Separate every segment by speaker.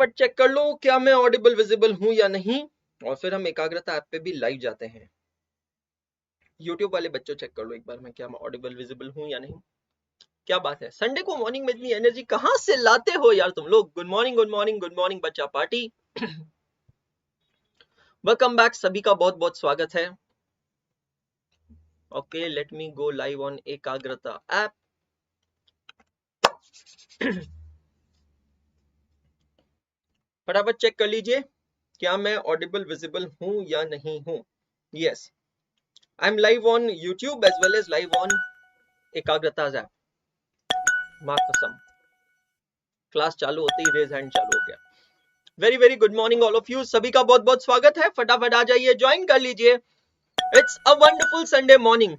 Speaker 1: फटाफट चेक कर लो क्या मैं ऑडिबल विजिबल हूं या नहीं, और फिर हम एकाग्रता ऐप पे भी लाइव जाते हैं। यूट्यूब वाले बच्चों चेक कर लो एक बार मैं क्या मैं ऑडिबल विजिबल हूं या नहीं। क्या बात है, संडे को मॉर्निंग में इतनी एनर्जी कहां से लाते हो यार तुम लोग। Good morning good morning good morning बच्चा पार्टी। वेलकम बैक, सभी का बहुत बहुत स्वागत है। Okay let me go live on Ekagrata app. फटाफट चेक कर लीजिए क्या मैं ऑडिबल विजिबल हूं या नहीं हूं। Yes, I am live on YouTube as well as live on Ekagrata app. मां कसम, क्लास चालू होते ही रेज हैंड चालू हो गया। Very very good morning all of you, सभी का बहुत बहुत स्वागत है। फटाफट आ जाइए, ज्वाइन कर लीजिए। It's a wonderful Sunday morning.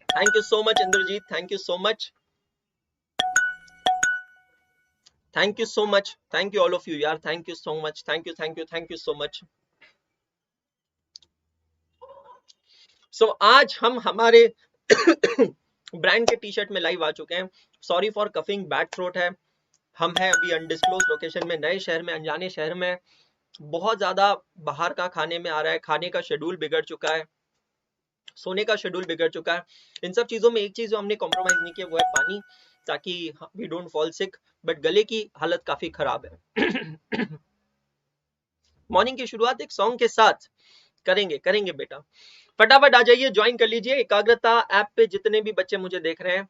Speaker 1: Thank you so much Indrajit, thank you so much, thank you so much, thank you all of you यार, thank you so much, thank you thank you thank you so much. So आज हम हमारे brand के T shirt में live आ चुके हैं। Sorry for coughing, bad throat है। हम हैं अभी अनडिस्क्लोज लोकेशन में, नए शहर में, अनजाने शहर में। बहुत ज्यादा बाहर का खाने में आ रहा है, खाने का शेड्यूल बिगड़ चुका है, सोने का शेड्यूल बिगड़ चुका है। इन सब चीजों में एक चीज जो हमने कॉम्प्रोमाइज नहीं किया वो है पानी, ताकि we don't fall sick. But गले की हालत काफी खराब है। मॉर्निंग की शुरुआत एक सॉन्ग के साथ करेंगे बेटा। फटाफट आ जाइए, ज्वाइन कर लीजिए एकाग्रता ऐप पे जितने भी बच्चे मुझे देख रहे हैं।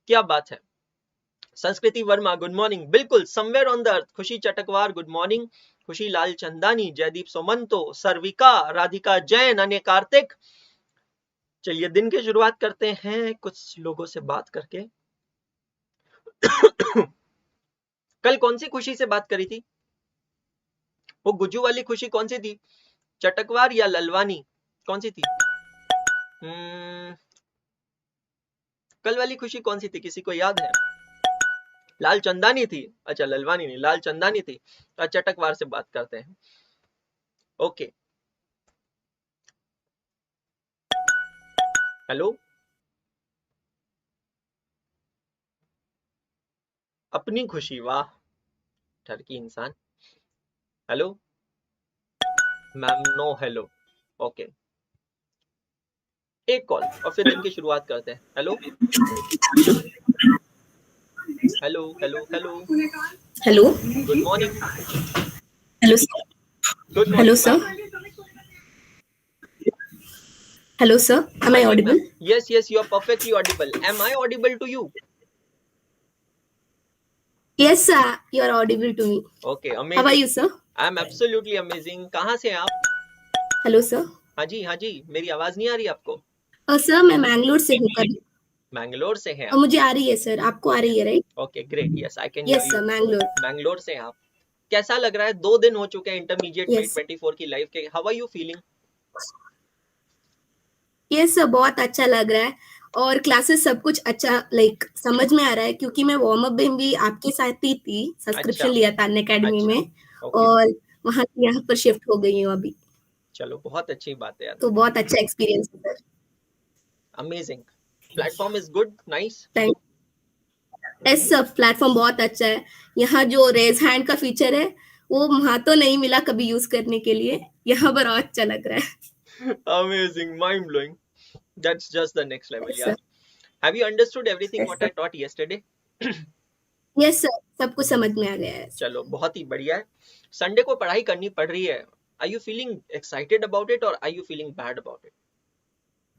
Speaker 1: क्या बात है, संस्कृति वर्मा गुड मॉर्निंग, बिल्कुल समवेयर ऑन द अर्थ। खुशी चटकवार गुड मॉर्निंग, खुशी लाल चंदानी, जयदीप सोमंतो, सर्विका, राधिका जैन, अन्य कार्तिक। चलिए दिन की शुरुआत करते हैं कुछ लोगों से बात करके। कल कौन सी खुशी से बात करी थी? वो गुज्जू वाली खुशी कौन सी थी, चटकवार या ललवानी, कौन सी थी? कल वाली खुशी कौन सी थी, किसी को याद है? लाल चंदानी थी, अच्छा ललवानी नहीं, लाल चंदानी थी। तो चटकवार से बात करते हैं। ओके, हेलो, अपनी खुशी, वाह ठरकी इंसान। Hello ma'am, no hello. Okay, एक कॉल और फिर दिन की शुरुआत करते हैं। Hello hello hello hello
Speaker 2: hello,
Speaker 1: good morning.
Speaker 2: Hello sir,
Speaker 1: good
Speaker 2: hello
Speaker 1: morning
Speaker 2: sir,
Speaker 1: ma'am.
Speaker 2: Hello sir, am I
Speaker 1: hi hi ma'am,
Speaker 2: audible?
Speaker 1: Yes yes you are perfectly audible. Am I audible to you?
Speaker 2: Yes sir, you are audible to me.
Speaker 1: Okay
Speaker 2: How are
Speaker 1: amazing,
Speaker 2: you sir?
Speaker 1: I am absolutely amazing. कहाँ से हैं आप?
Speaker 2: Hello sir.
Speaker 1: हाँ जी, मेरी आवाज नहीं आ रही आपको?
Speaker 2: सर मैं मैंगलोर से हूँ कभी।
Speaker 1: मैंगलोर से हैं
Speaker 2: और
Speaker 1: आप?
Speaker 2: मुझे आ रही है सर, आपको आ रही है right?
Speaker 1: Okay great, yes I can hear
Speaker 2: yes
Speaker 1: you.
Speaker 2: Sir, Mangalore.
Speaker 1: Mangalore से हैं आप। कैसा लग रहा है, 2 दिन हो चुके हैं इंटरमीडिएट
Speaker 2: यस
Speaker 1: 2024 की लाइफ के, how are you feeling?
Speaker 2: Yes sir, बहुत अच्छा लग रहा है। और क्लासेस सब कुछ अच्छा लाइक समझ में आ रहा है, क्योंकि मैं वार्म अप में भी आपके साथ ही थी, सब्सक्रिप्शन
Speaker 1: अच्छा
Speaker 2: लिया था अन अकेडमी
Speaker 1: अच्छा,
Speaker 2: में।
Speaker 1: ओके,
Speaker 2: और वहाँ से यहाँ पर शिफ्ट हो गई हूँ अभी।
Speaker 1: चलो बहुत अच्छी बात है यार।
Speaker 2: तो बहुत अच्छा एक्सपीरियंस है sir.
Speaker 1: Amazing, platform is good, nice.
Speaker 2: Thank yes sir, platform बहुत अच्छा है। यहाँ जो रेज हैंड का फीचर है वो वहां तो नहीं मिला कभी यूज करने के लिए, यहाँ पर और अच्छा लग रहा है।
Speaker 1: Amazing, mind blowing, that's just the next level
Speaker 2: yes
Speaker 1: यार।
Speaker 2: Sir.
Speaker 1: Have you understood everything
Speaker 2: yes
Speaker 1: what
Speaker 2: sir.
Speaker 1: I taught yesterday?
Speaker 2: Yes sir, सब कुछ समझ में आ गया है।
Speaker 1: चलो बहुत ही बढ़िया है। संडे को पढ़ाई करनी पड़ रही है। Are you feeling excited about it और are you feeling bad about it?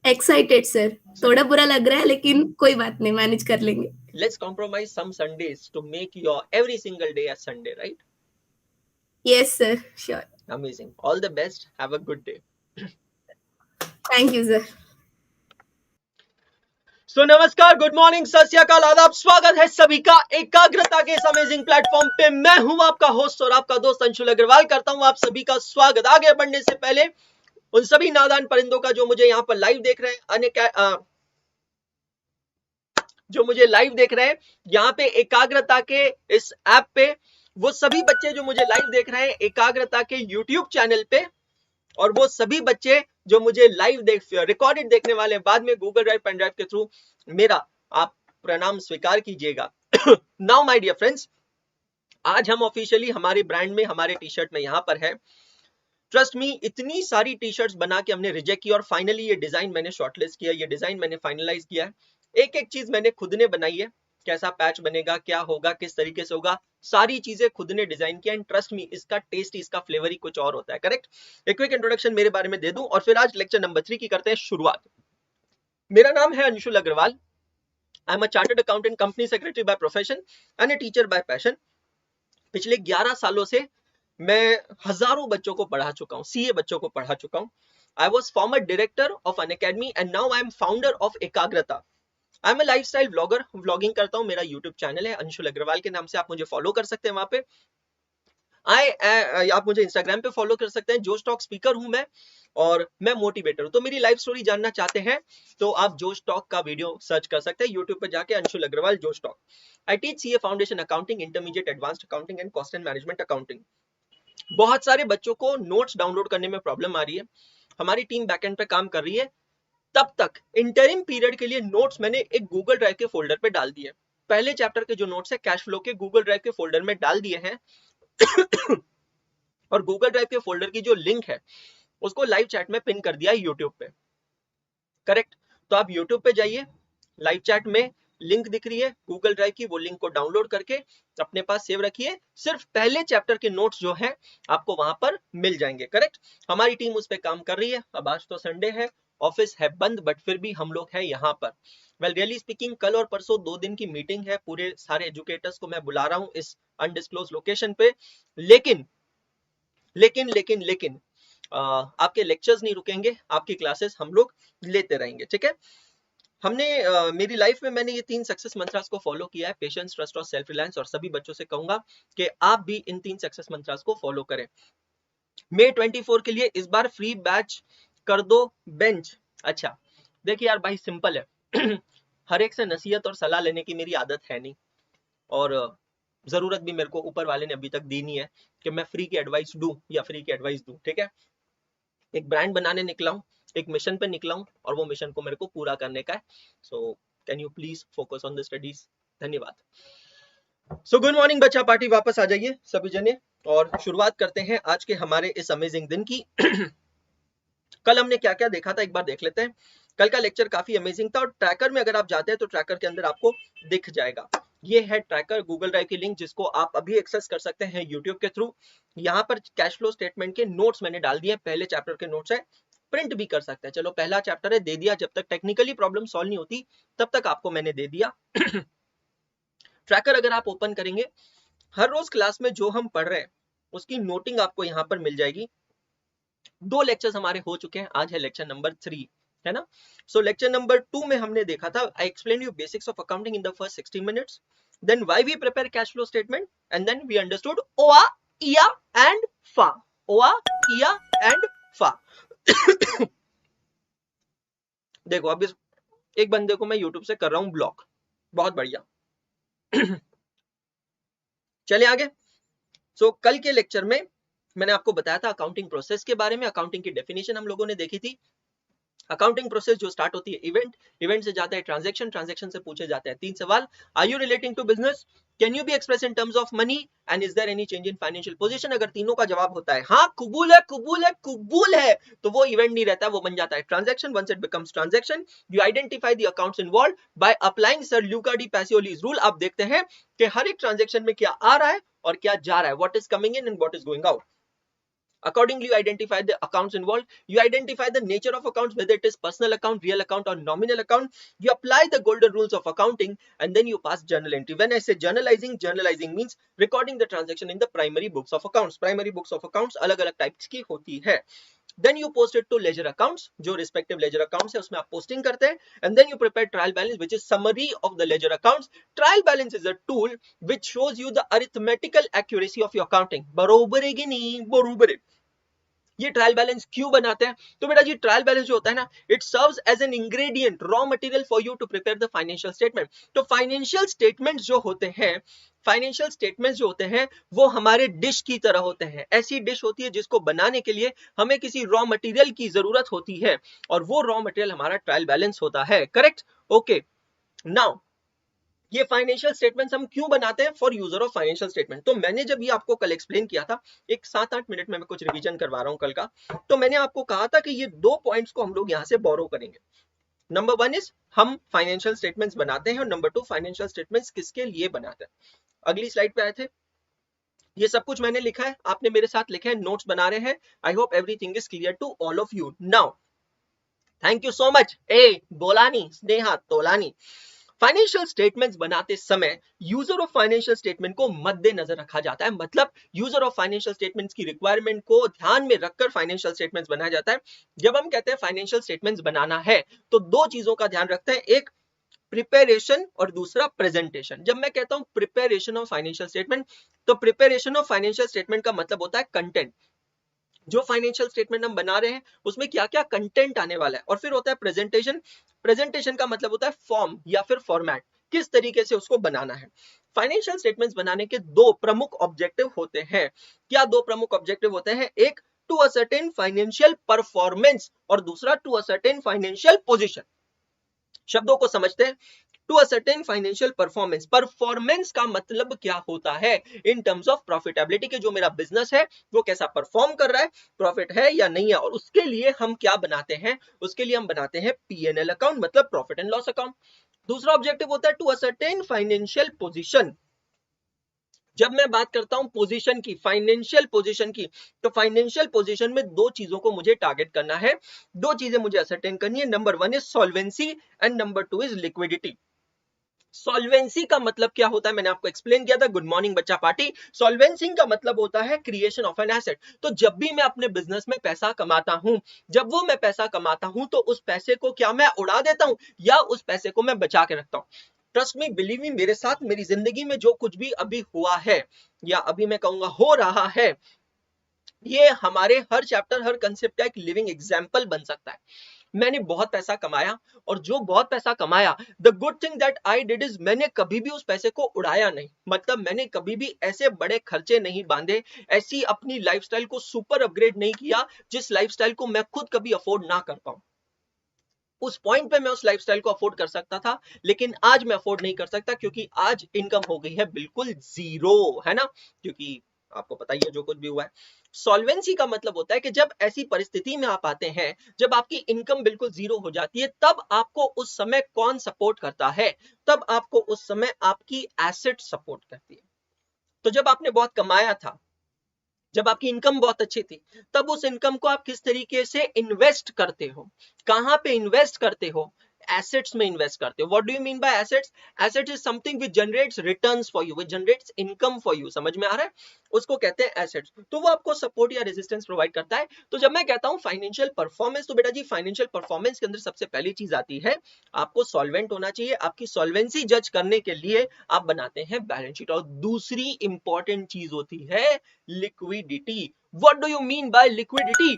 Speaker 2: Excited sir, थोड़ा बुरा लग रहा है लेकिन कोई बात नहीं, मैनेज कर लेंगे।
Speaker 1: Let's compromise some Sundays to make your every single day a Sunday, right?
Speaker 2: Yes sir, sure.
Speaker 1: Amazing. All the best. Have a good day.
Speaker 2: Thank you sir.
Speaker 1: So नमस्कार, गुड मॉर्निंग, सत श्री अकाल, आदाब, स्वागत है सभी का एकाग्रता के इस अमेजिंग प्लेटफॉर्म पे। मैं हूं आपका होस्ट और आपका दोस्त अंशुल अग्रवाल, करता हूं आप सभी का स्वागत। आगे बढ़ने से पहले उन सभी नादान परिंदों का जो मुझे यहाँ पर लाइव देख रहे हैं, जो मुझे लाइव देख रहे हैं यहाँ पे एकाग्रता के इस ऐप पे, वो सभी बच्चे जो मुझे लाइव देख रहे हैं एकाग्रता के यूट्यूब चैनल पे, और वो सभी बच्चे जो मुझे लाइव रिकॉर्डेड देखने वाले हैं बाद में गूगल ड्राइव, पेन ड्राइव के थ्रू, मेरा आप प्रणाम स्वीकार कीजिएगा। नाउ माय डियर फ्रेंड्स, आज हम ऑफिशियली हमारे ब्रांड में, हमारे टी शर्ट में यहाँ पर है, ट्रस्ट मी, इतनी सारी टी शर्ट्स बना के हमने रिजेक्ट किया और फाइनली ये डिजाइन मैंने शॉर्टलिस्ट किया, ये डिजाइन मैंने फाइनलाइज किया है। एक एक चीज मैंने खुद ने बनाई है, कैसा पैच बनेगा, क्या होगा, किस तरीके से होगा, सारी चीजें खुद ने डिजाइन किया। एंड ट्रस्ट मी, इसका टेस्ट, इसका फ्लेवर ही कुछ और होता है। करेक्ट। एक क्विक इंट्रोडक्शन मेरे बारे में दे दूं और फिर आज लेक्चर नंबर 3 की करते हैं शुरुआत। मेरा नाम है Anshul Agrawal. I am a chartered accountant, company secretary by profession and a teacher by passion. पिछले 11 सालों से मैं हजारों बच्चों को पढ़ा चुका हूँ, सीए बच्चों को पढ़ा चुका हूँ। I was former director of Unacademy and now I am founder of Ekagrata. I am a lifestyle vlogger, vlogging करता हूँ। मेरा यूट्यूब चैनल है अंशुल अग्रवाल के नाम से, आप मुझे फॉलो कर सकते हैं वहां पे। आप मुझे इंस्टाग्राम पे फॉलो कर सकते हैं। जोश टॉक स्पीकर हूं मैं और मैं मोटिवेटर हूं। तो मेरी लाइफ स्टोरी जानना चाहते हैं तो आप जोश टॉक का वीडियो सर्च कर सकते हैं यूट्यूब पे जाके, अंशुल अग्रवाल जोश talk. I teach CA foundation accounting, intermediate advanced accounting and cost and management accounting. बहुत सारे बच्चों को नोट्स डाउनलोड करने में प्रॉब्लम आ रही है। हमारी टीम बैकएंड पे काम कर रही है। तब तक इंटरिम पीरियड के लिए नोट्स मैंने एक गूगल ड्राइव के फोल्डर पे डाल दिए। पहले चैप्टर के जो नोट्स है कैश फ्लो के, गूगल ड्राइव के फोल्डर में डाल दिए हैं। और गूगल ड्राइव के फोल्डर की जो लिंक है उसको लाइव चैट में पिन कर दिया है यूट्यूब पे। करेक्ट। तो आप यूट्यूब पे जाइए, लाइव चैट में लिंक दिख रही है गूगल ड्राइव की, वो लिंक को डाउनलोड करके अपने पास सेव रखिए। सिर्फ पहले चैप्टर के नोट्स जो हैं आपको वहां पर मिल जाएंगे। करेक्ट। हमारी टीम उस पर काम कर रही है। अब आज तो संडे है, ऑफिस है बंद, बट फिर भी हम लोग हैं यहाँ पर। वेल रियली स्पीकिंग, कल और परसों 2 दिन की मीटिंग है। पूरे सारे एजुकेटर्स को मैं बुला रहा हूँ इस अनडिस्क्लोज लोकेशन पे। लेकिन लेकिन लेकिन लेकिन आपके लेक्चर्स नहीं रुकेंगे, आपकी क्लासेस हम लोग लेते रहेंगे। ठीक है। हमने मेरी लाइफ में मैंने ये 3 सक्सेस मंत्रास को फॉलो किया है, पेशेंस, ट्रस्ट और सेल्फ रिलायंस। और सभी बच्चों से कहूंगा कि आप भी इन 3 सक्सेस मंत्रास को फॉलो करें। May 24 के लिए इस बार फ्री बैच कर दो बेंच। अच्छा देखिए यार भाई, सिंपल है। हर एक से नसीहत और सलाह लेने की मेरी आदत है नहीं, और जरूरत भी मेरे को ऊपर वाले ने अभी तक दी नहीं है कि मैं फ्री की एडवाइस दूं या फ्री की एडवाइस दूं। ठीक है। एक ब्रांड बनाने निकला हूं, एक मिशन पे निकला हूं, और वो मिशन को मेरे को पूरा करने का है। So can you please focus on the studies. धन्यवाद। सो गुड मॉर्निंग बच्चा पार्टी, वापस आ जाइए सभी जने और शुरुआत करते हैं आज के हमारे इस अमेजिंग दिन की। कल हमने क्या क्या देखा था एक बार देख लेते हैं। कल का लेक्चर काफी अमेजिंग था, और ट्रैकर में अगर आप जाते हैं तो ट्रैकर के अंदर आपको दिख जाएगा। ये है ट्रैकर, गूगल ड्राइव की लिंक, जिसको आप अभी एक्सेस कर सकते हैं यूट्यूब के थ्रू। यहाँ पर कैश फ्लो स्टेटमेंट के नोट्स मैंने डाल दिए, पहले चैप्टर के नोट्स है, प्रिंट भी कर सकते हैं। चलो पहला चैप्टर है, दे दिया। जब तक टेक्निकली प्रॉब्लम सॉल्व नहीं होती तब तक आपको मैंने दे दिया। ट्रैकर अगर आप ओपन करेंगे, हर रोज क्लास में जो हम पढ़ रहे हैं उसकी नोटिंग आपको यहाँ पर मिल जाएगी। 2 लेक्चर्स हमारे हो चुके हैं, आज है लेक्चर नंबर 3, है ना। सो लेक्चर नंबर 2 में हमने देखा था, I explain you basics of accounting in the first 60 minutes, then why we prepare cash flow statement, and then we understood ओआ, इया एंड फा। ओआ, इया एंड फा। देखो अब इस एक बंदे को मैं यूट्यूब से कर रहा हूं ब्लॉक, बहुत बढ़िया। चले आगे। सो कल के लेक्चर में मैंने आपको बताया था अकाउंटिंग प्रोसेस के बारे में। अकाउंटिंग की डेफिनेशन हम लोगों ने देखी थी। अकाउंटिंग प्रोसेस जो स्टार्ट होती है इवेंट, इवेंट से जाता है ट्रांजैक्शन, ट्रांजैक्शन से पूछे जाते हैं 3 सवाल। Are you relating to business, can you be express in terms of money, and is there any change in financial position. अगर तीनों का जवाब होता है हाँ, कबूल है, कबूल है, कबूल है, तो वो इवेंट नहीं रहता, वो बन जाता है transaction. Once it becomes transaction, you identify the accounts involved by applying sir Luca de Pacioli's rule. आप देखते हैं कि हर एक ट्रांजैक्शन में क्या आ रहा है और क्या जा रहा है, what is coming in and what is going out. Accordingly, you identify the accounts involved. You identify the nature of accounts, whether it is personal account, real account, or nominal account. You apply the golden rules of accounting, and then you pass journal entry. When I say journalizing, journalizing means recording the transaction in the primary books of accounts. Primary books of accounts अलग-अलग types की होती है. Then you post it to ledger accounts, जो respective ledger accounts है उसमें आप posting करते हैं, and then you prepare trial balance, which is summary of the ledger accounts. Trial balance is a tool which shows you the arithmetical accuracy of your accounting. बरोबर है कि नहीं? बरोबर है। ये ट्रायल बैलेंस क्यों बनाते हैं? तो बेटा जी ट्रायल बैलेंस जो होता है ना, it serves as an ingredient, raw material for you to prepare the financial statement. तो फाइनेंशियल स्टेटमेंट्स जो होते हैं, फाइनेंशियल स्टेटमेंट्स जो होते हैं वो हमारे डिश की तरह होते हैं। ऐसी डिश होती है जिसको बनाने के लिए हमें किसी रॉ मटेरियल की जरूरत होती है, और वो रॉ मटेरियल हमारा ट्रायल बैलेंस होता है। करेक्ट? ओके, नाउ ये फाइनेंशियल स्टेटमेंट्स हम क्यों बनाते हैं? For user of financial statement. तो मैंने जब ये आपको कल एक्सप्लेन किया था, एक 7-8 मिनट में मैं कुछ रिवीजन करवा रहा हूं कल का, तो मैंने आपको कहा था कि ये 2 पॉइंट्स को हम लोग यहां से बोरो करेंगे। नंबर 1 इज हम फाइनेंशियल स्टेटमेंट्स बनाते हैं, और नंबर 2 फाइनेंशियल स्टेटमेंट्स किसके लिए बनाते हैं। अगली स्लाइड पे आए थे, ये सब कुछ मैंने लिखा है, आपने मेरे साथ लिखा है, नोट्स बना रहे हैं। I hope everything is clear to all of you now. Thank you so much. बोलानी, स्नेहा तोलानी। फाइनेंशियल स्टेटमेंट्स बनाते समय यूजर ऑफ फाइनेंशियल स्टेटमेंट को मद्देनजर रखा जाता है, मतलब यूजर ऑफ फाइनेंशियल स्टेटमेंट्स की रिक्वायरमेंट को ध्यान में रखकर फाइनेंशियल स्टेटमेंट्स बनाया जाता है। जब हम कहते हैं फाइनेंशियल स्टेटमेंट्स बनाना है, तो 2 चीजों का ध्यान रखते हैं, एक प्रिपरेशन और दूसरा प्रेजेंटेशन। जब मैं कहता हूं प्रिपरेशन ऑफ फाइनेंशियल स्टेटमेंट, तो प्रिपरेशन ऑफ फाइनेंशियल स्टेटमेंट का मतलब होता है कंटेंट। जो फाइनेंशियल स्टेटमेंट हम बना रहे हैं उसमें क्या क्या कंटेंट आने वाला है। और फिर होता है प्रेजेंटेशन। प्रेजेंटेशन का मतलब होता है फॉर्म या फिर फॉर्मेट, किस तरीके से उसको बनाना है। फाइनेंशियल स्टेटमेंट्स बनाने के 2 प्रमुख ऑब्जेक्टिव होते हैं। क्या 2 प्रमुख ऑब्जेक्टिव होते हैं? एक to a certain financial performance, और दूसरा to a certain financial position. शब्दों को समझते हैं। To a certain financial performance, performance का मतलब क्या होता है इन टर्म्स ऑफ प्रॉफिटेबिलिटी, के जो मेरा बिजनेस है वो कैसा परफॉर्म कर रहा है, प्रॉफिट है या नहीं है। और उसके लिए हम क्या बनाते हैं? उसके लिए हम बनाते हैं P&L अकाउंट, मतलब प्रॉफिट एंड लॉस अकाउंट। दूसरा ऑब्जेक्टिव होता है to a certain financial position. जब मैं बात करता हूं पोजीशन की, फाइनेंशियल पोजीशन की, तो फाइनेंशियल पोजीशन में 2 चीजों को मुझे टारगेट करना है, 2 चीजें मुझे असरटेन करनी है। Number 1 is solvency and number 2 is liquidity. Solvency का मतलब क्या होता है? मैंने आपको एक्सप्लेन किया था। गुड मॉर्निंग बच्चा पार्टी। सॉल्वेंसी का मतलब होता है क्रिएशन ऑफ एन एसेट। तो जब भी मैं अपने बिजनेस में पैसा कमाता हूं, जब वो मैं पैसा कमाता हूं, तो उस पैसे को क्या मैं उड़ा देता हूं या उस पैसे को मैं बचा के रखता हूं? ट्रस्ट मी, बिलीव मी, मेरे साथ मेरी जिंदगी में जो कुछ भी अभी हुआ है, या अभी मैं कहूंगा हो रहा है, ये हमारे हर चैप्टर, हर कंसेप्ट का एक लिविंग एग्जाम्पल बन सकता है। मैंने बहुत पैसा कमाया, और जो बहुत पैसा कमाया, the good thing that I did is मैंने कभी भी उस पैसे को उड़ाया नहीं। मतलब मैंने कभी भी ऐसे बड़े खर्चे नहीं बांधे, ऐसी अपनी लाइफस्टाइल को सुपर अपग्रेड नहीं किया जिस लाइफस्टाइल को मैं खुद कभी अफोर्ड ना कर पाऊं। उस पॉइंट पे मैं उस लाइफस्टाइल को अफोर्ड कर सकता था, लेकिन आज मैं अफोर्ड नहीं कर सकता, क्योंकि आज इनकम हो गई है बिल्कुल जीरो, है ना? क्योंकि आपको पता ही है जो कुछ भी हुआ है। सॉल्वेंसी का मतलब होता है कि जब ऐसी परिस्थिति में आप आते हैं, जब आपकी इनकम बिल्कुल जीरो हो जाती है, तब आपको उस समय कौन सपोर्ट करता है? तब आपको उस समय आपकी एसेट सपोर्ट करती है। तो जब आपने बहुत कमाया था, जब आपकी इनकम बहुत अच्छी थी, तब उस इनकम को आप किस तरीके से इन्वेस्ट करते हो? कहां पे इन्वेस्ट करते हो? एसेट्स में इन्वेस्ट करते हो। What do you mean by assets? Assets is something which generates returns for you, which generates income for you. समझ में आ रहा है? उसको कहते हैं एसेट्स। तो वो आपको सपोर्ट या रेजिस्टेंस प्रोवाइड करता है। तो जब मैं कहता हूं फाइनेंशियल परफॉर्मेंस, तो बेटा जी फाइनेंशियल परफॉर्मेंस के अंदर सबसे पहली चीज आती है, आपको सॉल्वेंट होना चाहिए। आपकी सॉल्वेंसी जज करने के लिए आप बनाते हैं बैलेंस शीट। और दूसरी इंपॉर्टेंट चीज होती है liquidity. What do you mean by liquidity?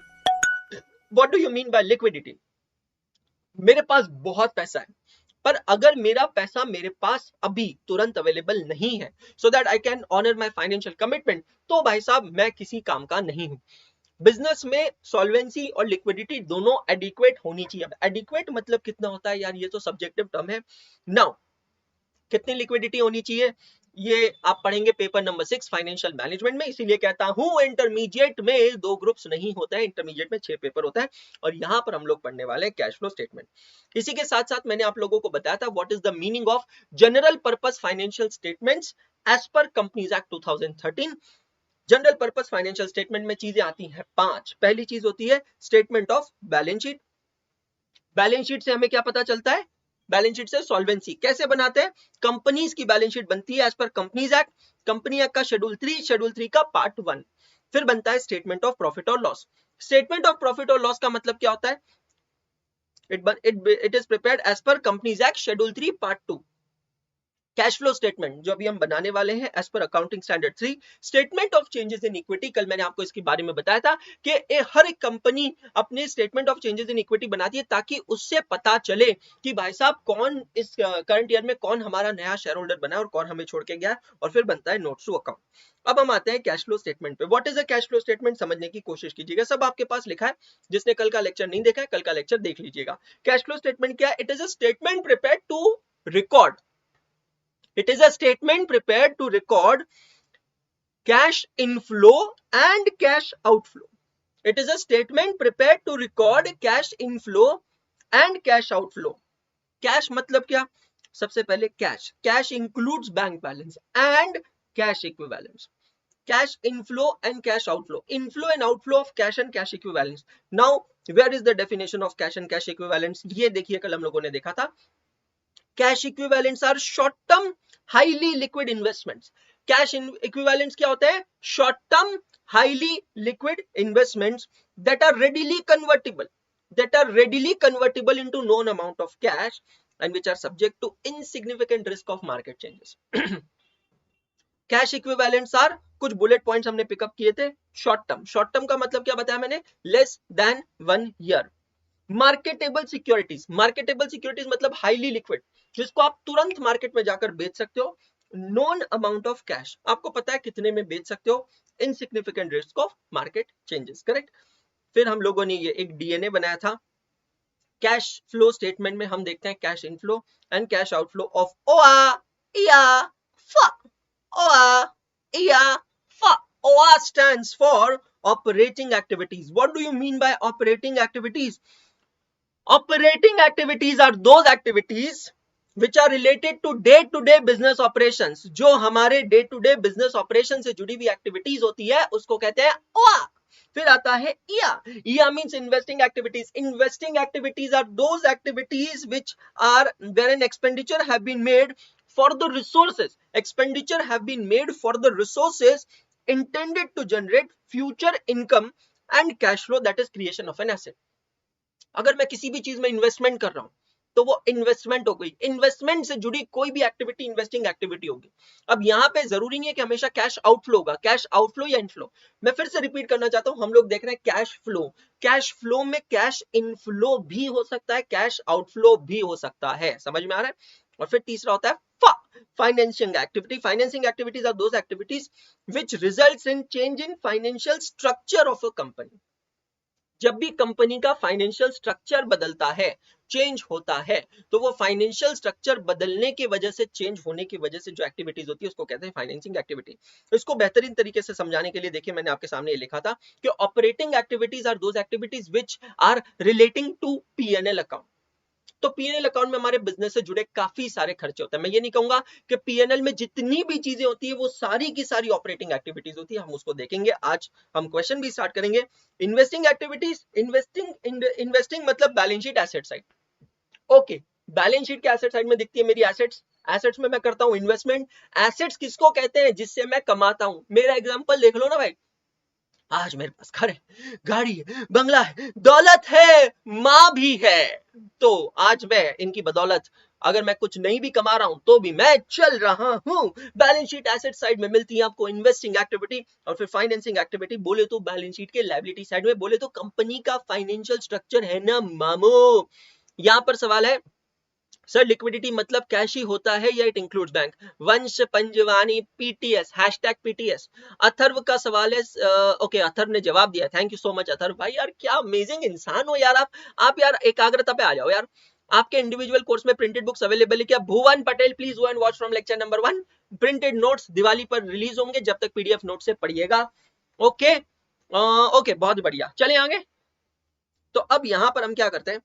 Speaker 1: What do you mean by liquidity? मेरे पास बहुत पैसा है, पर अगर मेरा पैसा मेरे पास अभी तुरंत अवेलेबल नहीं है, so that I can honour my financial commitment, तो भाई साहब मैं किसी काम का नहीं हूं। बिजनेस में सॉल्वेंसी और लिक्विडिटी दोनों एडिक्वेट होनी चाहिए। एडिक्वेट मतलब कितना होता है यार, ये तो सब्जेक्टिव टर्म है। नाउ कितनी लिक्विडिटी होनी चाहिए, ये आप पढ़ेंगे पेपर नंबर 6 फाइनेंशियल मैनेजमेंट में। इसीलिए कहता हूं इंटरमीडिएट में 2 ग्रुप्स नहीं होते हैं, इंटरमीडिएट में 6 पेपर होता है। और यहां पर हम लोग पढ़ने वाले हैं कैश फ्लो स्टेटमेंट। इसी के साथ साथ मैंने आप लोगों को बताया था what is the meaning of general purpose financial statements as per companies act 2013। General purpose financial statement में चीजें आती हैं 5। पहली चीज होती है statement of balance sheet. Balance sheet से हमें क्या पता चलता है? बैलेंस शीट से सॉल्वेंसी कैसे बनाते हैं? कंपनीज की बैलेंस शीट बनती है as per companies act, company act का शेड्यूल 3 का पार्ट 1। फिर बनता है स्टेटमेंट ऑफ प्रॉफिट और लॉस। स्टेटमेंट ऑफ प्रॉफिट और लॉस का मतलब क्या होता है? It is prepared as per companies act schedule 3 part 2। Cash flow statement जो अभी हम बनाने वाले हैं as per accounting standard 3। Statement of changes in equity, कल मैंने आपको इसके बारे में बताया था कि हर एक कंपनी अपने statement of changes in equity बनाती है, ताकि उससे पता चले कि भाई साहब कौन इस करंट ईयर में कौन हमारा नया शेयर होल्डर बना है और कौन हमें छोड़ के गया। और फिर बनता है नोट्स टू अकाउंट। अब हम आते हैं कैश फ्लो स्टेटमेंट पे। What is a cash flow statement समझने की कोशिश कीजिएगा, सब आपके पास लिखा है। जिसने कल का लेक्चर नहीं देखा है, कल का लेक्चर देख लीजिएगा। कैश फ्लो स्टेटमेंट क्या है? It is a statement prepared to record It is a statement prepared to record cash inflow and cash outflow. It is a statement prepared to record cash inflow and cash outflow. Cash मतलब क्या? सबसे पहले cash. Cash includes bank balance and cash equivalents. Cash inflow and cash outflow. Inflow and outflow of cash and cash equivalents. Now, where is the definition of cash and cash equivalents? ये देखिए कल हम लोगों ने देखा था. Cash equivalents are short-term, highly liquid investments. Cash equivalents क्या होता है? Short-term, highly liquid investments that are readily convertible into known amount of cash and which are subject to insignificant risk of market changes. Cash equivalents are, कुछ bullet points हमने pick up किए थे. Short term का मतलब क्या बताया मैंने? Less than 1 year. Marketable securities मतलब हाईली लिक्विड, जिसको आप तुरंत मार्केट में जाकर बेच सकते हो. नोन अमाउंट ऑफ कैश, आपको पता है कितने में बेच सकते हो. Insignificant risk of market changes. Correct. फिर हम लोगों ने ये एक डीएनए बनाया था. कैश फ्लो स्टेटमेंट में हम देखते हैं cash inflow and cash outflow of OA stands for operating activities. What do you mean by operating activities? Operating activities are those activities which are related to day-to-day business operations. जो हमारे day-to-day business operations से जुड़ी हुई activities होती है उसको कहते हैं OA. फिर आता है EA means investing activities. Investing activities are those activities which are wherein expenditure have been made for the resources. Expenditure have been made for the resources intended to generate future income and cash flow, that is creation of an asset. अगर मैं किसी भी चीज में investment कर रहा हूं तो वो इन्वेस्टमेंट हो गई. इन्वेस्टमेंट से जुड़ी कोई भी एक्टिविटी इन्वेस्टिंग एक्टिविटी होगी. अब यहाँ पे जरूरी नहीं है कि हमेशा कैश आउटफ्लो होगा. कैश आउटफ्लो या इनफ्लो, मैं फिर से रिपीट करना चाहता हूं. हम लोग देख रहे हैं कैश फ्लो में कैश इनफ्लो भी हो सकता है, कैश आउटफ्लो भी हो सकता है. समझ में आ रहा है? और फिर तीसरा होता है financing activity. Financing activities are those activities which results in change in financial structure of a company. जब भी कंपनी का फाइनेंशियल स्ट्रक्चर बदलता है, चेंज होता है, तो वो फाइनेंशियल स्ट्रक्चर बदलने की वजह से, चेंज होने की वजह से जो एक्टिविटीज होती है उसको कहते हैं फाइनेंसिंग एक्टिविटी. इसको बेहतरीन तरीके से समझाने के लिए देखिए मैंने आपके सामने ये लिखा था कि operating activities are those activities which are relating to PNL account. तो पीएनएल अकाउंट में हमारे बिजनेस से जुड़े काफी सारे खर्चे होते हैं. मैं ये नहीं कहूंगा कि पीएनएल में जितनी भी चीजें होती है वो सारी की सारी ऑपरेटिंग एक्टिविटीज होती है. हम उसको देखेंगे. आज हम क्वेश्चन भी स्टार्ट करेंगे. इन्वेस्टिंग एक्टिविटीज, इन्वेस्टिंग मतलब balance sheet asset side. Okay, balance sheet के एसेट साइड में दिखती है मेरी एसेट्स में मैं करता हूं इन्वेस्टमेंट. एसेट्स किसको कहते हैं? जिससे मैं कमाता हूं. मेरा एग्जांपल देख लो ना भाई. आज मेरे पास घर है, गाड़ी है, बंगला है, दौलत है, माँ भी है. तो आज मैं इनकी बदौलत अगर मैं कुछ नहीं भी कमा रहा हूं तो भी मैं चल रहा हूं. बैलेंस शीट एसेट साइड में मिलती है आपको इन्वेस्टिंग एक्टिविटी. और फिर फाइनेंसिंग एक्टिविटी बोले तो बैलेंस शीट के लायबिलिटी साइड में, बोले तो कंपनी का फाइनेंशियल स्ट्रक्चर है ना मामू. यहां पर सवाल है सर लिक्विडिटी मतलब कैश ही होता है या इट इंक्लूड्स बैंक? वंश पंजवानी पीटीएस #PTS. अथर्व का सवाल है. ओके, अथर्व ने जवाब दिया. Thank you so much Atharva भाई. यार क्या अमेजिंग इंसान हो यार आप यार एकाग्रता पे आ जाओ यार. आपके इंडिविजुअल कोर्स में प्रिंटेड बुक्स अवेलेबल है क्या? Bhuvan Patel please go and watch from lecture number 1. Printed notes Diwali पर रिलीज होंगे, जब तक पीडीएफ नोट से पढ़िएगा. ओके ओके, बहुत बढ़िया. चलिए आगे. तो अब यहां पर हम क्या करते हैं,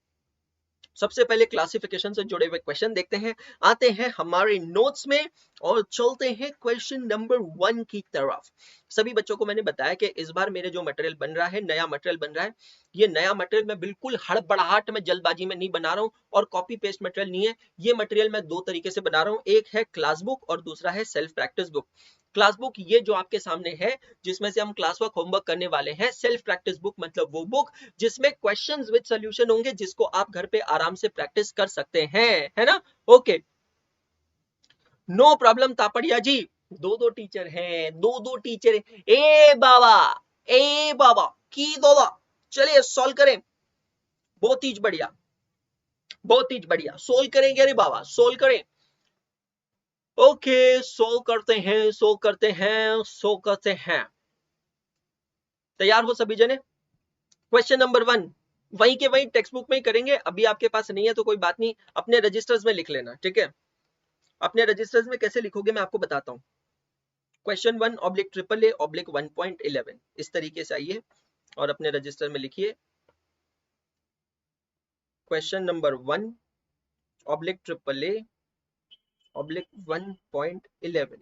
Speaker 1: सबसे पहले क्लासिफिकेशन से जुड़े हुए क्वेश्चन देखते हैं. आते हैं हमारे नोट्स में और चलते हैं क्वेश्चन नंबर 1 की तरफ. सभी बच्चों को मैंने बताया कि इस बार मेरे जो मटेरियल बन रहा है, नया मटेरियल बन रहा है. ये नया मटेरियल मैं बिल्कुल हड़बड़ाहट में, जल्दबाजी में नहीं बना रहा हूं और कॉपी पेस्ट मटेरियल नहीं है. ये मटेरियल मैं 2 तरीके से बना रहा हूं. एक है क्लास बुक और दूसरा है self practice book. Class book ये जो आपके सामने है, जिसमें से हम क्लास वर्क होमवर्क करने वाले हैं. सेल्फ प्रैक्टिस बुक मतलब वो बुक जिसमें क्वेश्चंस विद सॉल्यूशन होंगे, जिसको आप घर पे आराम से प्रैक्टिस कर सकते हैं, है ना? ओके, नो प्रॉब्लम तापड़िया जी. 2 टीचर हैं, 2 टीचर. ए बाबा की दोबा. चलिए सॉल्व करें. बहुत ही बढ़िया, बहुत ही बढ़िया. सोल्व करेंगे. अरे बाबा सोल्व करें. ओके, सोल्व करते हैं. तैयार हो सभी जने? क्वेश्चन नंबर 1 वहीं के वहीं टेक्स्ट बुक में ही करेंगे. अभी आपके पास नहीं है तो कोई बात नहीं, अपने रजिस्टर्स में लिख लेना, ठीक है? अपने रजिस्टर्स में कैसे लिखोगे मैं आपको बताता हूँ। क्वेश्चन 1/AAA/1.11 इस तरीके से आइए और अपने रजिस्टर में लिखिए क्वेश्चन नंबर 1/AAA/1.11।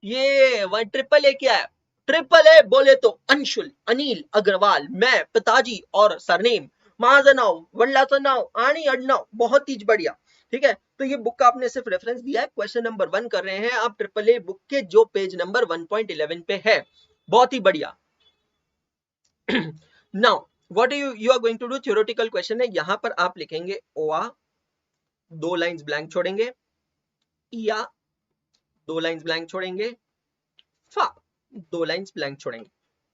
Speaker 1: ये AAA क्या है? AAA बोले तो अंशुल, अनिल अग्रवाल, मैं, पिताजी और सरनेम, माझं नाव, वडिलाचं नाव आणि आडनाव। बहुत ही बढ़िया। ठीक है, तो ये बुक का आपने सिर्फ रेफरेंस दिया है, क्वेश्चन नंबर 1 कर रहे हैं आप AAA बुक के जो पेज नंबर 1.11 पे है। बहुत ही बढ़िया। Now what you are going to do, theoretical question है, यहां पर आप लिखेंगे ओआ, 2 लाइंस ब्लैंक छोड़ेंगे, या 2 लाइंस ब्लैंक छोड़ेंगे, फा 2 लाइंस ब्लैंक छोड़ेंगे,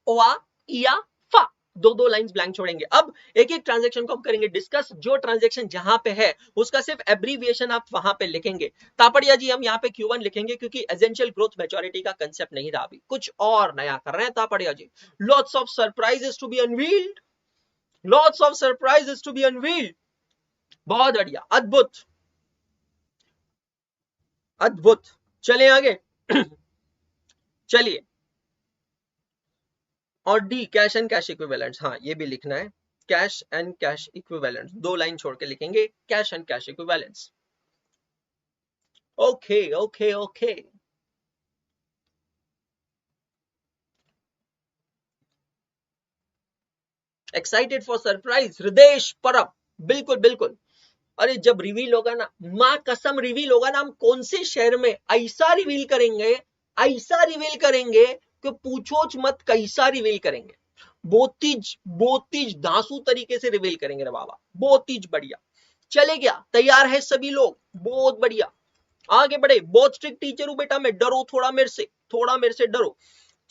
Speaker 1: ओआ या फा 2 लाइंस ब्लैंक छोड़ेंगे। अब एक एक ट्रांजैक्शन को हम करेंगे डिस्कस। जो ट्रांजैक्शन जहां पे है उसका सिर्फ एब्रीविएशन आप वहां पे लिखेंगे। तापड़िया जी हम यहाँ पे Q1 लिखेंगे क्योंकि एसेंशियल ग्रोथ मैच्योरिटी का कंसेप्ट नहीं रहा, अभी कुछ और नया कर रहे हैं Tapadia ji. Lots of surprises to be unveiled, lots of surprises to be unveiled. बहुत बढ़िया, अद्भुत अद्भुत। चलिए आगे। चलिए, और the cash and cash equivalents, हाँ ये भी लिखना है, cash and cash equivalents 2 line छोड़ के लिखेंगे cash and cash equivalents. Okay okay okay, excited for surprise Hridesh परब, बिल्कुल बिल्कुल। अरे जब रिवील होगा ना, मां कसम रिवील होगा ना, हम कौन से शहर में ऐसा रिवील करेंगे, ऐसा रिवील करेंगे कि पूछोच मत कैसा रिवील करेंगे। बोतीज बोतीज धांसू तरीके से रिवील करेंगे रे बाबा, बोतीज बढ़िया। चले क्या, तैयार है सभी लोग? बहुत बढ़िया, आगे बढ़े। बहुत स्ट्रिक्ट टीचर हूं बेटा मैं, डरो थोड़ा मेरे से, थोड़ा मेरे से डरो।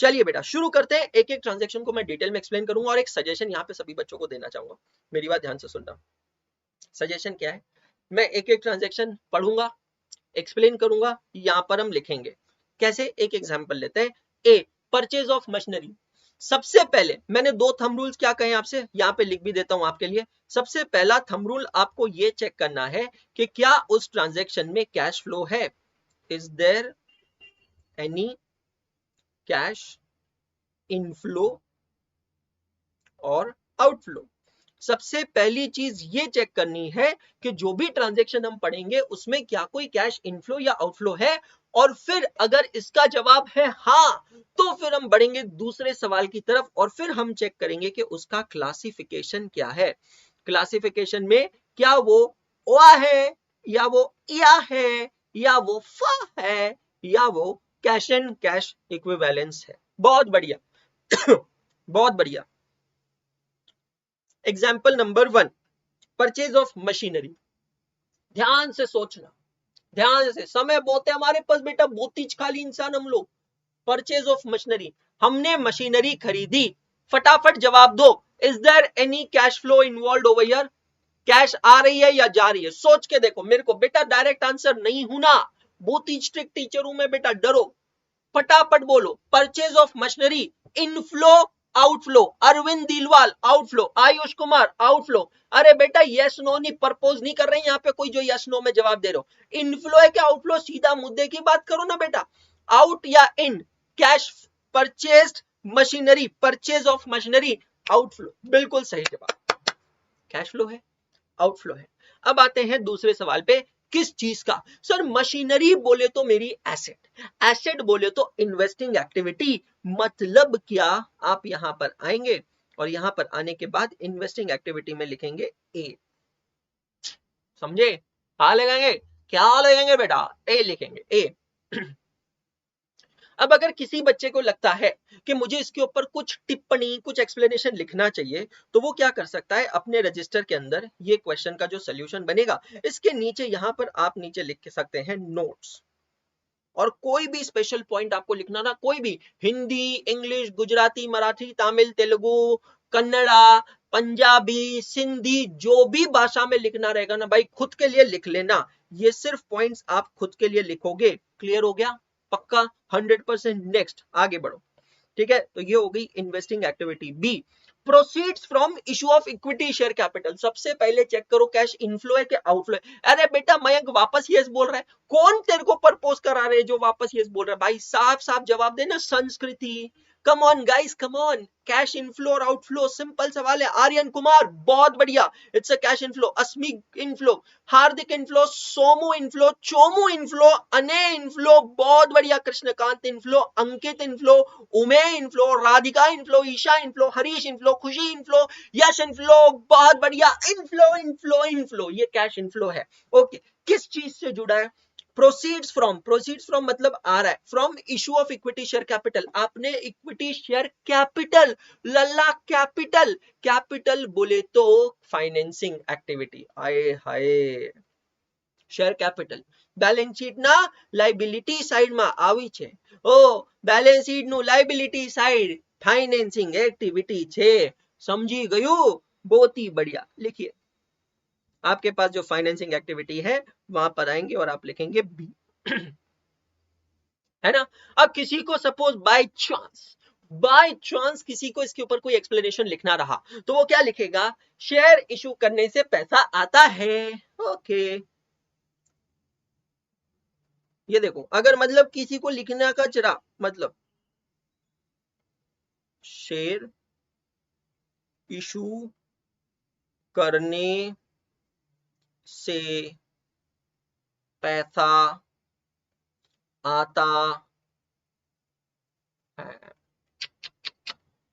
Speaker 1: चलिए बेटा शुरू करते हैं। एक एक ट्रांजैक्शन को मैं डिटेल में एक्सप्लेन करूंगा और एक सजेशन यहाँ पे सभी बच्चों को देना चाहूंगा, मेरी बात ध्यान से सुनना। सजेशन क्या है, मैं एक एक ट्रांजैक्शन पढ़ूंगा, एक्सप्लेन करूंगा, यहां पर हम लिखेंगे कैसे। एक एग्जांपल लेते हैं, ए परचेज ऑफ मशीनरी। सबसे पहले मैंने 2 थंब रूल्स क्या कहे आपसे, यहां पे लिख भी देता हूं आपके लिए। सबसे पहला थंब रूल आपको ये चेक करना है कि क्या उस ट्रांजैक्शन में कैश फ्लो है, is there any cash inflow और आउटफ्लो। सबसे पहली चीज ये चेक करनी है कि जो भी ट्रांजैक्शन हम पढ़ेंगे उसमें क्या कोई कैश इनफ्लो या आउटफ्लो है। और फिर अगर इसका जवाब है हाँ, तो फिर हम बढ़ेंगे दूसरे सवाल की तरफ और फिर हम चेक करेंगे कि उसका क्लासिफिकेशन क्या है। क्लासिफिकेशन में क्या वो ओआ है, या वो या है, या वो फा है, या वो कैश एंड कैश इक्विवेलेंस है। बहुत बढ़िया। बहुत बढ़िया। Example number 1, purchase of machinery. ध्यान से सोचना, ध्यान से, समय बहुत है हमारे पास बेटा, बोतीज खाली इंसान हम लोग। परचेज ऑफ मशीनरी, हमने मशीनरी खरीदी। फटाफट जवाब दो, is there any cash flow involve over here? Cash आ रही है या जा रही है? सोच के देखो मेरे को बेटा, डायरेक्ट आंसर नहीं हूं ना, बोतीज स्ट्रिक्ट टीचर हूं मैं बेटा, डरो। फटाफट बोलो, purchase of machinery, inflow outflow, Arvind Dilwal outflow, Ayush Kumar outflow. अरे बेटा यस नो नहीं, प्रपोज नहीं कर रहे हैं यहाँ पे कोई जो यस नो में जवाब दे रहे हो। इनफ्लो है क्या आउटफ्लो? सीधा मुद्दे की बात करो ना बेटा, आउट या in? Cash purchased machinery, purchase of machinery, outflow, बिल्कुल सही जवाब। कैश फ्लो है, आउटफ्लो है। अब आते हैं दूसरे सवाल पे, किस चीज का? सर मशीनरी बोले तो मेरी एसेट, एसेट बोले तो इन्वेस्टिंग एक्टिविटी। मतलब क्या, आप यहां पर आएंगे और यहां पर आने के बाद इन्वेस्टिंग एक्टिविटी में लिखेंगे ए। समझे? क्या लगाएंगे, क्या लगाएंगे बेटा? ए लिखेंगे, ए। अब अगर किसी बच्चे को लगता है कि मुझे इसके ऊपर कुछ टिप्पणी, कुछ एक्सप्लेनेशन लिखना चाहिए, तो वो क्या कर सकता है, अपने रजिस्टर के अंदर ये क्वेश्चन का जो सॉल्यूशन बनेगा इसके नीचे यहां पर आप नीचे लिख सकते हैं नोट्स। और कोई भी स्पेशल पॉइंट आपको लिखना ना, कोई भी, हिंदी, इंग्लिश, गुजराती, मराठी, तमिल, तेलुगु, कन्नड़ा, पंजाबी, सिंधी, जो भी भाषा में लिखना रहेगा ना भाई, खुद के लिए लिख लेना। ये सिर्फ पॉइंट्स आप खुद के लिए लिखोगे। क्लियर हो गया? पक्का 100%। नेक्स्ट आगे बढ़ो। ठीक है, तो ये हो गई investing activity. B, proceeds from issue of equity share capital. सबसे पहले चेक करो कैश इनफ्लो है कि आउटफ्लो है। अरे बेटा मयंक वापस यस बोल रहा है, कौन तेरे को प्रपोज करा रहे जो वापस यस बोल रहा है? भाई साफ साफ जवाब देना, Sanskriti. Come on guys, come on. Cash inflow और आउटफ्लो सिंपल सवाल है। आर्यन कुमार बहुत बढ़िया, it's a cash inflow. Asmi inflow, Hardik inflow, Somu inflow, Chomu inflow, अने इनफ्लो बहुत बढ़िया, कृष्णकांत इनफ्लो, अंकित इनफ्लो, उमे inflow, Radhika inflow, Isha inflow, Harish inflow, Khushi inflow, Yash inflow बहुत बढ़िया। इनफ्लो इनफ्लो इनफ्लो, ये कैश इनफ्लो है। ओके, किस चीज से जुड़ा है? प्रोसीड्स फ्रॉम मतलब आ रहा है from issue of equity share capital. आपने इक्विटी शेयर कैपिटल, लल्ला कैपिटल, कैपिटल बोले तो फाइनेंसिंग एक्टिविटी। आए हाय, शेयर कैपिटल બેલેન્સ શીટ ના લાયબિલિટી સાઈડ માં આવી છે। ઓ બેલેન્સ શીટ નું લાયબિલિટી સાઈડ ફાઇનેન્સિંગ एक्टिविटी છે, समझी गयू? बहुत ही बढ़िया। लिखिए, आपके पास जो फाइनेंसिंग एक्टिविटी है वहां पर आएंगे और आप लिखेंगे बी, है ना। अब किसी को सपोज बाय चांस किसी को इसके ऊपर कोई एक्सप्लेनेशन लिखना रहा तो वो क्या लिखेगा? शेयर इशू करने से पैसा आता है। ओके, ये देखो, अगर मतलब किसी को लिखना का चरा मतलब शेयर इशू करने से पैसा आता है,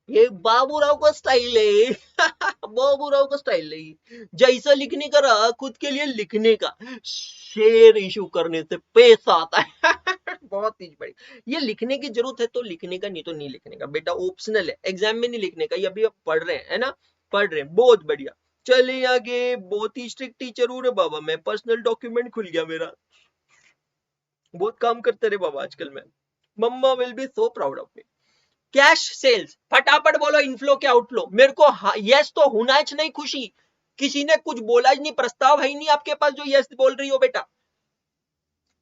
Speaker 1: ये बाबूराव का स्टाइल है। बाबूराव का स्टाइल है, जैसा लिखने का रहा खुद के लिए लिखने का। शेयर इशू करने से पैसा आता है। बहुत तेज बड़ी, ये लिखने की जरूरत है तो लिखने का, नहीं तो नहीं लिखने का बेटा, ऑप्शनल है, एग्जाम में नहीं लिखने का। ये अभी आप पढ़ रहे हैं, है ना, पढ़ रहे हैं, बहुत बढ़िया। चलिए आगे। बहुत ही स्ट्रिक्ट टीचर हूँ रे बाबा मैं, पर्सनल डॉक्यूमेंट खुल गया मेरा, बहुत काम करते रहे बाबा आजकल मैं। Mamma will be so proud of me. Cash sales, फटाफट बोलो इनफ्लो के आउटफ्लो। मेरे को यस तो होना ही नहीं, खुशी किसी ने कुछ बोला ही नहीं, प्रस्ताव है ही नहीं आपके पास जो यस बोल रही हो बेटा।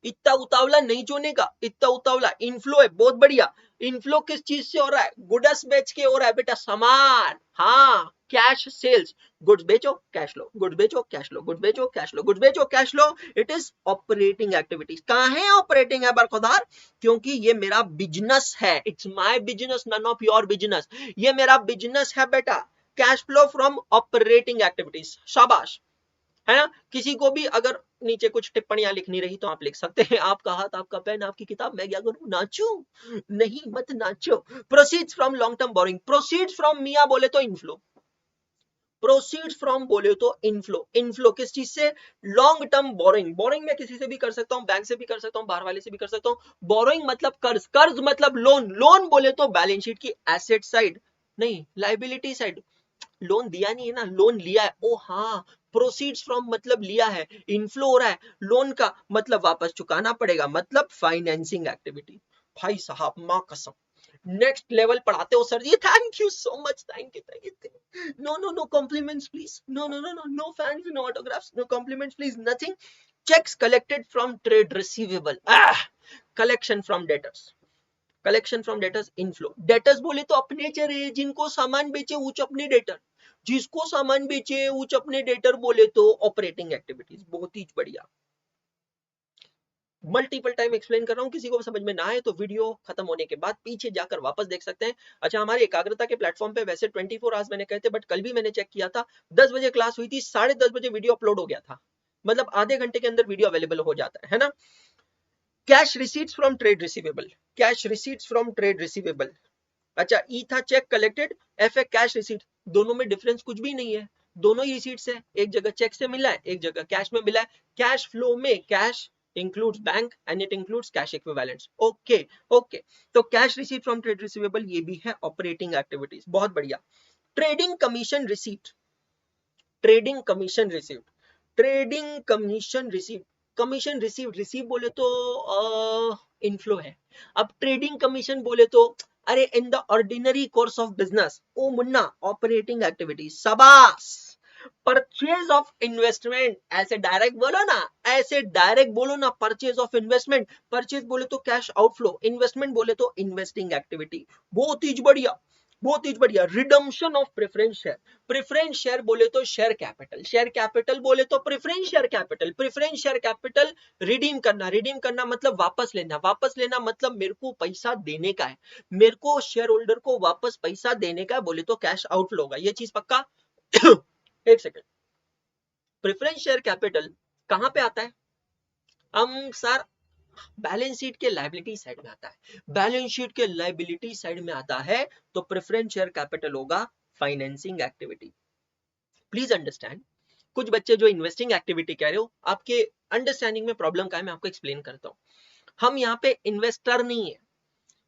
Speaker 1: इतना उतावला नहीं जोने का, इतना उतावला। इनफ्लो है, बहुत बढ़िया। इनफ्लो किस चीज से हो रहा है? गुड्स बेच के हो रहा है बेटा, सामान। हाँ, कैश सेल्स, गुड्स बेचो कैश लो, गुड्स बेचो कैश लो, गुड्स बेचो कैश लो, गुड्स बेचो cash flow. It is operating activities. कहां है ऑपरेटिंग है बरखुदार? क्योंकि ये मेरा बिजनेस है, it's my business, none of your business. ये मेरा बिजनेस है बेटा। Cash flow from operating activities, शाबाश, है ना। किसी को भी अगर नीचे कुछ टिप्पणियां लिखनी रही तो आप लिख सकते हैं। आपका हाथ, आपका पेन, आपकी किताब, मैं क्या करूं, नाचूं? नहीं, मत नाचो। Proceeds from long term borrowing, proceeds from मिया बोले तो इनफ्लो, प्रोसीड्स फ्रॉम बोले तो इनफ्लो। इनफ्लो किस चीज से? Long term boring. बोरिंग मैं किसी से भी कर सकता हूं, बैंक से भी कर सकता हूं, बाहर वाले से भी कर सकता हूं। बोरिंग मतलब कर्ज, कर्ज मतलब लोन, लोन बोले तो बैलेंस शीट की एसेट साइड, नहीं लाइबिलिटी साइड। लोन दिया नहीं है ना, लोन लिया है। ओ हाँ, प्रोसीड्स फ्रॉम मतलब लिया है, इनफ्लो हो रहा है लोन का, मतलब वापस चुकाना पड़ेगा, मतलब फाइनेंसिंग एक्टिविटी। भाई साहब मां कसम, नेक्स्ट लेवल पढ़ाते हो सर जी, thank you so much, thank you. No no no compliments please, no no no no no fans, no autographs, no compliments please, nothing. Cheques collected from trade receivable, collection from debtors, collection from debtors inflow. Debtors बोले तो अपने चेहरे, जिनको सामान बेचे उच अपने debtor, जिसको सामान बेचे उच अपने डेटर बोले तो ऑपरेटिंग एक्टिविटीज। बहुत ही बढ़िया, मल्टीपल टाइम एक्सप्लेन कर रहा हूं, किसी को समझ में ना आए तो वीडियो खत्म होने के बाद पीछे जाकर वापस देख सकते हैं। अच्छा, हमारे एकाग्रता के प्लेटफॉर्म पे वैसे 24 आवर्स मैंने कहते, बट कल भी मैंने चेक किया था, 10 बजे क्लास हुई थी, 10:30 बजे वीडियो अपलोड हो गया था, मतलब आधे घंटे के अंदर वीडियो अवेलेबल हो जाता है ना। Cash receipts from trade receivable, cash receipts from trade receivable. अच्छा, ई था चेक कलेक्टेड, एफ है कैश रिसीट, दोनों में डिफरेंस कुछ भी नहीं है, दोनों ही रिसीट्स है, एक जगह चेक से मिला है, एक जगह कैश में मिला है। कैश फ्लो में cash includes bank and it includes cash equivalents. Okay okay, तो cash receipt from trade receivable ये भी है ऑपरेटिंग एक्टिविटीज। बहुत बढ़िया। Trading commission receipt, trading commission received, trading commission received, commission receive, receive बोले तो inflow है। अब ट्रेडिंग कमीशन बोले तो अरे in the ordinary course of business, ओ मुन्ना ऑपरेटिंग एक्टिविटी, शाबाश। परचेज ऑफ इन्वेस्टमेंट, ऐसे डायरेक्ट बोलो ना, ऐसे डायरेक्ट बोलो ना, परचेज ऑफ इन्वेस्टमेंट। परचेज बोले तो कैश आउटफ्लो, इन्वेस्टमेंट बोले तो इन्वेस्टिंग एक्टिविटी। बहुत ही बढ़िया, बहुत ही बढ़िया। Redemption of preference share, preference share बोले तो शेयर कैपिटल, शेयर कैपिटल बोले तो preference share capital, preference share capital redeem करना, रिडीम करना मतलब वापस लेना, वापस लेना मतलब मेरे को पैसा देने का है, मेरे को शेयर होल्डर को वापस पैसा देने का बोले तो कैश आउटफ्लो होगा, ये चीज पक्का। एक सेकेंड, प्रेफरेंस शेयर कैपिटल कहां पे आता है? हम सर बैलेंस शीट के लायबिलिटी साइड में आता है, बैलेंस शीट के लायबिलिटी साइड में आता है तो प्रेफरेंस शेयर कैपिटल होगा फाइनेंसिंग एक्टिविटी। प्लीज अंडरस्टैंड, कुछ बच्चे जो इन्वेस्टिंग एक्टिविटी कह रहे हो, आपके अंडरस्टैंडिंग में प्रॉब्लम का है, मैं आपको एक्सप्लेन करता हूं। हम यहाँ पे इन्वेस्टर नहीं है,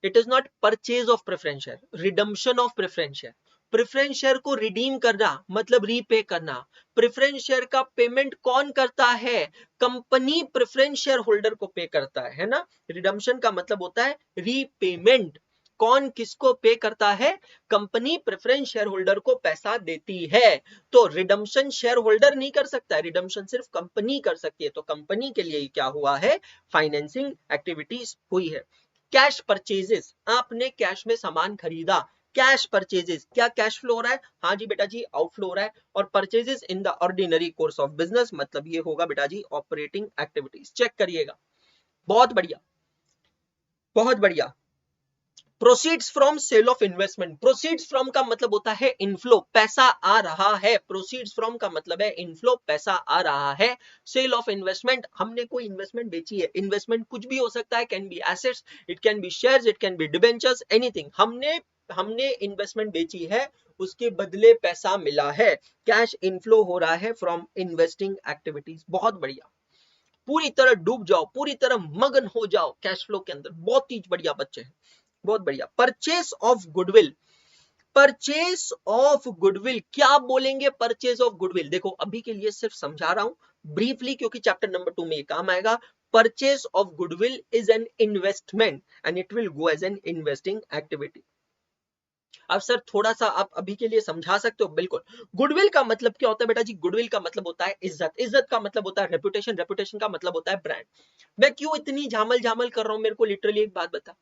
Speaker 1: it is not purchase of preference share, redemption of preference share. Preference share को रिडीम करना मतलब रीपे करना। प्रेफरेंस शेयर का पेमेंट कौन करता है? कंपनी प्रेफरेंस शेयर होल्डर को पे करता है ना। रिडम्पशन का मतलब होता है रीपेमेंट, कौन किसको पे करता है? कंपनी प्रेफरेंस शेयर होल्डर को पैसा देती है। तो रिडम्पशन शेयर होल्डर नहीं कर सकता है, रिडम्पशन सिर्फ कंपनी कर सकती है। तो कंपनी के लिए क्या हुआ है? फाइनेंसिंग एक्टिविटीज हुई है। कैश परचेजेस, आपने कैश में सामान खरीदा, कैश परचेजेस, क्या कैश फ्लो हो रहा है? हाँ जी बेटा जी, आउटफ्लो हो रहा है। और purchases in the ordinary course of business मतलब ये होगा बेटा जी ऑपरेटिंग एक्टिविटीज। चेक करिएगा, बहुत बढ़िया, बहुत बढ़िया। Proceeds from sale of investment, proceeds from का मतलब होता है इनफ्लो, पैसा आ रहा है। प्रोसीड्स फ्रॉम का मतलब है इनफ्लो, पैसा आ रहा है। सेल ऑफ इन्वेस्टमेंट, हमने कोई इन्वेस्टमेंट बेची है, इन्वेस्टमेंट कुछ भी हो सकता है, can be assets, it can be shares, it can be debentures, anything. हमने इन्वेस्टमेंट बेची है, उसके बदले पैसा मिला है, कैश इनफ्लो हो रहा है फ्रॉम इन्वेस्टिंग एक्टिविटीज। बहुत बढ़िया, पूरी तरह डूब जाओ, पूरी तरह मगन हो जाओ कैश फ्लो के अंदर, बहुत ही बढ़िया बच्चे हैं, बहुत बढ़िया। Purchase of goodwill, purchase of goodwill क्या बोलेंगे? परचेस ऑफ गुडविल, देखो अभी के लिए सिर्फ समझा रहा हूं ब्रीफली, क्योंकि चैप्टर नंबर 2 में ये काम आएगा। Purchase of goodwill is an investment and it will go as an investing activity. अब सर थोड़ा सा आप अभी के लिए समझा सकते हो? बिल्कुल। गुडविल का मतलब क्या होता है बेटा जी? गुडविल का मतलब होता है इज्जत, इज्जत का मतलब होता है रेपुटेशन, रेपुटेशन का मतलब होता है ब्रांड। मैं क्यों इतनी झामल झामल कर रहा हूं? मेरे को लिटरली एक बात बता,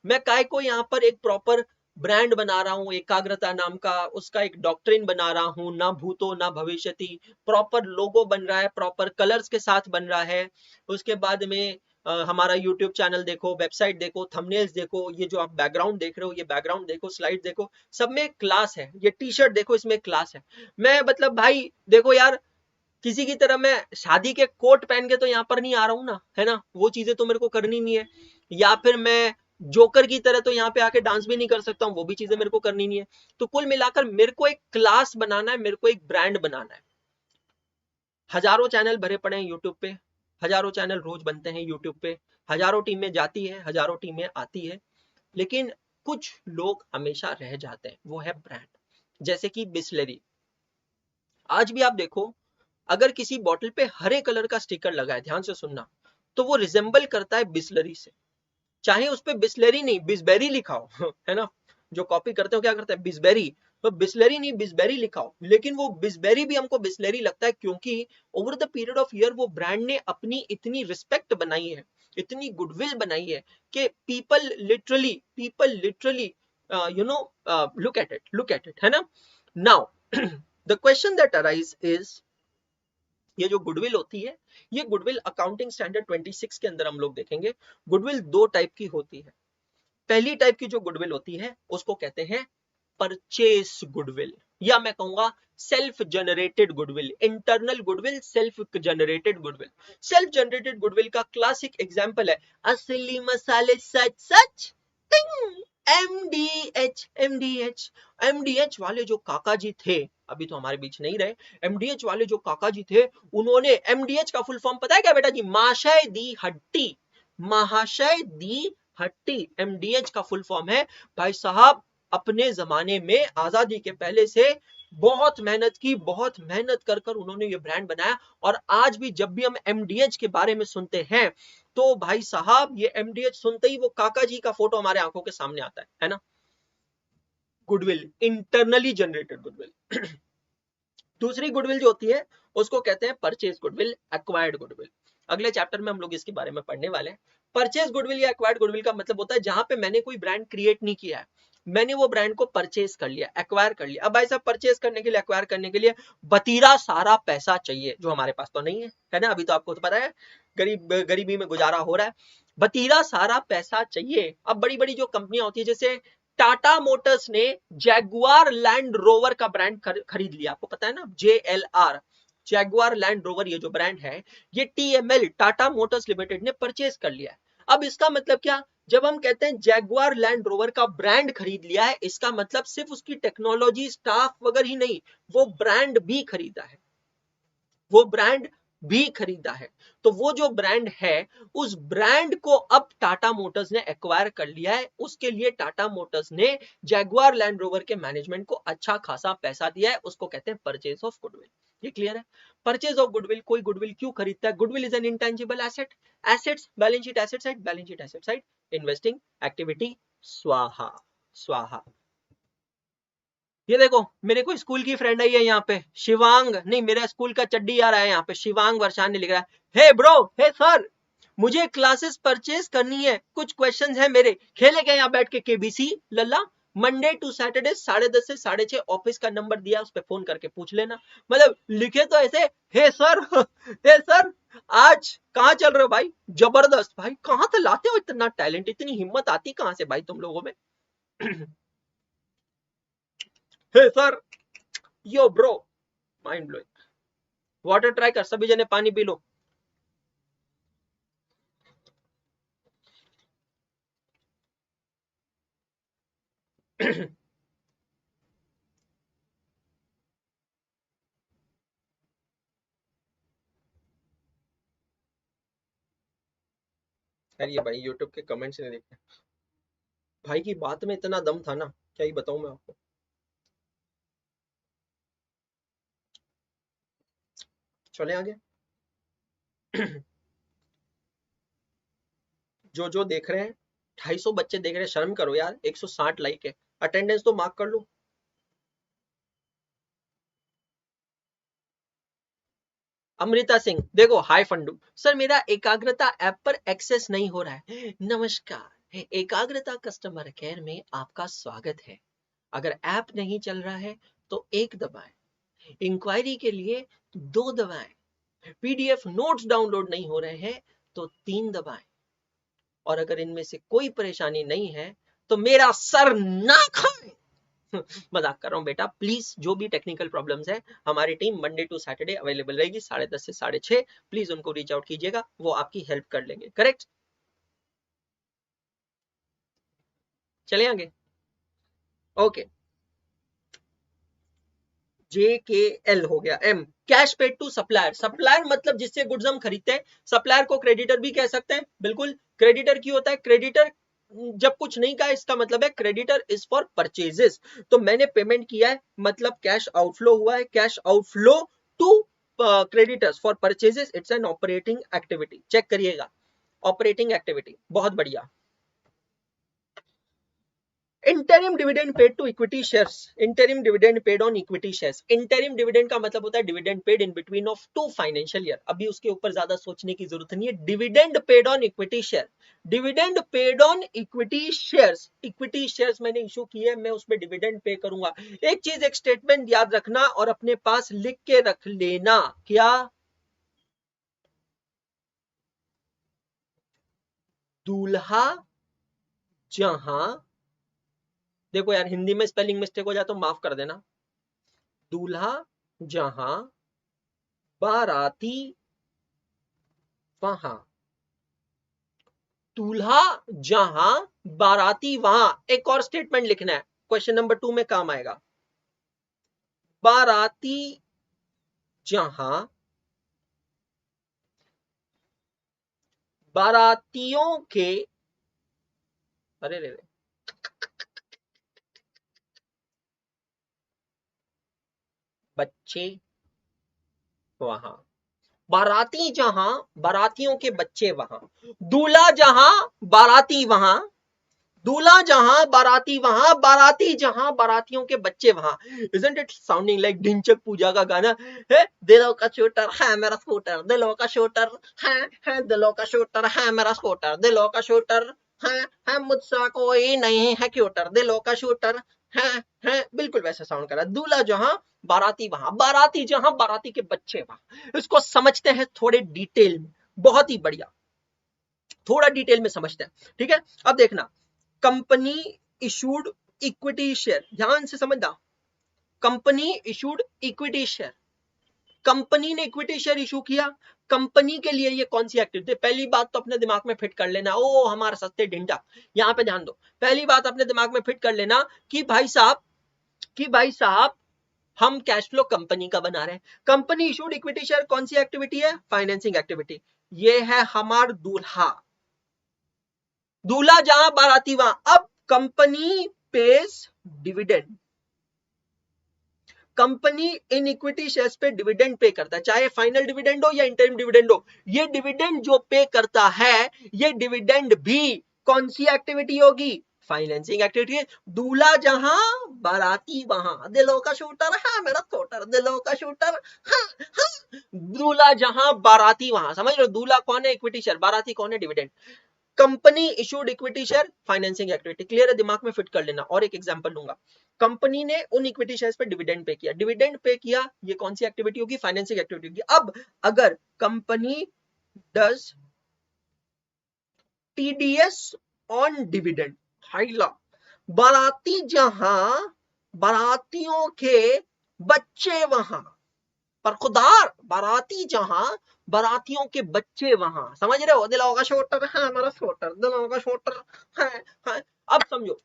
Speaker 1: मैं काय को यहाँ पर एक प्रॉपर ब्रांड बना रहा हूँ, एकाग्रता नाम का, उसका एक डॉक्ट्रिन बना रहा हूँ, ना भूतो ना भविष्यति, प्रॉपर लोगो बन रहा है, प्रॉपर कलर्स के साथ बन रहा है। उसके बाद में हमारा YouTube चैनल देखो, वेबसाइट देखो, थंबनेल्स देखो, ये जो आप बैकग्राउंड देख रहे हो, ये बैकग्राउंड देखो, स्लाइड देखो, सब में क्लास है। ये टी शर्ट देखो, इसमें क्लास है। मैं मतलब भाई देखो यार, किसी की तरह मैं शादी के कोट पहन के तो यहाँ पर नहीं आ रहा हूँ ना, है ना, वो चीजें तो मेरे को करनी नहीं है। या फिर मैं जोकर की तरह तो यहाँ पे आके डांस भी नहीं कर सकता हूँ, वो भी चीजें मेरे को करनी नहीं है। तो कुल मिलाकर मेरे को एक क्लास बनाना है, मेरे को एक ब्रांड बनाना है। हजारों चैनल भरे पड़े हैं यूट्यूब पे, हजारों चैनल रोज बनते हैं यूट्यूब पे, हजारों टीमें जाती है, हजारों टीमें आती है, लेकिन कुछ लोग हमेशा रह जाते हैं, वो है ब्रांड। जैसे कि बिस्लरी, आज भी आप देखो, अगर किसी बॉटल पे हरे कलर का स्टिकर लगा है, ध्यान से सुनना, तो वो रिजेंबल करता है बिस्लरी से। चाहे उस पे बिस्लरी नहीं बिस्बेरी लिखा हो है ना, जो कॉपी करते हो क्या करता है? बिस्बेरी, तो बिस्लरी नहीं बिस्बेरी लिखा हो, लेकिन वो बिस्बेरी भी हमको बिस्लरी लगता है, क्योंकि over the period of year वो ब्रांड ने अपनी इतनी रिस्पेक्ट बनाई है, इतनी गुडविल बनाई है कि people literally you know look at it, है ना। Now the question that arise is, ये जो गुडविल होती है, ये गुडविल अकाउंटिंग स्टैंडर्ड 26 के अंदर हम लोग देखेंगे। गुडविल दो टाइप की होती है। पहली टाइप की जो गुडविल होती है उसको कहते हैं परचेस गुडविल, या मैं कहूंगा self generated goodwill, internal goodwill, self generated goodwill. Self generated goodwill का क्लासिक एग्जांपल है असली मसाले सच सच, एमडीएच। एमडीएच वाले जो काका जी थे, अभी तो हमारे बीच नहीं रहे, एमडीएच वाले जो काका जी थे, उन्होंने एमडीएच का फुल फॉर्म पता है क्या बेटा जी? महाशय दी हट्टी, महाशय दी हट्टी एमडीएच का फुल फॉर्म है। भाई साहब अपने जमाने में आजादी के पहले से बहुत मेहनत की, बहुत मेहनत कर कर उन्होंने ये ब्रांड बनाया। और आज भी जब भी हम एमडीएच के बारे में सुनते हैं तो भाई साहब ये एमडीएच सुनते ही वो काका जी का फोटो हमारे आंखों के सामने आता है ना। Goodwill, internally generated goodwill. दूसरी गुडविल जो होती है उसको कहते हैं परचेज गुडविल, एक्वायर्ड गुडविल। अगले चैप्टर में हम लोग इसके बारे में पढ़ने वाले हैं। परचेज गुडविल या एक्वायर्ड गुडविल का मतलब होता है जहां पे मैंने कोई ब्रांड क्रिएट नहीं किया है, मैंने वो ब्रांड को परचेज कर लिया, एक्वायर कर लिया। अब भाई साहब परचेज करने के लिए, एक्वायर करने के लिए बतीरा सारा पैसा चाहिए, जो हमारे पास तो नहीं है ना। अभी तो आपको तो पता है गरीबी में गुजारा हो रहा है, बतीरा सारा पैसा चाहिए। अब बड़ी बड़ी जो कंपनियां होती है, जैसे टाटा मोटर्स ने जैगुआर लैंड रोवर का ब्रांड खरीद लिया, आपको पता है ना, JLR, जैगुआर लैंड रोवर, ये जो ब्रांड है ये TML, टाटा मोटर्स लिमिटेड ने परचेज कर लिया है। अब इसका मतलब क्या, जब हम कहते हैं जैगुआर लैंड रोवर का ब्रांड खरीद लिया है, इसका मतलब सिर्फ उसकी टेक्नोलॉजी, स्टाफ वगैरह ही नहीं, वो ब्रांड भी खरीदा है, वो ब्रांड भी खरीदा है। तो वो जो ब्रांड है, उस ब्रांड को अब टाटा मोटर्स ने एक्वायर कर लिया है। उसके लिए टाटा मोटर्स ने जैगुआर लैंड रोवर के मैनेजमेंट को अच्छा खासा पैसा दिया है, उसको कहते हैं परचेज ऑफ गुडविल। ये क्लियर है? परचेज ऑफ गुडविल, कोई गुडविल क्यों खरीदता है? Goodwill is N intangible asset, assets balance sheet asset side, balance sheet asset side, investing activity, स्वाहा स्वाहा। ये देखो मेरे को स्कूल की फ्रेंड आई है यहाँ पे, शिवांग, नहीं मेरा स्कूल का चड्डी आ रहा है यहाँ पे, शिवांग वर्षान ने लिख रहा है, हे ब्रो, हे सर, मुझे क्लासेस परचेज करनी है, कुछ क्वेश्चंस हैं मेरे, खेले क्या यहाँ बैठ के KBC लल्ला, मंडे टू सैटरडे 10:30 से 6:30 ऑफिस का नंबर दिया, उस पर फोन करके पूछ लेना। मतलब लिखे तो ऐसे, हे सर हे सर, आज कहाँ चल रहे हो भाई, जबरदस्त भाई, कहाँ से लाते हो इतना टैलेंट, इतनी हिम्मत आती कहाँ से भाई तुम लोगों में hey sir, yo bro, mind blowing. Water try कर, सभी जने पानी पी लो। यार ये भाई यूट्यूब के कमेंट्स नहीं देखते, भाई की बात में इतना दम था ना, क्या ही बताऊं मैं आपको। चले आगे। जो देख रहे हैं, 250 बच्चे देख रहे हैं, शर्म करो यार, 160 लाइक है, अटेंडेंस तो मार्क कर लो। अमृता सिंह, देखो हाय फंडू सर, मेरा एकाग्रता ऐप पर एक्सेस नहीं हो रहा है। नमस्कार, एकाग्रता कस्टमर केयर में आपका स्वागत है। अगर ऐप नहीं चल रहा है तो 1 दबाएं, इंक्वायरी के लिए 2 दबाएं, PDF नोट्स डाउनलोड नहीं हो रहे हैं तो 3 दबाएं, और अगर इनमें से कोई परेशानी नहीं है तो मेरा सर ना खाएं। मजाक कर रहा हूं बेटा, प्लीज जो भी टेक्निकल प्रॉब्लम्स है, हमारी team Monday to Saturday available रहेगी 10:30 से 6:30, प्लीज उनको रीच आउट कीजिएगा, वो आपकी हेल्प कर लेंगे। करेक्ट? चले आगे। ओके, JKL हो गया। M, cash paid to supplier, supplier मतलब जिससे गुड्स हम खरीदते हैं, सप्लायर को क्रेडिटर भी कह सकते हैं, बिल्कुल। क्रेडिटर क्यों होता है? क्रेडिटर जब कुछ नहीं कहा, इसका मतलब है क्रेडिटर इज फॉर परचेजेस। तो मैंने पेमेंट किया है, मतलब कैश आउटफ्लो हुआ है, cash outflow to creditors for purchases, it's an operating activity. Check करिएगा, ऑपरेटिंग एक्टिविटी, बहुत बढ़िया। Interim dividend paid to equity shares, interim dividend paid on equity shares. Interim dividend का मतलब होता है dividend paid in between of 2 financial year. अभी उसके ऊपर ज्यादा सोचने की जरूरत नहीं है। Dividend paid on equity share, dividend paid on equity shares, equity shares मैंने इशू की है, मैं उसमें डिविडेंड पे करूंगा। एक चीज, एक स्टेटमेंट याद रखना और अपने पास लिख के रख लेना, क्या? दूल्हा जहां, देखो यार हिंदी में स्पेलिंग मिस्टेक हो जाए तो माफ कर देना, दूल्हा जहां बाराती वहां, दूल्हा जहां बाराती वहां। एक और स्टेटमेंट लिखना है, क्वेश्चन नंबर 2 में काम आएगा। बाराती जहां, बारातियों के, अरे रे, बच्चे वहां, बाराती जहां बारातियों के बच्चे वहां, दूल्हा जहां बाराती वहां, दूल्हा जहां बाराती वहां, बाराती जहां बारातियों के बच्चे वहां। Isn't it sounding like ढिंचक पूजा का गाना है? दिलों का शूटर है मेरा स्कूटर, दिलों का शूटर है दिलों का शूटर है मेरा स्कूटर, दिलों का शूटर है मुझसा कोई नहीं है क्यूटर, दिलों का शूटर है। बिल्कुल वैसा साउंड कर रहा है। दूल्हा जहां बाराती वहां, बाराती जहां बाराती के बच्चे वहां। इसको समझते हैं थोड़े डिटेल में, बहुत ही बढ़िया, थोड़ा डिटेल में समझते हैं, ठीक है। अब देखना, कंपनी इशूड इक्विटी शेयर, ध्यान से समझना, company issued equity share, company ने इक्विटी शेयर इशू किया। कंपनी के लिए ये कौन सी एक्टिविटी? पहली बात तो अपने दिमाग में फिट कर लेना, ओ हमारा सस्ते ढिंडा, यहां पे ध्यान दो। पहली बात अपने दिमाग में फिट कर लेना कि भाई साहब हम कैश फ्लो कंपनी का बना रहे हैं। कंपनी इशूड इक्विटी शेयर कौन सी एक्टिविटी है? Financing activity. ये है हमार दूल्हा, दूल्हा जहां बाराती वहां। अब company page dividend, company in equity shares पे डिविडेंड पे करता है, चाहे फाइनल डिविडेंड हो या इंटरिम डिविडेंड हो। ये डिविडेंड जो पे करता है, ये डिविडेंड भी कौन सी एक्टिविटी होगी? Financing activity. दूल्हा जहां बाराती वहां, दिलों का शूटर है मेरा स्कूटर, दिलों का शूटर है। दूल्हा जहां बाराती वहां, समझ लो, दूल्हा कौन है? इक्विटी शेयर, बाराती कौन है? Dividend. Company issued equity share, financing activity. Clear है? दिमाग में फिट कर लेना। और एक एग्जांपल दूंगा, कंपनी ने उन इक्विटी शेयर्स पे डिविडेंड पे किया, डिविडेंड पे किया, ये कौन सी एक्टिविटी होगी? फाइनेंसिंग एक्टिविटी होगी। अब अगर company does TDS on dividend, हाइला, बाराती जहां बारातियों के बच्चे वहां, पर खुदार बाराती जहां बारातियों के बच्चे वहां, समझ रहे हो? दिलों का शूटर है हमारा शूटर, दिलों का शूटर है। अब समझो,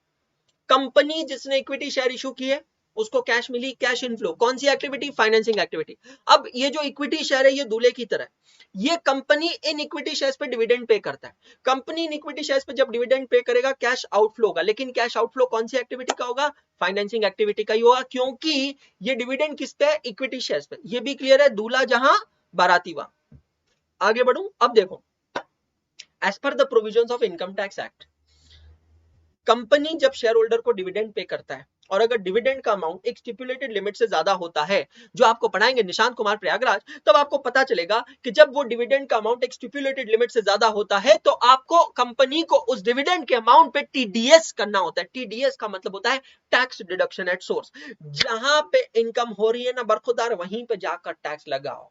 Speaker 1: कंपनी जिसने इक्विटी शेयर इशू किए उसको कैश मिली, कैश इनफ्लो, कौन सी एक्टिविटी? Financing activity. अब ये जो इक्विटी शेयर है ये दूल्हे की तरह, ये कंपनी इन इक्विटी शेयर्स पे डिविडेंड पे करता है। कंपनी इन इक्विटी शेयर्स पे जब डिविडेंड पे करेगा कैश आउटफ्लो होगा, लेकिन कैश आउटफ्लो कौन सी एक्टिविटी का होगा? फाइनेंसिंग एक्टिविटी का ही होगा, क्योंकि ये डिविडेंड किस पे? इक्विटी शेयर्स पे। ये भी क्लियर है? दूल्हा जहां बाराती वहां। आगे बढ़ूं, अब देखो, as per the provisions of income tax act, company जब शेयर होल्डर को डिविडेंड पे करता है और अगर डिविडेंड का अमाउंट एक स्टिपुलेटेड लिमिट से ज्यादा होता है, जो आपको पढ़ाएंगे निशांत कुमार प्रयागराज, तब आपको पता चलेगा कि जब वो डिविडेंड का अमाउंट एक स्टिपुलेटेड लिमिट से ज्यादा होता है तो आपको कंपनी को उस डिविडेंड के अमाउंट पे टीडीएस करना होता है। टीडीएस का मतलब होता है टैक्स डिडक्शन एट सोर्स। जहां पे इनकम हो रही है ना बरखुदार, वहीं पे जाकर टैक्स लगाओ,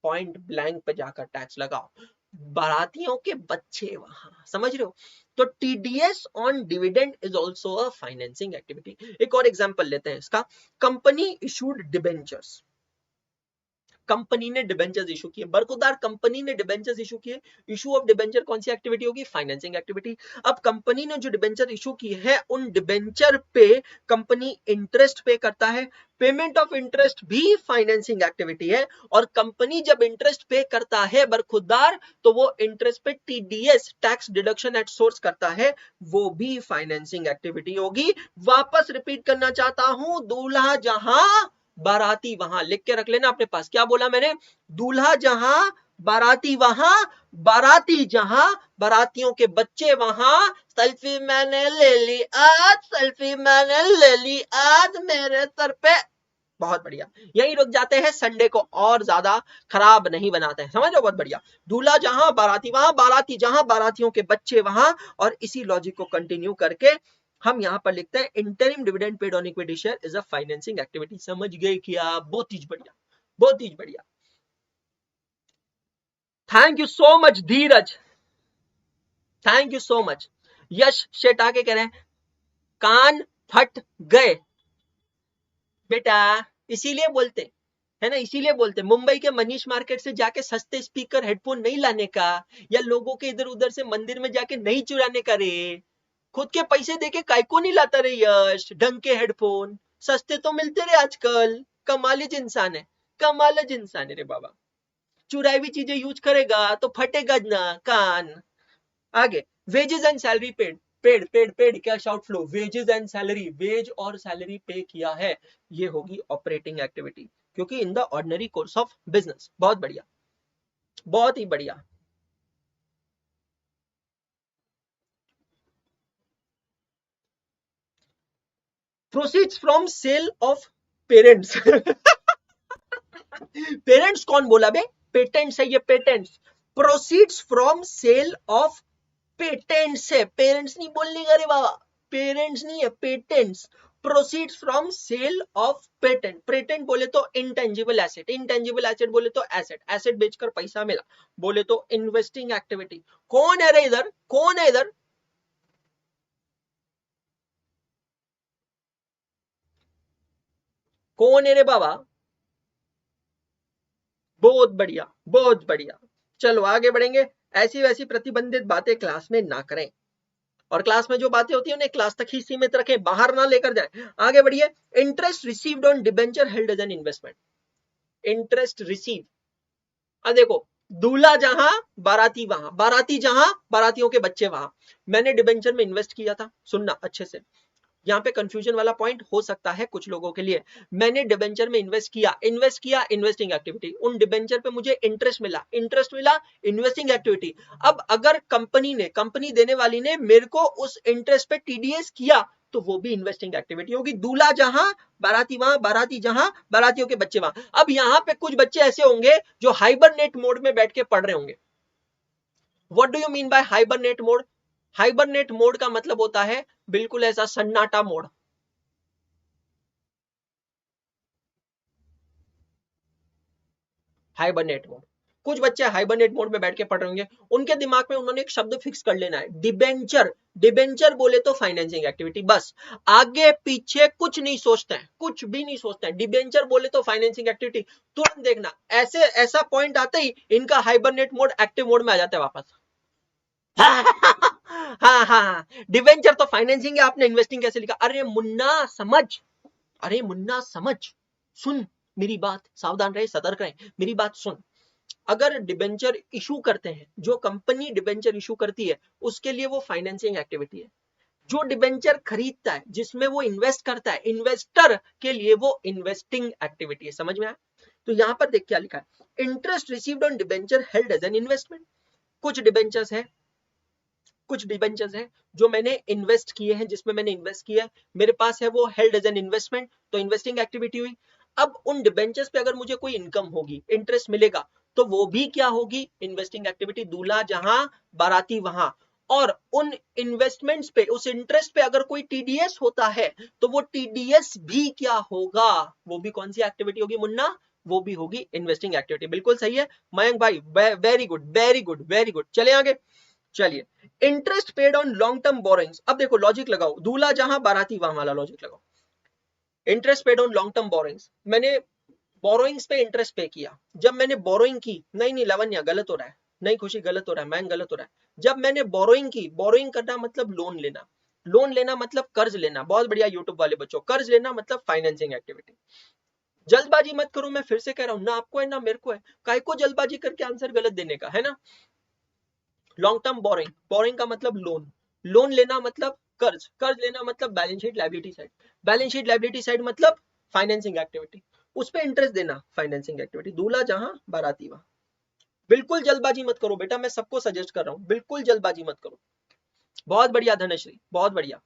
Speaker 1: पॉइंट ब्लैंक पे जाकर टैक्स लगाओ। बारातियों के बच्चे वहां, समझ रहे हो? तो TDS on dividend is also a financing activity. एक और एग्जांपल लेते हैं इसका, कंपनी इशूड डिबेंचर्स, कंपनी ने डिबेंचर्स इशू किए, बरखुदार कंपनी ने डिबेंचर्स इशू किए। इशू ऑफ डिबेंचर कौन सी एक्टिविटी होगी? Financing activity. अब कंपनी ने जो डिबेंचर इशू किए हैं उन डिबेंचर पे कंपनी इंटरेस्ट पे करता है, पेमेंट ऑफ इंटरेस्ट भी फाइनेंसिंग एक्टिविटी है। और कंपनी जब इंटरेस्ट पे करता है बरखुदार, तो वो इंटरेस्ट पे TDS tax deduction at source करता है, वो भी फाइनेंसिंग एक्टिविटी होगी। वापस रिपीट करना चाहता हूं, दूल्हा जहां बाराती वहां, लिख के रख लेना अपने पास। क्या बोला मैंने? दूल्हा जहां बाराती वहां, बाराती जहां बारातियों के बच्चे वहां। सेल्फी मैंने ले ली आज, सेल्फी मैंने ले ली आज मेरे सर पे। बहुत बढ़िया, यही रुक जाते हैं, संडे को और ज्यादा खराब नहीं बनाते हैं, समझ लो? बहुत बढ़िया। दूल्हा जहां बाराती वहां, बाराती जहां बारातियों के बच्चे वहां। और इसी लॉजिक को कंटिन्यू करके हम यहां पर लिखते हैं interim dividend paid on equity share is a financing activity. समझ गए क्या? बहुत ही बढ़िया, बहुत ही बढ़िया। Thank you so much Dhiraj, thank you so much. Yash Shet आके कह रहे हैं कान फट गए बेटा, इसीलिए बोलते है ना, इसीलिए बोलते मुंबई के मनीष मार्केट से जाके सस्ते स्पीकर हेडफोन नहीं लाने का, या लोगों के इधर उधर से मंदिर में जाके नहीं चुराने का रे। खुद के पैसे देके काय को नहीं लाता रे यश ढंग के हेडफोन? सस्ते तो मिलते रे आजकल। कमालिज इंसान है, कमालिज इंसान है रे बाबा। चुराई हुई चीजें यूज करेगा तो फटेगा ना कान। आगे, wages and salary paid, paid paid paid cash outflow, wages and salary, wage और सैलरी पे किया है, ये होगी ऑपरेटिंग एक्टिविटी, क्योंकि in the ordinary course of business. बहुत बढ़िया, बहुत ही बढ़िया। Proceeds from sale of parents. Parents कौन बोला बे? पेटेंट्स है ये, patents. Proceeds from sale of patents है, पेरेंट्स नहीं बोलने का रे बाबा, पेरेंट्स नहीं है, patents. Proceeds from sale of patent, patent बोले तो इंटेंजिबल एसेट, इंटेंजिबल एसेट बोले तो एसेट, एसेट बेचकर पैसा मिला बोले तो इन्वेस्टिंग एक्टिविटी। कौन है रे इधर, कौन है इधर? कौन है रे बाबा? बहुत बढ़िया, बहुत बढ़िया। चलो आगे बढ़ेंगे। ऐसी वैसी प्रतिबंधित बातें क्लास में ना करें, और क्लास में जो बातें होती है उन्हें क्लास तक ही सीमित रखें, बाहर ना लेकर जाए। आगे बढ़िए। Interest received on debenture held as an investment, interest receive. अब देखो, दूल्हा जहां बाराती वहां, बाराती जहां बारातियों के बच्चे वहां। मैंने डिबेंचर में इन्वेस्ट किया था, सुनना अच्छे से, यहाँ पे कंफ्यूजन वाला पॉइंट हो सकता है कुछ लोगों के लिए। मैंने डिबेंचर में इन्वेस्ट किया, इन्वेस्ट किया इन्वेस्टिंग एक्टिविटी, उन डिबेंचर पे मुझे इंटरेस्ट मिला, इंटरेस्ट मिला इन्वेस्टिंग एक्टिविटी। अब अगर कंपनी ने, कंपनी देने वाली ने मेरे को उस इंटरेस्ट पे टीडीएस किया तो वो भी इन्वेस्टिंग एक्टिविटी होगी। दूल्हा जहां बाराती वहां, बाराती जहां बारातियों के बच्चे वहां। अब यहाँ पे कुछ बच्चे ऐसे होंगे जो हाइबरनेट मोड में बैठ के पढ़ रहे होंगे। What do you mean by hibernate mode? Hibernate mode का मतलब होता है बिल्कुल ऐसा सन्नाटा मोड। हाइबरनेट मोड, कुछ बच्चे हाइबरनेट मोड में बैठ के पढ़ रहे होंगे, उनके दिमाग में उन्होंने एक शब्द फिक्स कर लेना है, डिबेंचर। डिबेंचर बोले तो फाइनेंसिंग एक्टिविटी, बस आगे पीछे कुछ नहीं सोचते हैं, कुछ भी नहीं सोचते हैं। डिबेंचर बोले तो फाइनेंसिंग एक्टिविटी, तुरंत देखना ऐसे ऐसा पॉइंट आते ही इनका हाइबरनेट मोड एक्टिव मोड में आ जाता है वापस। हाँ हाँ, डिबेंचर तो फाइनेंसिंग है, आपने इन्वेस्टिंग कैसे लिखा? अरे मुन्ना समझ, अरे मुन्ना समझ, सुन मेरी बात, सावधान रहे, सतर्क रहे, मेरी बात सुन। अगर डिबेंचर इशू करते हैं, जो कंपनी डिबेंचर इशू करती है उसके लिए वो फाइनेंसिंग एक्टिविटी है। जो डिबेंचर खरीदता है, जिसमें वो इन्वेस्ट करता है, इन्वेस्टर के लिए वो इन्वेस्टिंग एक्टिविटी है। समझ में आया? तो यहां पर देख क्या लिखा है, interest received on debenture held as an investment. कुछ डिबेंचर्स है, कुछ डिबेंचर्स हैं जो मैंने इन्वेस्ट किए हैं, जिसमें मैंने इन्वेस्ट किया है, मेरे पास है, वो हेल्ड एज एन इन्वेस्टमेंट, तो इन्वेस्टिंग एक्टिविटी हुई। अब उन डिबेंचर्स पे अगर मुझे कोई इनकम होगी, इंटरेस्ट मिलेगा, तो वो भी क्या होगी? Investing activity. दूल्हा जहां बाराती वहां। और उन इन्वेस्टमेंट्स पे, उस इंटरेस्ट पे अगर कोई टीडीएस होता है तो वो टीडीएस भी क्या होगा? वो भी कौन सी एक्टिविटी होगी मुन्ना? वो भी होगी इन्वेस्टिंग एक्टिविटी। बिल्कुल सही है मयंक भाई, very good very good very good. चले आगे, चलिए। Interest paid on long term borrowings. अब देखो लॉजिक लगाओ, दूल्हा जहां बाराती वहां वाला लॉजिक लगाओ। Interest paid on long term borrowings, मैंने बोरोइंग्स पे इंटरेस्ट पे किया। जब मैंने बोरोइंग की, नहीं नहीं लावण्या गलत हो रहा है, नहीं खुशी गलत हो रहा है, मैं गलत हो रहा है। जब मैंने बोरोइंग की, बोरोइंग करना मतलब लोन लेना, लोन लेना मतलब कर्ज लेना। बहुत बढ़िया यूट्यूब वाले बच्चों, कर्ज लेना मतलब फाइनेंसिंग एक्टिविटी। जल्दबाजी मत करो, मैं फिर से कह रहा हूं, ना आपको है ना मेरे को है, काहे को जल्दबाजी करके आंसर गलत देने का, है ना? लॉन्ग टर्म बोरिंग, बोरिंग का मतलब लोन, लोन लेना मतलब कर्ज, कर्ज लेना मतलब balance sheet liability side, balance sheet liability side मतलब फाइनेंसिंग एक्टिविटी, उस पर इंटरेस्ट देना, फाइनेंसिंग एक्टिविटी। दूल्हा जहां बाराती वहां। बिल्कुल जल्दबाजी मत करो बेटा, मैं सबको सजेस्ट कर रहा हूं, बिल्कुल जल्दबाजी मत करो। बहुत बढ़िया धनश्री, बहुत बढ़िया।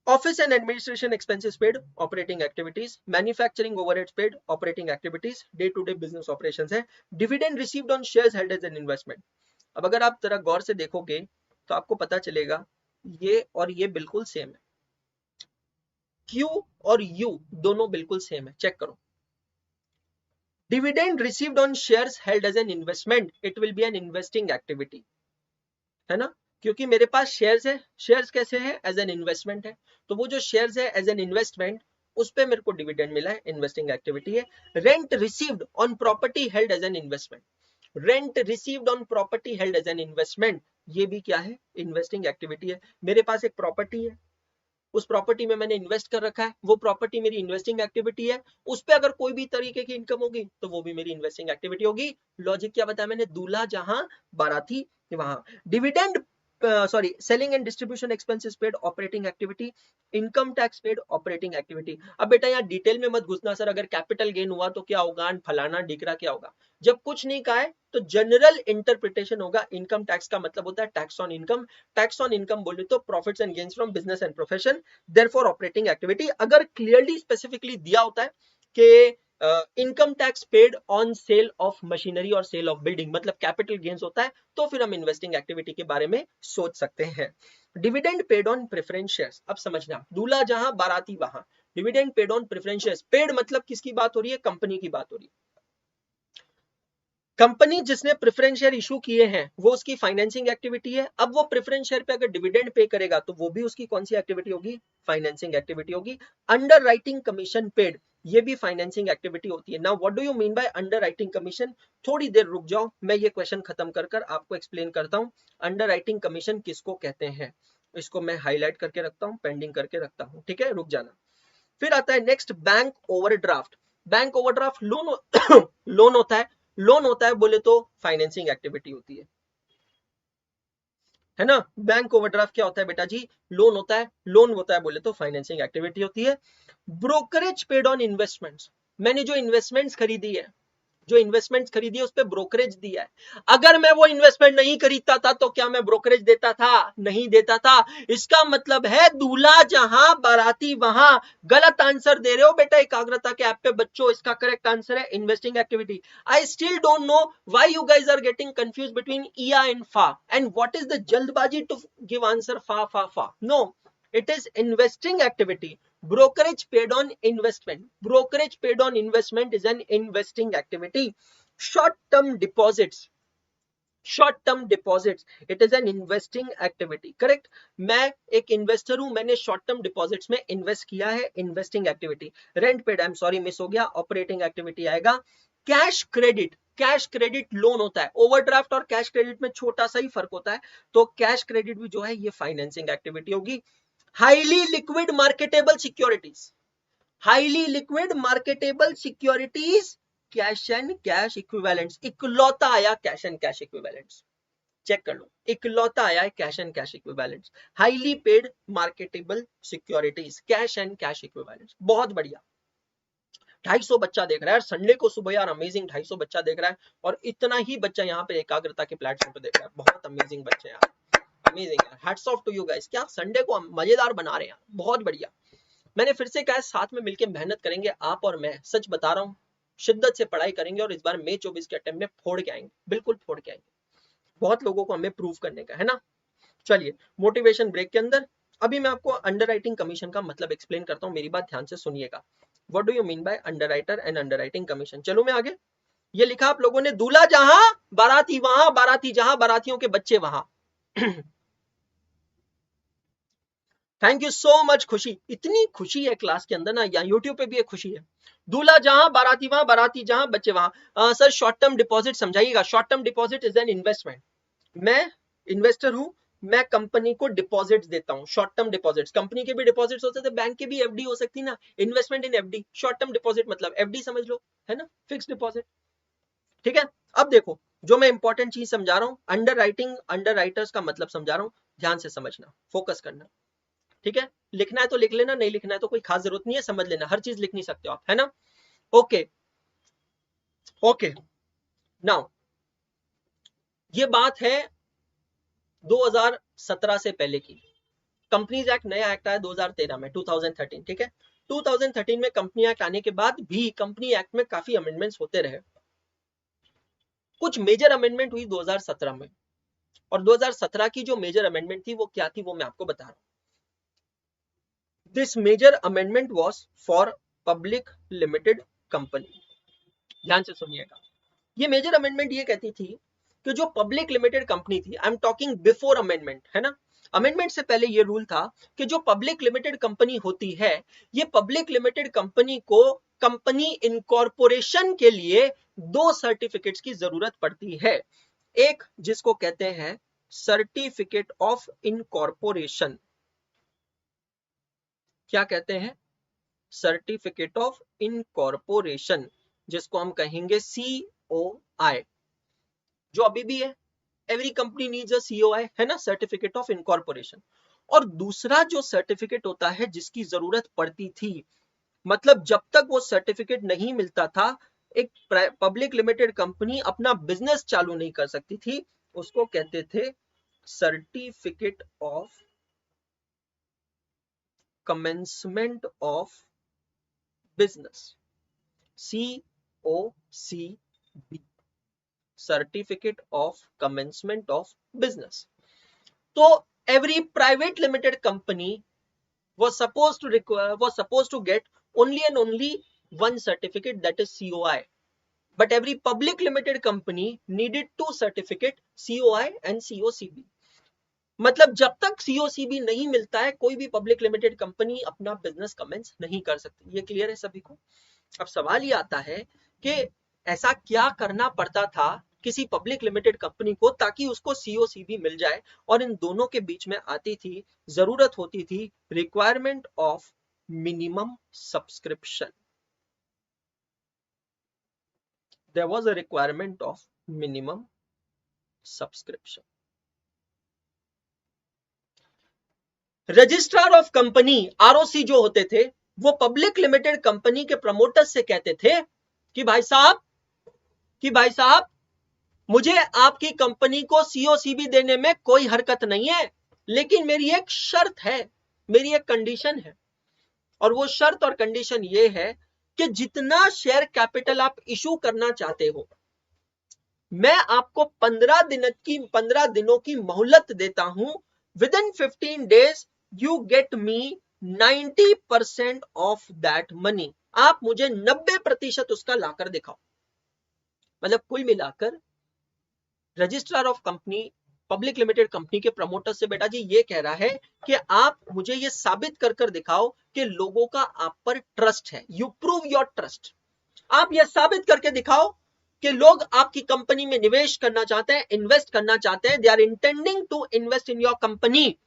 Speaker 1: Office and administration expenses paid, operating activities. Manufacturing overheads paid, operating activities, day to day business operations है। Dividend received on shares held as an investment. अब अगर आप जरा गौर से देखोगे तो आपको पता चलेगा ये और ये बिल्कुल सेम है, Q और U दोनों बिल्कुल सेम है, चेक करो। Dividend received on shares held as an investment, it will be an investing activity, है ना? क्योंकि मेरे पास शेयर्स है, शेयर्स कैसे है? एज एन इन्वेस्टमेंट है, तो वो जो शेयर्स है एज एन इन्वेस्टमेंट, उस पे मेरे को डिविडेंड मिला है, इन्वेस्टिंग एक्टिविटी है। Rent received on property held as an investment, rent received on property held as an investment, ये भी क्या है? इन्वेस्टिंग एक्टिविटी है। मेरे पास एक प्रॉपर्टी है, उस प्रॉपर्टी में मैंने इन्वेस्ट कर रखा है, वो प्रॉपर्टी मेरी इन्वेस्टिंग एक्टिविटी है। उस पे अगर कोई भी तरीके की इनकम होगी तो वो भी मेरी इन्वेस्टिंग एक्टिविटी होगी। लॉजिक क्या बताया मैंने? दूल्हा जहां बाराती वहां। Dividend sorry, selling and distribution expenses paid operating activity, income tax paid operating activity. अब बेटा यहाँ डिटेल में मत घुसना सर, अगर कैपिटल गेन हुआ तो क्या होगा, फलाना ढिकरा क्या होगा। जब कुछ नहीं कहा है तो जनरल इंटरप्रिटेशन होगा, इनकम टैक्स का मतलब होता है tax on income. Tax on income बोले तो profits and gains from business and profession, therefore operating activity. अगर क्लियरली स्पेसिफिकली दिया होता है कि income tax paid on sale of machinery और सेल ऑफ बिल्डिंग, मतलब कैपिटल गेन्स होता है, तो फिर हम इन्वेस्टिंग एक्टिविटी के बारे में सोच सकते हैं। Dividend paid on preference shares, अब समझना, दूल्हा जहां बाराती वहां। Dividend paid on preference shares, paid मतलब किसकी बात हो रही है, कंपनी की बात हो रही है। कंपनी जिसने प्रेफरेंस शेयर इशू किए हैं वो उसकी फाइनेंसिंग एक्टिविटी है। अब वो प्रेफरेंस शेयर पे अगर डिविडेंड पे करेगा तो वो भी उसकी कौन सी एक्टिविटी होगी, फाइनेंसिंग एक्टिविटी होगी। अंडर राइटिंग कमीशन पेड, ये भी फाइनेंसिंग एक्टिविटी होती है। Now what do you mean by under writing commission, थोड़ी देर रुक जाओ, मैं ये क्वेश्चन खत्म कर आपको एक्सप्लेन करता हूँ अंडर राइटिंग कमीशन किसको कहते हैं। इसको मैं हाईलाइट करके रखता हूँ, पेंडिंग करके रखता हूँ, ठीक है, रुक जाना। फिर आता है next bank overdraft. Bank overdraft loan loan होता है, लोन होता है बोले तो फाइनेंसिंग एक्टिविटी होती है ना। बैंक ओवरड्राफ्ट क्या होता है बेटा जी, लोन होता है, लोन होता है बोले तो फाइनेंसिंग एक्टिविटी होती है। ब्रोकरेज पेड ऑन इन्वेस्टमेंट्स, मैंने जो इन्वेस्टमेंट्स खरीदी है, जो इन्वेस्टमेंट्स खरीदी है उस पे ब्रोकरेज दिया है। अगर मैं वो इन्वेस्टमेंट नहीं खरीदता था तो क्या मैं ब्रोकरेज देता था, नहीं देता था। इसका मतलब है दूल्हा जहां बाराती वहां। गलत आंसर दे रहे हो बेटा एकाग्रता के ऐप पे बच्चों, इसका करेक्ट आंसर है investing activity. I still don't know why you guys are getting confuse between ईया एंड फा, एंड व्हाट इज द जल्दबाजी टू गिव आंसर फा फा फा। No, it is investing activity. Brokerage paid on investment, brokerage paid on investment is an investing activity. Short term deposits, short term deposits, it is an investing activity, correct। मैं एक investor हूं, मैंने short term deposits में invest किया है, investing activity. Rent paid, I am sorry miss हो गया, operating activity आएगा। Cash credit, cash credit loan होता है। ओवरड्राफ्ट और कैश क्रेडिट में छोटा सा ही फर्क होता है, तो कैश क्रेडिट भी जो है ये फाइनेंसिंग एक्टिविटी होगी। Highly liquid marketable securities, highly liquid marketable securities, cash and cash equivalents, इकलौता आया cash and cash equivalents, check कर लो, इकलौता आया है cash and cash equivalents. Highly paid marketable securities, cash and cash equivalents, बहुत बढ़िया। 250 बच्चा देख रहा है संडे को सुबह यार, अमेजिंग, 250 बच्चा देख रहा है, और इतना ही बच्चा यहाँ पे एकाग्रता के प्लेटफॉर्म पे देख रहा है, बहुत अमेजिंग बच्चे यार, अमेजिंग यार, hats off to you guys, क्या संडे को मजेदार बना रहे हैं, बहुत बढ़िया। मैंने फिर से कहा साथ में मिलकर मेहनत करेंगे आप और मैं, सच बता रहा हूँ, शिद्दत से पढ़ाई करेंगे और इस बार मई 24 के अटेम्प्ट में फोड़ के आएंगे, बिल्कुल फोड़ के आएंगे, बहुत लोगों को हमें प्रूव करने का है ना। चलिए मोटिवेशन ब्रेक के अंदर अभी मैं आपको अंडरराइटिंग कमीशन का मतलब एक्सप्लेन करता हूँ, मेरी बात ध्यान से सुनिएगा। What do you mean by underwriter and underwriting commission. चलो मैं आगे, ये लिखा आप लोगों ने, दूल्हा जहां बाराती वहां, बाराती जहां बारातियों के बच्चे वहां। थैंक यू सो मच खुशी, इतनी खुशी है क्लास के अंदर ना, या यूट्यूब पे भी एक खुशी है। दूल्हा जहां बाराती वहां, बाराती जहां बच्चे वहां। सर शॉर्ट टर्म डिपॉजिट समझाइएगा, short term deposit is an investment. मैं इन्वेस्टर हूं, मैं कंपनी को डिपॉजिट्स देता हूं, शॉर्ट टर्म डिपॉजिट्स, कंपनी के भी डिपॉजिट्स होते थे, बैंक के भी एफडी हो सकती ना, इन्वेस्टमेंट इन एफडी, शॉर्ट टर्म डिपॉजिट मतलब एफडी समझ लो, है ना, फिक्स डिपॉजिट, ठीक है। अब देखो जो मैं इंपॉर्टेंट चीज समझा रहा हूं, अंडर राइटिंग, अंडर राइटर्स का मतलब समझा रहा हूं, ध्यान से समझना, फोकस करना, ठीक है। लिखना है तो लिख लेना, नहीं लिखना है तो कोई खास जरूरत नहीं है, समझ लेना, हर चीज लिख नहीं सकते हो आप, है ना। ओके ओके, नाउ ये बात है 2017 से पहले की। कंपनीज एक्ट नया एक्ट आया 2013 में, 2013, ठीक है। 2013 में कंपनी एक्ट आने के बाद भी कंपनी एक्ट में काफी अमेंडमेंट्स होते रहे। कुछ मेजर अमेंडमेंट हुई 2017 में, और 2017 की जो मेजर अमेंडमेंट थी वो क्या थी वो मैं आपको बता रहा हूं। This major amendment was for public limited company, ध्यान से सुनिएगा। ये मेजर अमेंडमेंट ये कहती थी कि जो पब्लिक लिमिटेड कंपनी थी, I am talking before amendment, है ना, अमेंडमेंट से पहले ये रूल था कि जो पब्लिक लिमिटेड कंपनी होती है, ये पब्लिक लिमिटेड कंपनी को कंपनी इनकॉर्पोरेशन के लिए 2 सर्टिफिकेट्स की जरूरत पड़ती है। एक जिसको कहते हैं सर्टिफिकेट ऑफ इनकॉर्पोरेशन, क्या कहते हैं, सर्टिफिकेट ऑफ इनकॉर्पोरेशन, जिसको हम कहेंगे COI, जो अभी भी है, every company needs a COI, है ना, सर्टिफिकेट ऑफ इनकॉर्पोरेशन। और दूसरा जो सर्टिफिकेट होता है जिसकी जरूरत पड़ती थी, मतलब जब तक वो सर्टिफिकेट नहीं मिलता था एक पब्लिक लिमिटेड कंपनी अपना बिजनेस चालू नहीं कर सकती थी, उसको कहते थे certificate of commencement of business, COCB, certificate of commencement of business. तो every private limited company was supposed to get only and only one certificate, that is COI, but every public limited company needed two certificate, COI and COCB। मतलब जब तक COCB नहीं मिलता है कोई भी public limited company अपना business commence नहीं कर सकती। ये क्लियर है सभी को? अब सवाल ये आता है कि ऐसा क्या करना पड़ता था किसी पब्लिक लिमिटेड कंपनी को ताकि उसको COCB मिल जाए, और इन दोनों के बीच में आती थी, जरूरत होती थी requirement of minimum subscription. There was a requirement of minimum subscription. Registrar of company, ROC जो होते थे, वो पब्लिक लिमिटेड कंपनी के प्रमोटर्स से कहते थे कि भाई साहब मुझे आपकी कंपनी को COCB देने में कोई हरकत नहीं है, लेकिन मेरी एक शर्त है, मेरी एक कंडीशन है, और वो शर्त और कंडीशन ये है कि जितना शेयर कैपिटल आप इशू करना चाहते हो, मैं आपको 15 दिनों की मोहलत देता हूं। With in 15 days you get me 90% of that money. आप मुझे 90% उसका लाकर दिखाओ। मतलब कुल मिलाकर registrar of company public limited company के प्रमोटर से बेटा जी ये कह रहा है कि आप मुझे ये साबित कर दिखाओ कि लोगों का आप पर ट्रस्ट है। You prove your trust. आप ये साबित करके दिखाओ कि लोग आपकी कंपनी में निवेश करना चाहते हैं, इन्वेस्ट करना चाहते हैं, they are intending to invest in your company.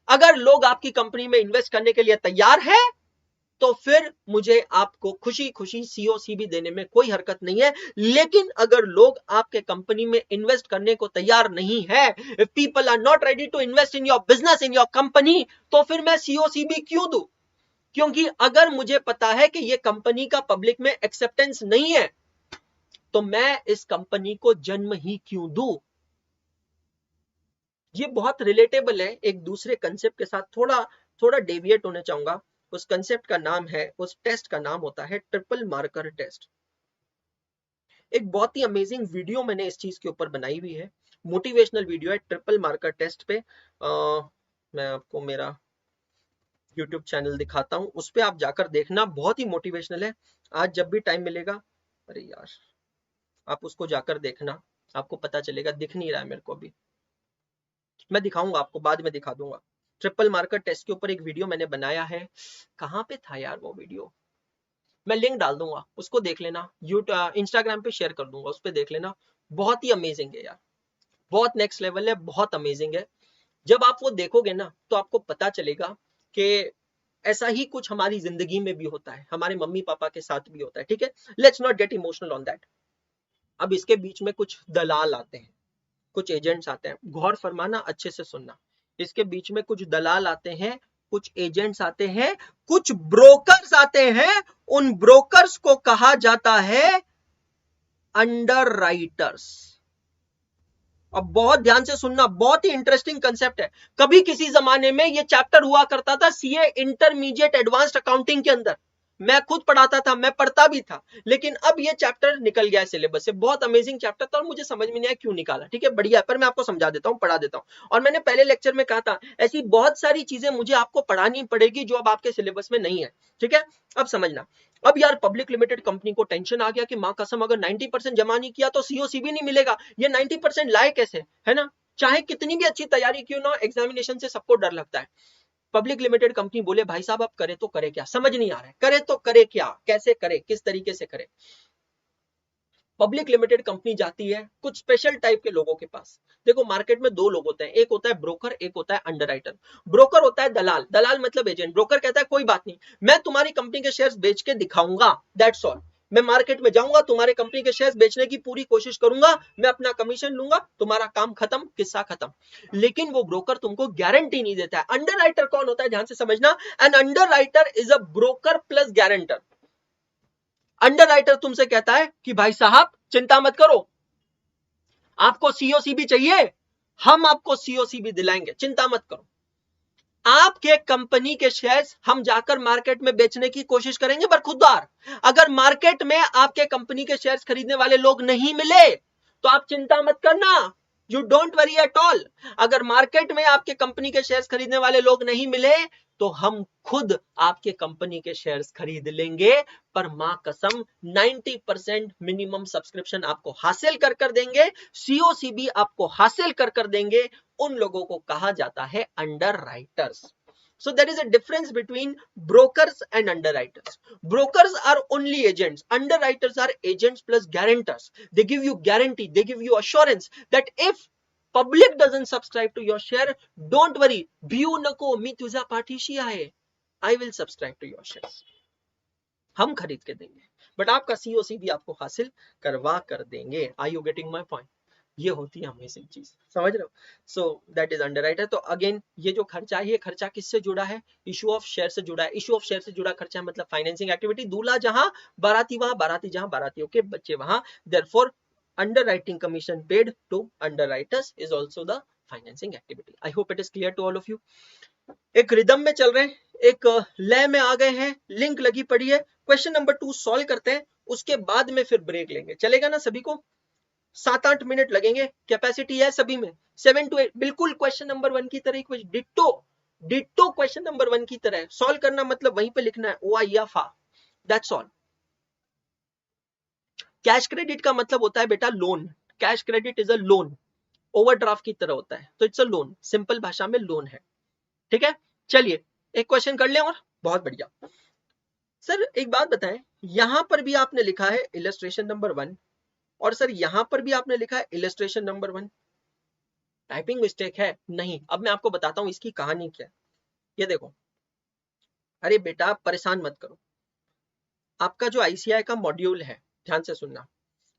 Speaker 1: अगर लोग आपकी कंपनी में इन्वेस्ट करने के लिए तैयार है तो फिर मुझे आपको खुशी खुशी COCB देने में कोई हरकत नहीं है। लेकिन अगर लोग आपके कंपनी में इन्वेस्ट करने को तैयार नहीं है, if people are not ready to invest in your business, in your company, तो फिर मैं COCB क्यों दूं? क्योंकि अगर मुझे पता है कि ये कंपनी का पब्लिक में एक्सेप्टेंस नहीं है, तो मैं इस कंपनी को जन्म ही क्यों दूं? ये बहुत रिलेटेबल है एक दूसरे कंसेप्ट के साथ, थोड़ा डेविएट होने चाहूंगा। उस कंसेप्ट का नाम है, उस टेस्ट का नाम होता है ट्रिपल मार्कर टेस्ट। एक बहुत ही अमेजिंग वीडियो मैंने इस चीज के ऊपर बनाई हुई है, मोटिवेशनल वीडियो है ट्रिपल मार्कर टेस्ट पे। मैं आपको मेरा YouTube चैनल दिखाता हूं, उस पे आप जाकर देखना, बहुत ही मोटिवेशनल है। आज जब भी टाइम मिलेगा, अरे यार, आप उसको जाकर देखना, आपको पता चलेगा। दिख नहीं रहा है मेरे को अभी, मैं दिखाऊंगा आपको, बाद में दिखा दूंगा। ट्रिपल मार्कर टेस्ट के ऊपर एक वीडियो मैंने बनाया है, कहां पे था यार वो वीडियो, मैं लिंक डाल दूंगा, उसको देख लेना। इंस्टाग्राम पे शेयर कर दूंगा, उस पे देख लेना। बहुत ही अमेजिंग है यार, बहुत नेक्स्ट लेवल है, बहुत अमेजिंग है। जब आप वो देखोगे ना तो आपको पता चलेगा कि ऐसा ही कुछ हमारी जिंदगी में भी होता है, हमारे मम्मी पापा के साथ भी होता है। ठीक है, let's not get emotional on that. अब इसके बीच में कुछ दलाल आते हैं, कुछ एजेंट्स आते हैं, गौर फरमाना, अच्छे से सुनना। इसके बीच में कुछ दलाल आते हैं, कुछ एजेंट्स आते हैं, कुछ ब्रोकर्स आते हैं। उन ब्रोकर्स को कहा जाता है अंडरराइटर्स। अब बहुत ध्यान से सुनना, बहुत ही इंटरेस्टिंग कंसेप्ट है। कभी किसी जमाने में ये चैप्टर हुआ करता था CA इंटरमीडिएट एडवांस्ड अकाउंटिंग के अंदर, मैं खुद पढ़ाता था, मैं पढ़ता भी था, लेकिन अब ये चैप्टर निकल गया है सिलेबस से। बहुत अमेजिंग चैप्टर था और मुझे समझ में नहीं आया क्यों निकाला। ठीक है, बढ़िया है, पर मैं आपको समझा देता हूँ, पढ़ा देता हूँ। और मैंने पहले लेक्चर में कहा था ऐसी बहुत सारी चीजें मुझे आपको पढ़ानी पड़ेगी जो अब आपके सिलेबस में नहीं है। ठीक है, अब समझना। अब यार पब्लिक लिमिटेड कंपनी को टेंशन आ गया कि मां कसम अगर 90% जमा नहीं किया तो COCB नहीं मिलेगा, ये 90% लाए कैसे, है ना। चाहे कितनी भी अच्छी तैयारी क्यों ना, एग्जामिनेशन से सबको डर लगता है। पब्लिक लिमिटेड कंपनी बोले भाई साहब अब करे तो करे क्या, समझ नहीं आ रहा है, करे तो करे क्या, कैसे करे, किस तरीके से करे। पब्लिक लिमिटेड कंपनी जाती है कुछ स्पेशल टाइप के लोगों के पास। देखो मार्केट में दो लोग होते हैं, एक होता है ब्रोकर, एक होता है अंडरराइटर। ब्रोकर होता है दलाल, दलाल मतलब एजेंट। ब्रोकर कहता है कोई बात नहीं, मैं तुम्हारी कंपनी के शेयर्स बेच के दिखाऊंगा, दैट्स ऑल। मैं मार्केट में जाऊंगा, तुम्हारे कंपनी के शेयर्स बेचने की पूरी कोशिश करूंगा, मैं अपना कमीशन लूंगा, तुम्हारा काम खत्म, किस्सा खत्म। लेकिन वो ब्रोकर तुमको गारंटी नहीं देता है। अंडरराइटर कौन होता है, ध्यान से समझना, an underwriter is a broker plus guarantor. Underwriter तुमसे कहता है कि भाई साहब चिंता मत करो, आपको सीओसी भी चाहिए, हम आपको सीओसी भी दिलाएंगे, चिंता मत करो। आपके कंपनी के शेयर्स हम जाकर मार्केट में बेचने की कोशिश करेंगे बरखुरदार। अगर मार्केट में आपके कंपनी के शेयर्स खरीदने वाले लोग नहीं मिले तो आप चिंता मत करना, you don't worry at all. अगर मार्केट में आपके कंपनी के शेयर्स खरीदने वाले लोग नहीं मिले तो हम खुद आपके कंपनी के शेयर्स खरीद लेंगे, पर मां कसम 90% मिनिमम सब्सक्रिप्शन आपको हासिल कर देंगे, सीओसी भी आपको हासिल कर देंगे। उन लोगों को कहा जाता है underwriters. So there is a difference between brokers and underwriters. Brokers are only agents. Underwriters are agents plus guarantors. They give you guarantee. They give you assurance that if public doesn't subscribe to your share, don't worry. भिऊ नको, मी तुझा पाठीशी आहे. I will subscribe to your shares. हम खरीद के देंगे, but आपका COC भी आपको हासिल करवा कर देंगे। Are you getting my point? ये होती है अमेजिंग चीज, समझ रहे हो? So that is underwriter. तो अगेन ये जो खर्चा है, ये खर्चा किससे जुड़ा है? इशू ऑफ शेयर से जुड़ा है। इशू ऑफ शेयर से जुड़ा खर्चा मतलब फाइनेंसिंग एक्टिविटी। दूल्हा जहां बाराती वहां, बाराती जहां बारातियों के बच्चे वहां। Therefore underwriting commission paid to underwriters is also the financing activity. I hope it is clear to all of you. एक रिदम में चल रहे हैं, एक लय में आ गए हैं, लिंक लगी पड़ी है। क्वेश्चन नंबर 2 सॉल्व करते हैं, उसके बाद में फिर ब्रेक लेंगे। चलेगा ना सभी को? 7-8 मिनट लगेंगे, कैपेसिटी है सभी में 7 to 8, बिल्कुल क्वेश्चन नंबर 1 की तरह ही, डिट्टो डिट्टो क्वेश्चन नंबर 1 की तरह। सॉल्व करना मतलब वहीं पे लिखना है ओ या फा, दैट्स ऑल। कैश क्रेडिट का मतलब होता है बेटा loan. Cash credit is a loan, overdraft की तरह होता है, तो इट्स अ लोन, सिंपल भाषा में लोन है। ठीक है, चलिए एक क्वेश्चन कर लें और बहुत बढ़िया। सर एक बात बताएं, यहां पर भी आपने लिखा है इलस्ट्रेशन नंबर 1 और सर यहां पर भी आपने लिखा है इलस्ट्रेशन नंबर 1, टाइपिंग मिस्टेक है? नहीं, अब मैं आपको बताता हूं इसकी कहानी क्या है। ये देखो, अरे बेटा परेशान मत करो, आपका जो आईसीआई का मॉड्यूल है, ध्यान से सुनना,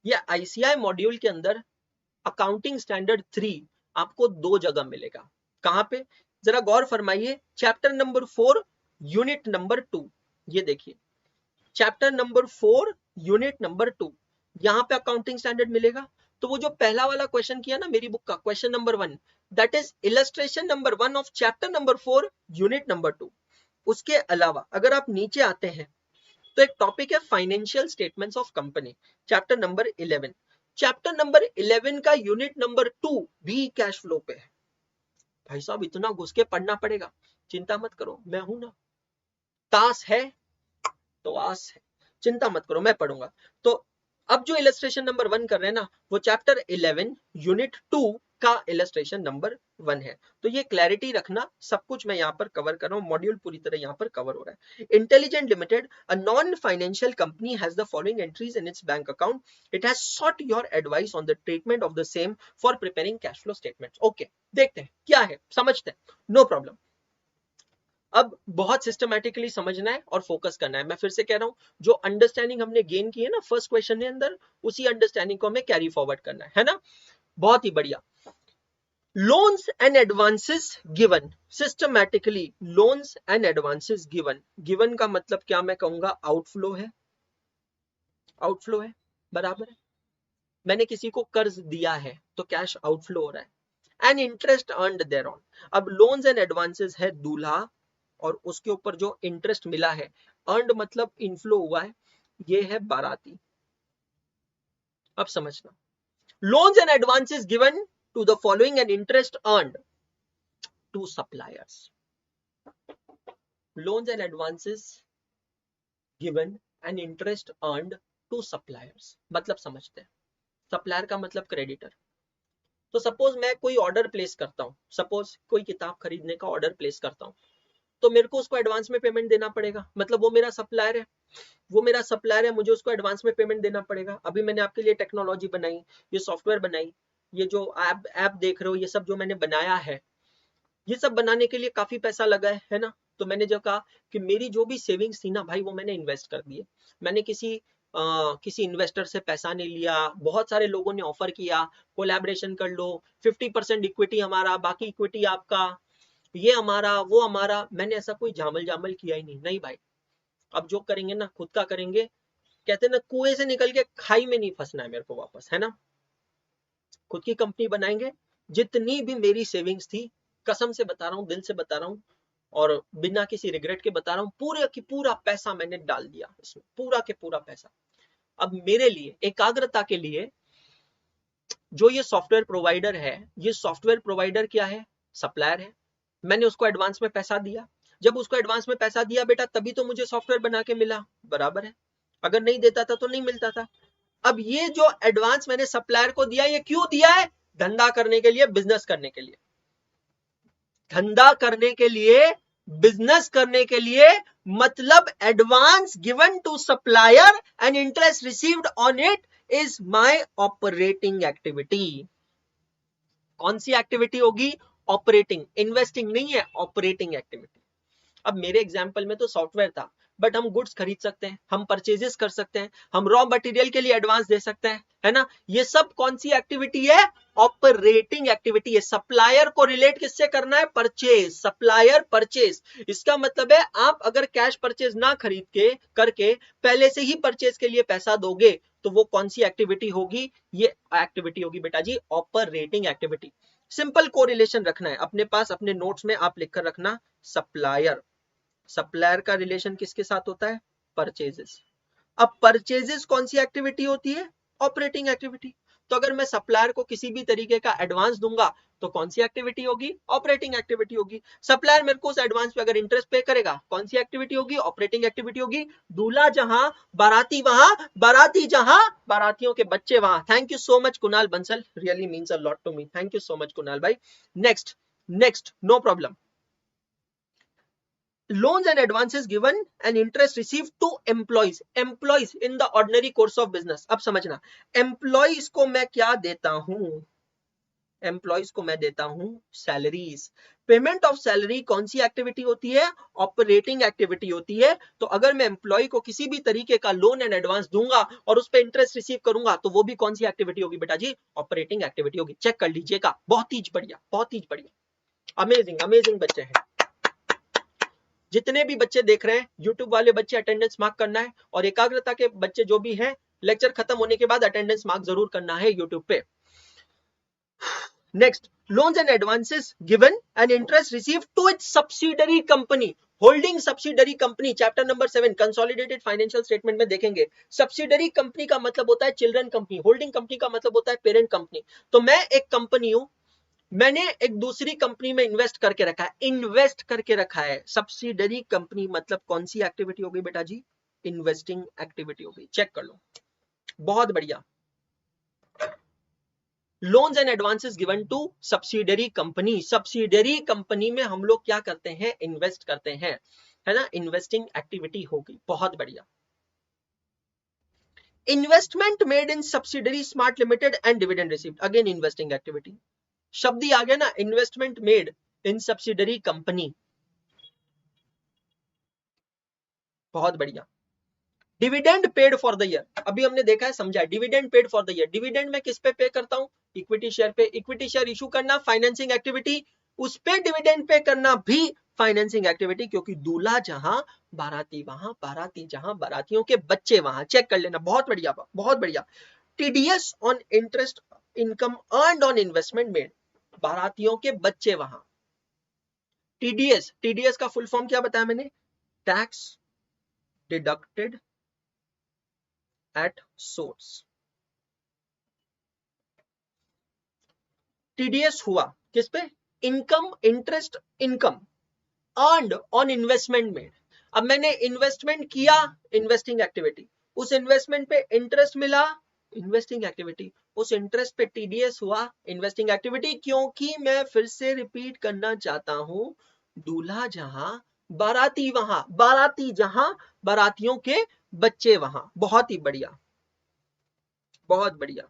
Speaker 1: ये आईसीआई मॉड्यूल के अंदर अकाउंटिंग स्टैंडर्ड 3 आपको 2 जगह मिलेगा। कहां पे? जरा गौर फरमाइए, चैप्टर नंबर 4 यूनिट नंबर 2, ये देखिए चैप्टर नंबर 4 यूनिट नंबर 2, यहां पे अकाउंटिंग स्टैंडर्ड मिलेगा। तो वो जो पहला वाला क्वेश्चन किया ना मेरी बुक का, question number 1, that is illustration number 1 of chapter number 4 unit number 2। उसके अलावा अगर आप नीचे आते हैं तो एक टॉपिक है financial statements of company, chapter number 11। Chapter number 11 का यूनिट नंबर 2 भी कैश फ्लो पे है। भाई साहब इतना घुस के पढ़ना पड़ेगा, चिंता मत करो, मैं हूं ना, तास है तो आस है, चिंता मत करो, मैं पढ़ूंगा। तो अब जो इलस्ट्रेशन नंबर 1 कर रहे हैं ना, वो चैप्टर 11 यूनिट 2 का इलस्ट्रेशन नंबर 1 है। तो ये क्लैरिटी रखना, सब कुछ मैं यहाँ पर कवर कर रहा हूँ, मॉड्यूल पूरी तरह यहाँ पर कवर हो रहा है। Intelligent limited, a non financial company, has the following entries in its bank account. It has sought your advice on the treatment of the same for preparing cash flow statements. Okay, देखते हैं क्या है, समझते हैं, no problem. अब बहुत systematically समझना है और फोकस करना है। मैं फिर से कह रहा हूं, जो अंडरस्टैंडिंग हमने गेन की है ना फर्स्ट क्वेश्चन के अंदर, उसी अंडरस्टैंडिंग को हमें कैरी फॉरवर्ड करना है ना? बहुत ही बढ़िया। Loans and advances given systematically, loans and advances given, given का मतलब क्या मैं कहूंगा, आउटफ्लो है, आउटफ्लो है, बराबर है। मैंने किसी को कर्ज दिया है तो कैश आउटफ्लो हो रहा है, एंड इंटरेस्ट अर्न्ड देयरऑन। अब लोन्स एंड एडवांसेस है दूल्हा, और उसके ऊपर जो इंटरेस्ट मिला है, अर्न्ड मतलब इनफ्लो हुआ है, ये है बाराती। अब समझना, loans and advances given to the following and interest earned to suppliers. Loans and advances given and interest earned to suppliers, मतलब समझते हैं। सप्लायर का मतलब क्रेडिटर। तो सपोज मैं कोई ऑर्डर प्लेस करता हूं, सपोज कोई किताब खरीदने का ऑर्डर प्लेस करता हूं, तो मेरे को उसको एडवांस में पेमेंट देना पड़ेगा, मतलब वो मेरा सप्लायर है, वो मेरा सप्लायर है, मुझे उसको एडवांस में पेमेंट देना पड़ेगा। अभी मैंने आपके लिए टेक्नोलॉजी बनाई, ये सॉफ्टवेयर बनाई, ये जो ऐप देख रहे हो, ये सब जो मैंने बनाया है, ये सब बनाने के लिए काफी पैसा लगा है ना? तो मैंने जो कहा कि मेरी जो भी सेविंग्स थी ना भाई, वो मैंने इन्वेस्ट कर दिए। मैंने किसी किसी इन्वेस्टर से पैसा नहीं लिया, बहुत सारे लोगों ने ऑफर किया कोलैबोरेशन कर लो, 50% इक्विटी हमारा, बाकी इक्विटी आपका, ये हमारा वो हमारा। मैंने ऐसा कोई जामल जामल किया ही नहीं, नहीं भाई। अब जो करेंगे ना खुद का करेंगे, कहते हैं ना कुएं से निकल के खाई में नहीं फंसना है मेरे को वापस, है ना। खुद की कंपनी बनाएंगे। जितनी भी मेरी सेविंग्स थी, कसम से बता रहा हूँ, दिल से बता रहा हूँ और बिना किसी रिग्रेट के बता रहा हूँ, पूरे की पूरा पैसा मैंने डाल दिया इसमें, पूरा के पूरा पैसा। अब मेरे लिए एकाग्रता के लिए जो ये सॉफ्टवेयर प्रोवाइडर है, ये सॉफ्टवेयर प्रोवाइडर क्या है, सप्लायर है। मैंने उसको एडवांस में पैसा दिया, जब उसको एडवांस में पैसा दिया बेटा तभी तो मुझे सॉफ्टवेयर बना के मिला, बराबर है। अगर नहीं देता था तो नहीं मिलता था। अब ये जो एडवांस मैंने सप्लायर को दिया, ये क्यों दिया है, धंधा करने के लिए, बिजनेस करने के लिए, धंधा करने के लिए, बिजनेस करने के लिए। मतलब advance given to supplier and interest received on it is my operating activity. कौन सी एक्टिविटी होगी, ऑपरेटिंग, इन्वेस्टिंग नहीं है, ऑपरेटिंग एक्टिविटी। अब मेरे एग्जांपल में तो सॉफ्टवेयर था, बट हम गुड्स खरीद सकते हैं, हम परचेजेस कर सकते हैं, हम रॉ मटेरियल के लिए एडवांस दे सकते हैं, है ना। ये सब कौन सी एक्टिविटी है, ऑपरेटिंग एक्टिविटी है। सप्लायर को रिलेट किससे करना है, परचेज, सप्लायर परचेज। इसका मतलब है आप अगर कैश परचेज ना खरीद के करके पहले से ही परचेज के लिए पैसा दोगे तो वो कौन सी एक्टिविटी होगी, ये एक्टिविटी होगी बेटा जी ऑपरेटिंग एक्टिविटी। सिंपल कोरिलेशन रखना है अपने पास, अपने नोट्स में आप लिखकर रखना, सप्लायर, सप्लायर का रिलेशन किसके साथ होता है, परचेजेस। अब परचेजेस कौन सी एक्टिविटी होती है, ऑपरेटिंग एक्टिविटी। तो अगर मैं सप्लायर को किसी भी तरीके का एडवांस दूंगा तो कौन सी एक्टिविटी होगी, ऑपरेटिंग एक्टिविटी होगी। सप्लायर मेरे को उस एडवांस पे अगर इंटरेस्ट पे करेगा, कौन सी एक्टिविटी होगी, ऑपरेटिंग एक्टिविटी होगी। दूल्हा जहां बाराती वहां, बाराती जहां बारातियों के बच्चे वहां। Thank you so much Kunal Bansal, really means a lot to me, thank you so much Kunal भाई। Next, next, no problem. loans and advances given and interest received to employees in the ordinary course of business। अब समझना, employees को मैं क्या देता हूं, employees को मैं देता हूं सैलरीज। पेमेंट ऑफ सैलरी कौन सी एक्टिविटी होती है, ऑपरेटिंग एक्टिविटी होती है। तो अगर मैं एम्प्लॉय को किसी भी तरीके का लोन एंड एडवांस दूंगा और उस पर इंटरेस्ट रिसीव करूंगा तो वो भी कौन सी एक्टिविटी होगी बेटा जी, ऑपरेटिंग एक्टिविटी होगी। चेक कर लीजिएगा, बहुत ही बढ़िया, बहुत ही बढ़िया, अमेजिंग अमेजिंग बच्चे हैं। जितने भी बच्चे देख रहे हैं, यूट्यूब वाले बच्चे अटेंडेंस मार्क करना है, और एकाग्रता के बच्चे जो भी हैं, लेक्चर खत्म होने के बाद अटेंडेंस मार्क जरूर करना है यूट्यूब पे। Next, loans and advances given and interest received to its subsidiary company, holding subsidiary company. Chapter number 7 consolidated financial statement में देखेंगे। सब्सिडरी कंपनी का मतलब होता है चिल्ड्रन कंपनी, होल्डिंग कंपनी का मतलब होता है पेरेंट कंपनी। तो मैं एक कंपनी हूं, मैंने एक दूसरी कंपनी में इन्वेस्ट करके रखा है, इन्वेस्ट करके रखा है। सब्सिडरी कंपनी मतलब कौन सी एक्टिविटी होगी बेटा जी, इन्वेस्टिंग एक्टिविटी होगी। चेक कर लो, बहुत बढ़िया। Loans and advances given to subsidiary company, subsidiary company में हम लोग क्या करते हैं, इन्वेस्ट करते हैं, है ना, इन्वेस्टिंग एक्टिविटी होगी, बहुत बढ़िया। Investment made in subsidiary smart limited and dividend received, again investing activity. शब्द ही आ गया ना, investment made in subsidiary company, बहुत बढ़िया। Dividend paid for the year, अभी हमने देखा है, समझा है, dividend paid for the year. Dividend में किस पे पे करता हूं, इक्विटी शेयर पे। इक्विटी शेयर इशू करना फाइनेंसिंग एक्टिविटी, उस पे डिविडेंड पे करना भी फाइनेंसिंग एक्टिविटी, क्योंकि दूल्हा जहां बाराती वहां, बाराती जहां बारातियों के बच्चे वहां। चेक कर लेना, बहुत बढ़िया, बहुत बढ़िया। TDS on interest income earned on investment made, बारातियों के बच्चे वहां। टीडीएस, टीडीएस का फुल फॉर्म क्या बताया मैंने, tax deducted at source. TDS हुआ किस पे, income, interest income earned on investment made. अब मैंने इन्वेस्टमेंट किया, इन्वेस्टिंग एक्टिविटी, उस इन्वेस्टमेंट पे इंटरेस्ट मिला, इन्वेस्टिंग एक्टिविटी, उस इंटरेस्ट पे टीडीएस हुआ, इन्वेस्टिंग एक्टिविटी। क्योंकि मैं फिर से रिपीट करना चाहता हूं, दूल्हा जहां बाराती वहां, बाराती जहां बारातियों के बच्चे वहां। बहुत ही बढ़िया, बहुत बढ़िया।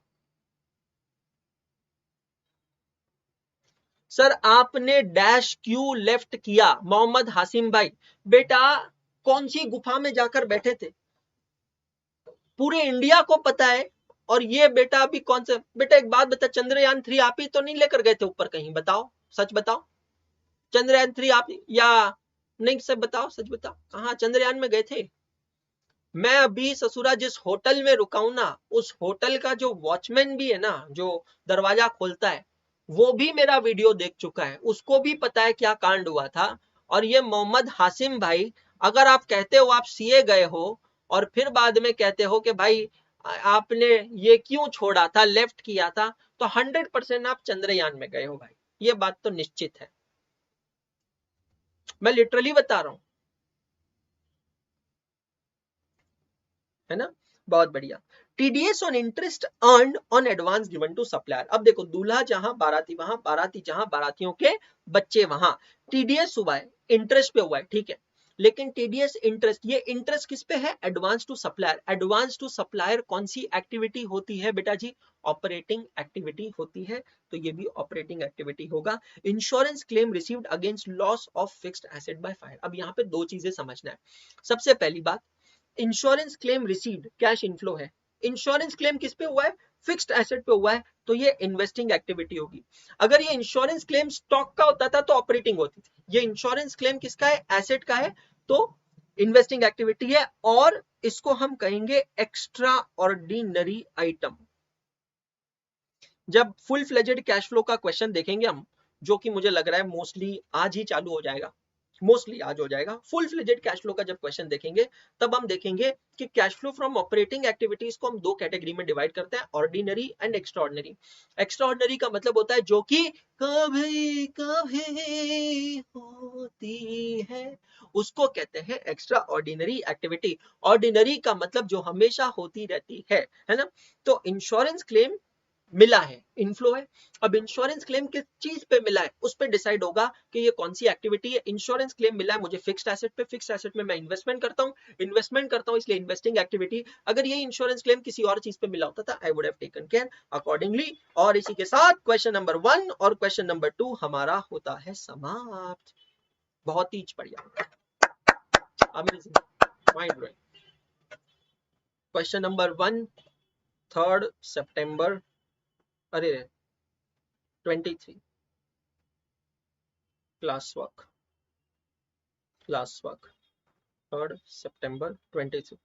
Speaker 1: सर आपने डैश क्यों लेफ्ट किया, मोहम्मद हासिम भाई। बेटा कौन सी गुफा में जाकर बैठे थे, पूरे इंडिया को पता है। और ये बेटा अभी कौन सा बेटा, एक बात बता, चंद्रयान 3 आप ही तो नहीं लेकर गए थे ऊपर कहीं, बताओ सच बताओ। चंद्रयान 3 आप या नहीं, सब बताओ सच बताओ, कहाँ चंद्रयान में गए थे? मैं अभी ससुरा जिस होटल में रुका हूं ना, उस होटल का जो वॉचमैन भी है ना, जो दरवाजा खोलता है, वो भी मेरा वीडियो देख चुका है, उसको भी पता है क्या कांड हुआ था। और ये मोहम्मद हासिम भाई, अगर आप कहते हो आप सीए गए हो और फिर बाद में कहते हो कि भाई आपने ये क्यों छोड़ा था, लेफ्ट किया था, तो 100% आप चंद्रयान में गए हो भाई, ये बात तो निश्चित है, मैं लिटरली बता रहा हूं, है ना। बहुत बढ़िया। TDS on interest earned on advance given to supplier. अब देखो, दूल्हा जहां बाराती वहां, बाराती जहां बारातियों के बच्चे वहां, टीडीएस हुआ है, इंटरेस्ट पे हुआ है, ठीक है। लेकिन टीडीएस इंटरेस्ट, ये इंटरेस्ट किस पे है? Advance to supplier. Advance to supplier कौन सी एक्टिविटी होती है बेटा जी? ऑपरेटिंग एक्टिविटी होती है, तो ये भी ऑपरेटिंग एक्टिविटी होगा। Insurance claim received against loss of fixed asset by fire. अब यहाँ पे दो चीजें समझना है। सबसे पहली बात, insurance claim received cash inflow है। इंश्योरेंस क्लेम किस पे हुआ है? फिक्स्ड एसेट पे हुआ है, तो ये इन्वेस्टिंग एक्टिविटी होगी। अगर ये इंश्योरेंस क्लेम स्टॉक का होता था तो ऑपरेटिंग होती थी। ये इंश्योरेंस क्लेम किसका है? एसेट का है, तो इन्वेस्टिंग एक्टिविटी है। और इसको हम कहेंगे एक्स्ट्रा ऑर्डिनरी आइटम। जब फुल फ्लेजेड कैश फ्लो का क्वेश्चन देखेंगे हम, जो कि मुझे लग रहा है मोस्टली आज ही चालू हो जाएगा, मोस्टली आज हो जाएगा, फुल फ्लेजेड कैश फ्लो का जब क्वेश्चन देखेंगे, तब हम देखेंगे कि cash flow from operating activities को हम दो कैटेगरी में डिवाइड करते हैं, ऑर्डिनरी एंड एक्स्ट्राऑर्डिनरी। एक्स्ट्राऑर्डिनरी का मतलब होता है जो कि कभी कभी होती है, उसको कहते हैं एक्स्ट्रा ऑर्डिनरी एक्टिविटी। ऑर्डिनरी का मतलब जो हमेशा होती रहती है ना। तो इंश्योरेंस क्लेम मिला है, इनफ्लो है। अब इंश्योरेंस क्लेम किस चीज पे मिला है, उस पे डिसाइड होगा कि ये कौन सी एक्टिविटी है। इंश्योरेंस क्लेम मिला है मुझे फिक्स्ड एसेट पे, फिक्स्ड एसेट में मैं इन्वेस्टमेंट करता हूं, इसलिए इन्वेस्टिंग एक्टिविटी। अगर ये इंश्योरेंस क्लेम किसी और चीज पे मिला होता था, I would have taken care accordingly. और इसी के साथ क्वेश्चन नंबर 1 और क्वेश्चन नंबर 2 हमारा होता है समाप्त। बहुत ही बढ़िया, amazing, mind blowing. Question number 1, 3 सितंबर, अरे 23, क्लास वर्क 3 सितंबर 23।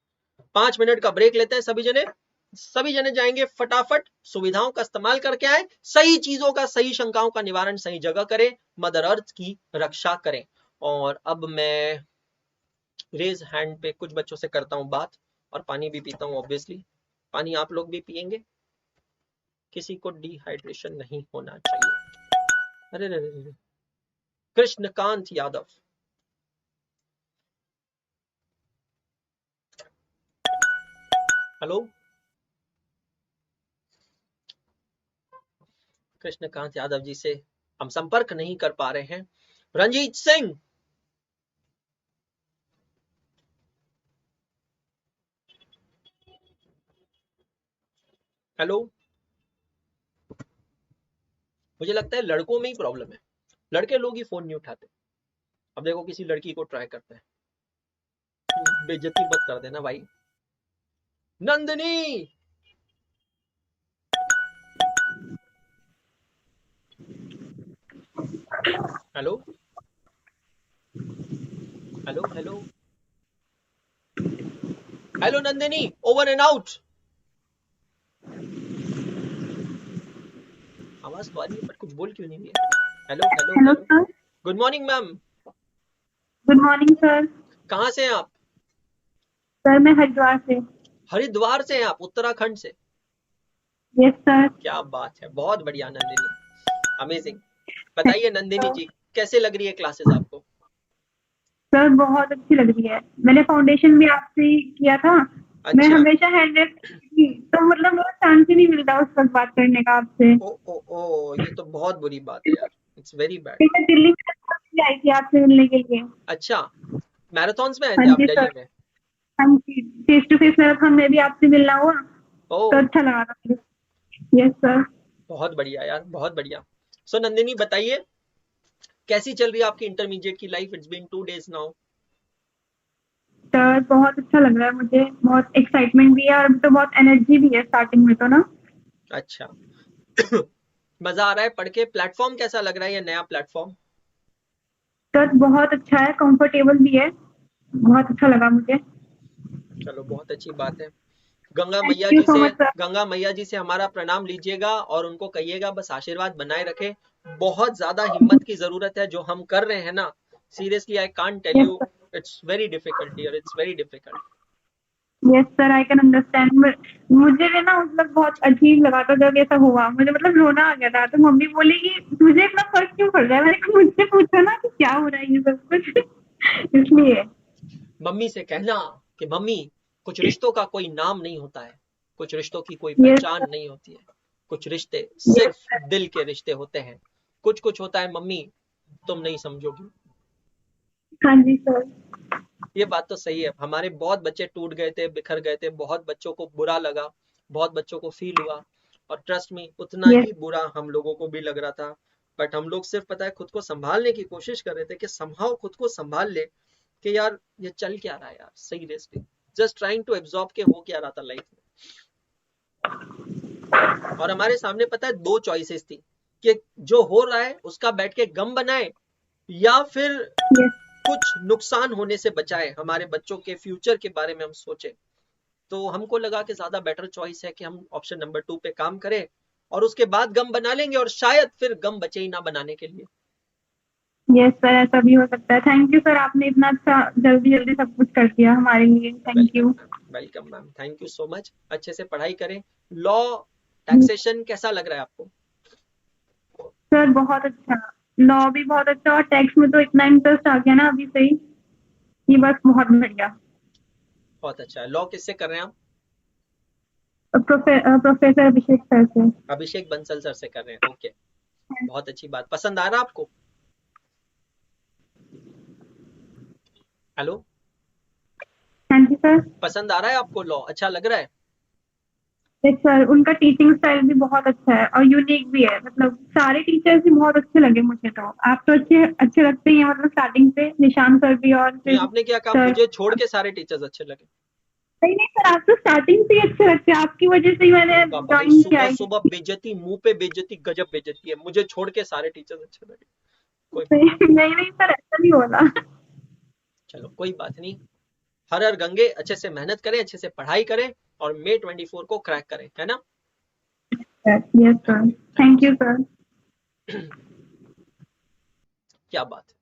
Speaker 1: 5 मिनट का ब्रेक लेते हैं सभी जने जाएंगे फटाफट, सुविधाओं का इस्तेमाल करके आए, सही चीजों का, सही शंकाओं का निवारण सही जगह करें, मदर अर्थ की रक्षा करें। और अब मैं रेज हैंड पे कुछ बच्चों से करता हूं बात, और पानी भी पीता हूं ऑब्वियसली। पानी आप लोग भी पिएंगे, किसी को डिहाइड्रेशन नहीं होना चाहिए। अरे कृष्णकांत यादव, हेलो, कृष्णकांत यादव जी से हम संपर्क नहीं कर पा रहे हैं। रंजीत सिंह, हेलो। मुझे लगता है लड़कों में ही प्रॉब्लम है, लड़के लोग ही फोन नहीं उठाते। अब देखो किसी लड़की को ट्राई करते हैं, बेइज्जती मत कर देना भाई। Nandini, hello hello hello hello Nandini, over and out. आवाज तो आ रही है पर कुछ बोल क्यों नहीं रही है? Hello hello
Speaker 3: hello
Speaker 1: hello.
Speaker 3: Sir.
Speaker 1: Good morning ma'am.
Speaker 3: Good morning sir.
Speaker 1: कहाँ से हैं आप?
Speaker 3: सर मैं हरिद्वार से।
Speaker 1: हरिद्वार से हैं आप, उत्तराखंड से?
Speaker 3: Yes sir.
Speaker 1: क्या बात है, बहुत बढ़िया नंदिनी, अमेजिंग। बताइए नंदिनी जी, कैसे लग रही है क्लासेस आपको?
Speaker 3: सर बहुत अच्छी लग रही है, मैंने फाउंडेशन भी आपसे ही किया था। मैं
Speaker 1: अच्छा।
Speaker 3: हमेशा हैंडरेड थी, तो मतलब मुझे चांस ही नहीं मिलता उस वक्त बात करने का आपसे।
Speaker 1: ओ ओ ओ, ये तो बहुत बुरी बात है यार, इट्स वेरी बैड।
Speaker 3: मैं दिल्ली में आई थी आपसे मिलने के लिए।
Speaker 1: अच्छा, मैराथन्स में आए
Speaker 3: हाँ
Speaker 1: थे आप
Speaker 3: जी सर।
Speaker 1: दिल्ली में?
Speaker 3: हाँ जी, फेस टू फेस मैराथन में भी आपसे मिलना हुआ,
Speaker 1: ओ,
Speaker 3: तो अच्छा लगा था मुझे। Yes sir.
Speaker 1: बहुत बढ़िया यार, बहुत बढ़िया। सो नंदिनी बताइए, कैसी चल रही है आपकी इंटरमीडिएट की life? It's been 2 days now.
Speaker 3: Sir बहुत अच्छा लग रहा है मुझे, बहुत एक्साइटमेंट भी है और अभी तो बहुत एनर्जी भी है स्टार्टिंग में तो ना।
Speaker 1: अच्छा। मजा आ रहा है पढ़ के? प्लेटफॉर्म कैसा लग रहा है ये नया प्लेटफॉर्म?
Speaker 3: सर बहुत अच्छा है, कंफर्टेबल भी है, बहुत अच्छा लगा मुझे।
Speaker 1: चलो बहुत अच्छी बात है। गंगा
Speaker 3: थैंक
Speaker 1: मैया
Speaker 3: यू
Speaker 1: जी
Speaker 3: सो
Speaker 1: से
Speaker 3: मच सर।
Speaker 1: गंगा मैया जी से हमारा प्रणाम लीजिएगा और उनको कहिएगा बस आशीर्वाद बनाए रखे। बहुत ज्यादा हिम्मत की जरूरत है जो हम कर रहे हैं ना। Seriously I can't tell
Speaker 3: yes
Speaker 1: you,
Speaker 3: sir,
Speaker 1: it's very difficult here, it's very difficult.
Speaker 3: Yes sir, I can understand. मुझे भी ना मतलब बहुत अजीब लगा था जब ऐसा हुआ, मुझे मतलब रोना आ गया था। तो मम्मी बोली कि तुझे इतना फर्क क्यों पड़ रहा है? मैंने कहा मुझसे पूछा ना कि क्या हो रहा है ये सब कुछ इसलिए।
Speaker 1: मम्मी से कहना कि मम्मी, कुछ रिश्तों का कोई नाम नहीं होता है, कुछ रिश्तों की कोई
Speaker 3: यस
Speaker 1: पहचान
Speaker 3: सर,
Speaker 1: नहीं होती है, कुछ रिश्ते
Speaker 3: यस
Speaker 1: सिर्फ
Speaker 3: सर।
Speaker 1: दिल के रिश्ते होते हैं। कुछ कुछ होता है मम्मी, तुम नहीं समझोगी।
Speaker 3: हाँ जी सर।
Speaker 1: ये बात तो सही है। हमारे बहुत बच्चे टूट गए थे, बिखर गए थे, बहुत बच्चों को बुरा लगा, बहुत बच्चों को फील हुआ। और ट्रस्ट मी, उतना
Speaker 3: यस
Speaker 1: ही बुरा हम लोगों को भी लग रहा था। बट हम लोग सिर्फ पता है खुद को संभालने की कोशिश कर रहे थे कि समहाउ खुद को संभाल ले कि यार ये चल क्या रहा है यार, seriously just trying to absorb के हो क्या रहा था लाइफ में। और हमारे सामने पता है दो चॉइसेस थी कि जो हो रहा है उसका बैठ के गम बनाए या फिर
Speaker 3: यस।
Speaker 1: कुछ नुकसान होने से बचाए, हमारे बच्चों के फ्यूचर के बारे में हम सोचे। तो हमको लगा कि ज्यादा बेटर चॉइस है कि हम ऑप्शन नंबर 2 पे काम करें और उसके बाद गम बना लेंगे और शायद फिर गम बचे ही ना बनाने के लिए।
Speaker 3: यस सर, ऐसा भी हो सकता है। थैंक यू सर, आपने इतना अच्छा जल्दी जल्दी सब कुछ कर दिया हमारे लिए, thank
Speaker 1: welcome
Speaker 3: you.
Speaker 1: Ma'am, welcome ma'am, thank you so much. अच्छे से पढ़ाई करें। लॉ टैक्सेशन कैसा लग रहा है आपको?
Speaker 3: सर बहुत अच्छा, लॉ भी बहुत अच्छा और टैक्स में तो इतना इंटरेस्ट आ गया ना अभी से ही कि बस बहुत बढ़िया।
Speaker 1: बहुत अच्छा है। लॉ किससे कर रहे हैं आप?
Speaker 3: प्रोफेसर अभिषेक सर से।
Speaker 1: अभिषेक बंसल सर से कर रहे हैं, ओके। बहुत अच्छी बात। पसंद आ रहा है आपको? हेलो?
Speaker 3: हाँ जी सर।
Speaker 1: पसंद आ रहा है आपको? लॉ अच्छा लग रहा है?
Speaker 3: यस सर, उनका टीचिंग स्टाइल भी बहुत अच्छा है और यूनिक भी है। मतलब सारे टीचर्स भी बहुत अच्छे लगे मुझे। तो आप तो अच्छे अच्छे लगते ही हैं, मतलब स्टार्टिंग से निशान सर भी और
Speaker 1: नहीं,
Speaker 3: फिर
Speaker 1: आपने क्या कहा
Speaker 3: सर।
Speaker 1: मुझे छोड़ के सारे टीचर्स अच्छे लगे?
Speaker 3: नहीं नहीं सर, आप तो स्टार्टिंग से ही अच्छे लगते हैं, आपकी वजह से ही मैंने
Speaker 1: उनका भाई
Speaker 3: ज्वाइन किया
Speaker 1: सुबह
Speaker 3: है ये।
Speaker 1: सुबह बेइज्जती, मुंह पे बेइज्जती, गजब बेइज्जती है। मुझे छोड़ के सारे टीचर्स अच्छे लगे। कोई बात नहीं,
Speaker 3: नहीं नहीं सर, ऐसा नहीं बोला।
Speaker 1: चलो कोई बात नहीं। हर हर गंगे, अच्छे से मेहनत करें, अच्छे से पढ़ाई करें और May 24 को क्रैक करें, है ना?
Speaker 3: Yes sir,
Speaker 1: thank you
Speaker 3: thank you
Speaker 1: so
Speaker 3: sir.
Speaker 1: Much. क्या बात है,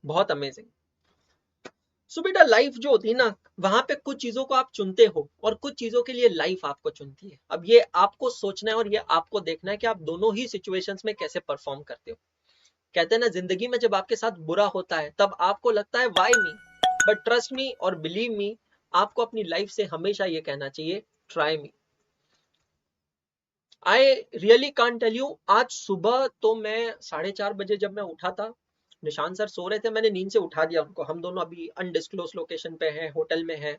Speaker 1: बहुत अमेजिंग। सो बेटा लाइफ जो होती है ना, वहां पे कुछ चीजों को आप चुनते हो और कुछ चीजों के लिए लाइफ आपको चुनती है। अब ये आपको सोचना है और ये आपको देखना है कि आप दोनों ही सिचुएशंस में कैसे परफॉर्म करते हो। कहते हैं ना, जिंदगी में जब आपके साथ बुरा होता है तब आपको लगता है why me, but trust me और बिलीव मी, आपको अपनी लाइफ से हमेशा ये कहना चाहिए try me. I really can't tell you, आज सुबह तो मैं 4:30 बजे जब मैं उठा था, निशान सर सो रहे थे, मैंने नींद से उठा दिया उनको। हम दोनों अभी अनडिस्क्लोज लोकेशन पे हैं, होटल में हैं।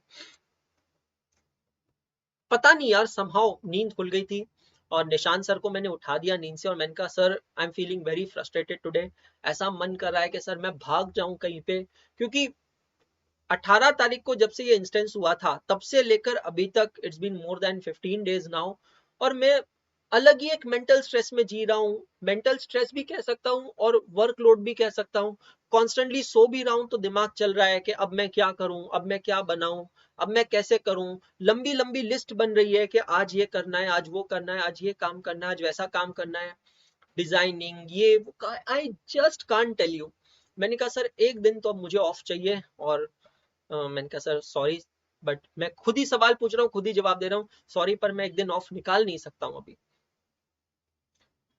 Speaker 1: पता नहीं यार, समहाउ नींद खुल गई थी और निशान सर को मैंने उठा दिया नींद से और मैंने कहा sir I am feeling very frustrated today. ऐसा मन कर रहा है कि सर मैं भाग जाऊं कहीं पे, क्योंकि 18 तारीख को जब से ये इंस्टेंस हुआ था तब से लेकर अभी तक it's been more than 15 days now. और मैं अलग ही एक मेंटल स्ट्रेस में जी रहा हूँ। मेंटल स्ट्रेस भी कह सकता हूँ और वर्कलोड भी कह सकता हूँ। कॉन्स्टेंटली सो भी रहा हूँ तो दिमाग चल रहा है कि अब मैं क्या करूँ, अब मैं क्या बनाऊं, अब मैं कैसे करूं। लंबी लंबी लिस्ट बन रही है कि आज ये करना है, आज वो करना है, आज ये काम करना है, आज वैसा काम करना है, डिजाइनिंग ये वो। I just can't tell you. मैंने कहा सर एक दिन तो अब मुझे ऑफ चाहिए। और मैंने कहा सर सॉरी, बट मैं खुद ही सवाल पूछ रहा हूँ, खुद ही जवाब दे रहा हूँ, सॉरी पर मैं एक दिन ऑफ निकाल नहीं सकता हूँ अभी।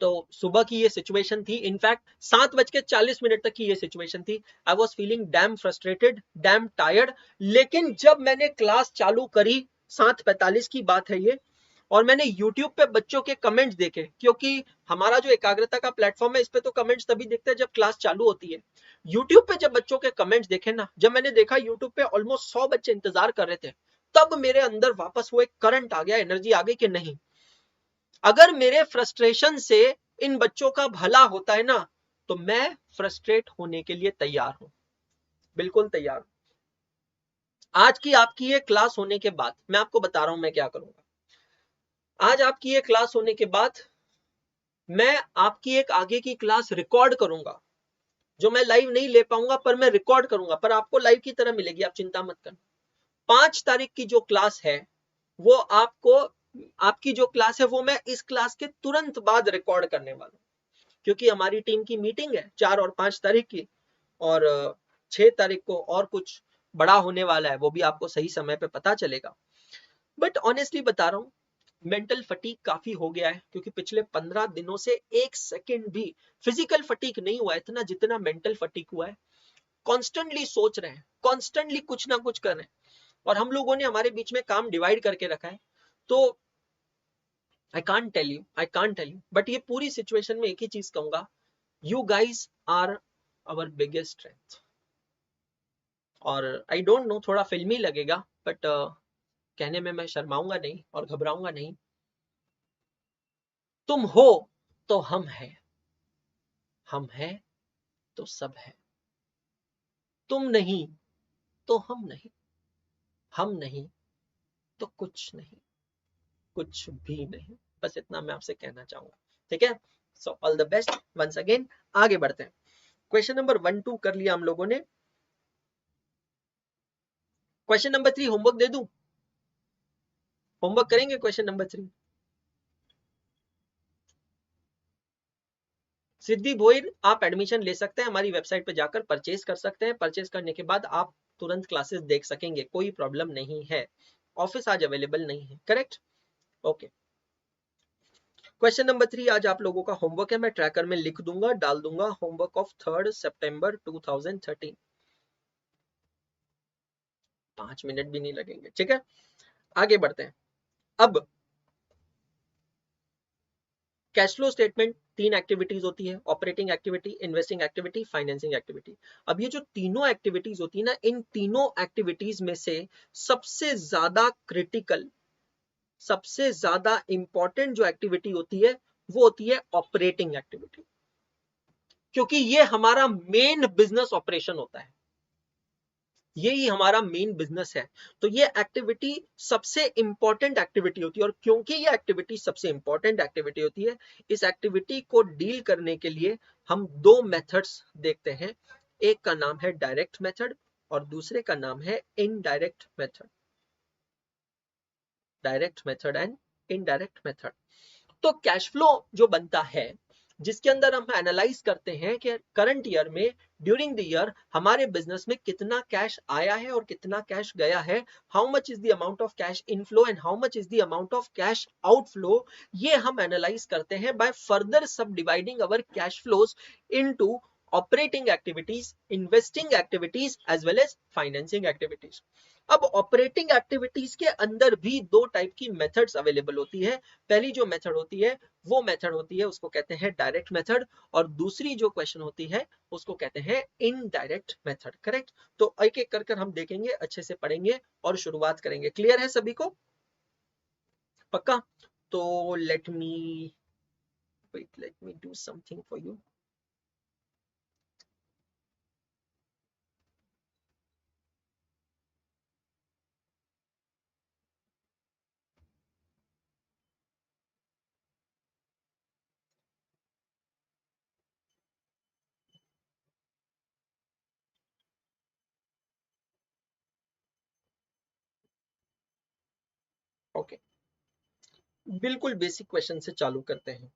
Speaker 1: तो सुबह की ये सिचुएशन थी, इनफैक्ट 7:40 तक की ये सिचुएशन थी। I was feeling dam frustrated, dam tired. लेकिन जब मैंने क्लास चालू करी, 7:45 की बात है ये, और मैंने YouTube पे बच्चों के कमेंट्स देखे, क्योंकि हमारा जो एकाग्रता का प्लेटफॉर्म है इस पे तो कमेंट्स तभी दिखते हैं जब क्लास चालू होती है। YouTube पे जब बच्चों के कमेंट्स देखे ना, जब मैंने देखा YouTube पे ऑलमोस्ट 100 बच्चे इंतजार कर रहे थे, तब मेरे अंदर वापस वो एक करंट आ गया, एनर्जी आ गई कि नहीं, अगर मेरे फ्रस्ट्रेशन से इन बच्चों का भला होता है ना, तो मैं फ्रस्ट्रेट होने के लिए तैयार हूं, बिल्कुल तैयार हूं। आज की आपकी ये क्लास होने के बाद मैं आपको बता रहा हूं मैं क्या करूंगा। आज आपकी ये क्लास होने के बाद मैं आपकी एक आगे की क्लास रिकॉर्ड करूंगा, जो मैं लाइव नहीं ले पाऊंगा पर मैं रिकॉर्ड करूंगा, पर आपको लाइव की तरह मिलेगी, आप चिंता मत करना। 5 तारीख की जो क्लास है वो आपको, आपकी जो क्लास है वो मैं इस क्लास के तुरंत बाद रिकॉर्ड करने वाला हूं, क्योंकि हमारी टीम की मीटिंग है 4 और 5 तारीख की, और 6 तारीख को और कुछ बड़ा होने वाला है, वो भी आपको सही समय पे पता चलेगा। बट ऑनेस्टली बता रहा हूँ, मेंटल फटीक काफी हो गया है, क्योंकि पिछले 15 दिनों से 1 सेकंड भी फिजिकल फटीक नहीं हुआ इतना जितना मेंटल फटीक हुआ है। कॉन्स्टेंटली सोच रहे हैं, कॉन्स्टेंटली कुछ ना कुछ कर रहे हैं, और हम लोगों ने हमारे बीच में काम डिवाइड करके रखा है। तो I can't tell you, but ये पूरी सिचुएशन में एक ही चीज कहूंगा, you guys are our biggest strength. और आई डोंट नो, थोड़ा फिल्मी लगेगा, बट कहने में मैं शर्माऊंगा नहीं और घबराऊंगा नहीं। तुम हो तो हम हैं तो सब है। तुम नहीं तो हम नहीं तो कुछ नहीं, कुछ भी नहीं। बस इतना मैं आपसे कहना चाहूंगा, ठीक है। So all the best once again. आगे बढ़ते हैं। क्वेश्चन नंबर 1 2 कर लिया हम लोगों ने। क्वेश्चन नंबर 3 होमवर्क दे दूं? होमवर्क करेंगे क्वेश्चन नंबर 3? सिद्धि भोईर, आप एडमिशन ले सकते हैं, हमारी वेबसाइट पे जाकर परचेज कर सकते हैं। परचेज करने के बाद आप तुरंत क्लासेस देख सकेंगे, कोई प्रॉब्लम नहीं है। ऑफिस आज अवेलेबल नहीं है, करेक्ट? ओके। क्वेश्चन नंबर 3 आज आप लोगों का होमवर्क है, मैं ट्रैकर में लिख दूंगा, डाल दूंगा, होमवर्क ऑफ 3 सितंबर 2013। 5 मिनट भी नहीं लगेंगे, ठीक है। आगे बढ़ते हैं। अब कैश फ्लो स्टेटमेंट 3 एक्टिविटीज होती है, operating activity, investing activity, financing activity. अब ये जो तीनों एक्टिविटीज होती है ना, इन तीनों एक्टिविटीज में से सबसे ज्यादा क्रिटिकल, सबसे ज्यादा इंपॉर्टेंट जो एक्टिविटी होती है वो होती है ऑपरेटिंग एक्टिविटी, क्योंकि ये हमारा मेन बिजनेस ऑपरेशन होता है, यही हमारा मेन बिजनेस है। तो ये एक्टिविटी सबसे इंपॉर्टेंट एक्टिविटी होती है, और क्योंकि ये एक्टिविटी सबसे इंपॉर्टेंट एक्टिविटी होती है, इस एक्टिविटी को डील करने के लिए हम 2 मेथड्स देखते हैं। एक का नाम है डायरेक्ट मेथड और दूसरे का नाम है indirect method. Direct method and indirect method. तो कैश फ्लो जो बनता है, जिसके अंदर हम एनालाइज करते हैं कि करंट ईयर में, ड्यूरिंग द ईयर, हमारे बिजनेस में कितना कैश आया है और कितना कैश गया है, how much is the amount of cash inflow and how much is the amount of cash outflow. ये हम एनालाइज करते हैं by further subdividing our cash flows into operating activities, investing activities as well as financing activities. अब operating activities के अंदर भी 2 type की methods available होती है। पहली जो मेथड होती है वो मेथड होती है, उसको कहते हैं डायरेक्ट मेथड, और दूसरी जो क्वेश्चन होती है उसको कहते हैं इनडायरेक्ट मेथड, करेक्ट? तो एक एक कर हम देखेंगे, अच्छे से पढ़ेंगे और शुरुआत करेंगे। क्लियर है सभी को? पक्का? तो let me do something for you. Okay, बिल्कुल बेसिक क्वेश्चन से चालू करते हैं।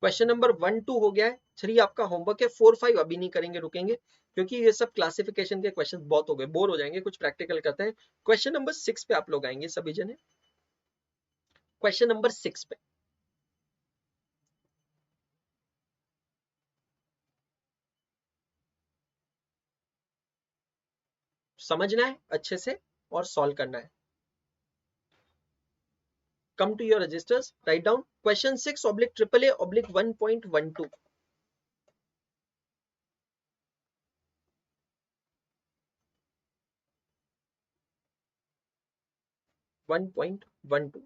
Speaker 1: क्वेश्चन नंबर 1 2 हो गया है, 3 आपका होमवर्क है, 4 5 अभी नहीं करेंगे, रुकेंगे, क्योंकि ये सब क्लासिफिकेशन के क्वेश्चन बहुत हो गए, बोर हो जाएंगे, कुछ प्रैक्टिकल करते हैं। क्वेश्चन नंबर 6 पे आप लोग आएंगे सभी जने। क्वेश्चन नंबर 6 पे समझना है अच्छे से और सॉल्व करना है। Come to your registers, write down question 6/AAA/1.12. 1.12.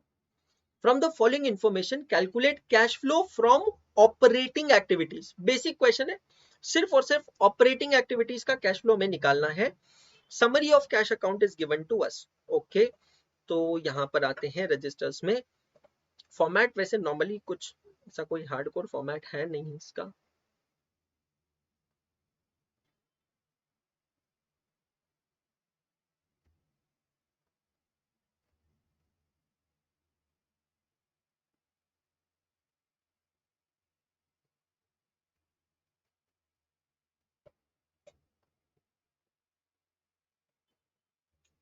Speaker 1: From the following information, calculate cash flow from operating activities. Basic question है, सिर्फ और सिर्फ ऑपरेटिंग एक्टिविटीज का कैश फ्लो में निकालना है। Summary of cash account is given to us. Okay, तो यहाँ पर आते हैं रजिस्टर्स में। फॉर्मेट वैसे नॉर्मली कुछ ऐसा कोई हार्डकोर फॉर्मेट है नहीं इसका।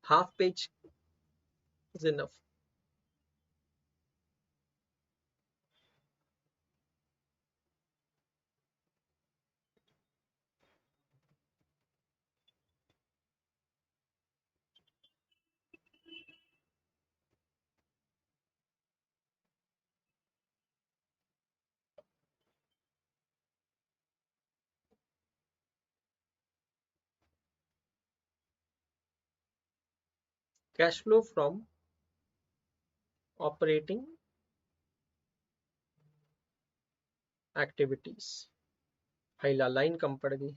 Speaker 1: Half page is enough. Cash flow from operating activities. हाइला लाइन कम पड़ गई,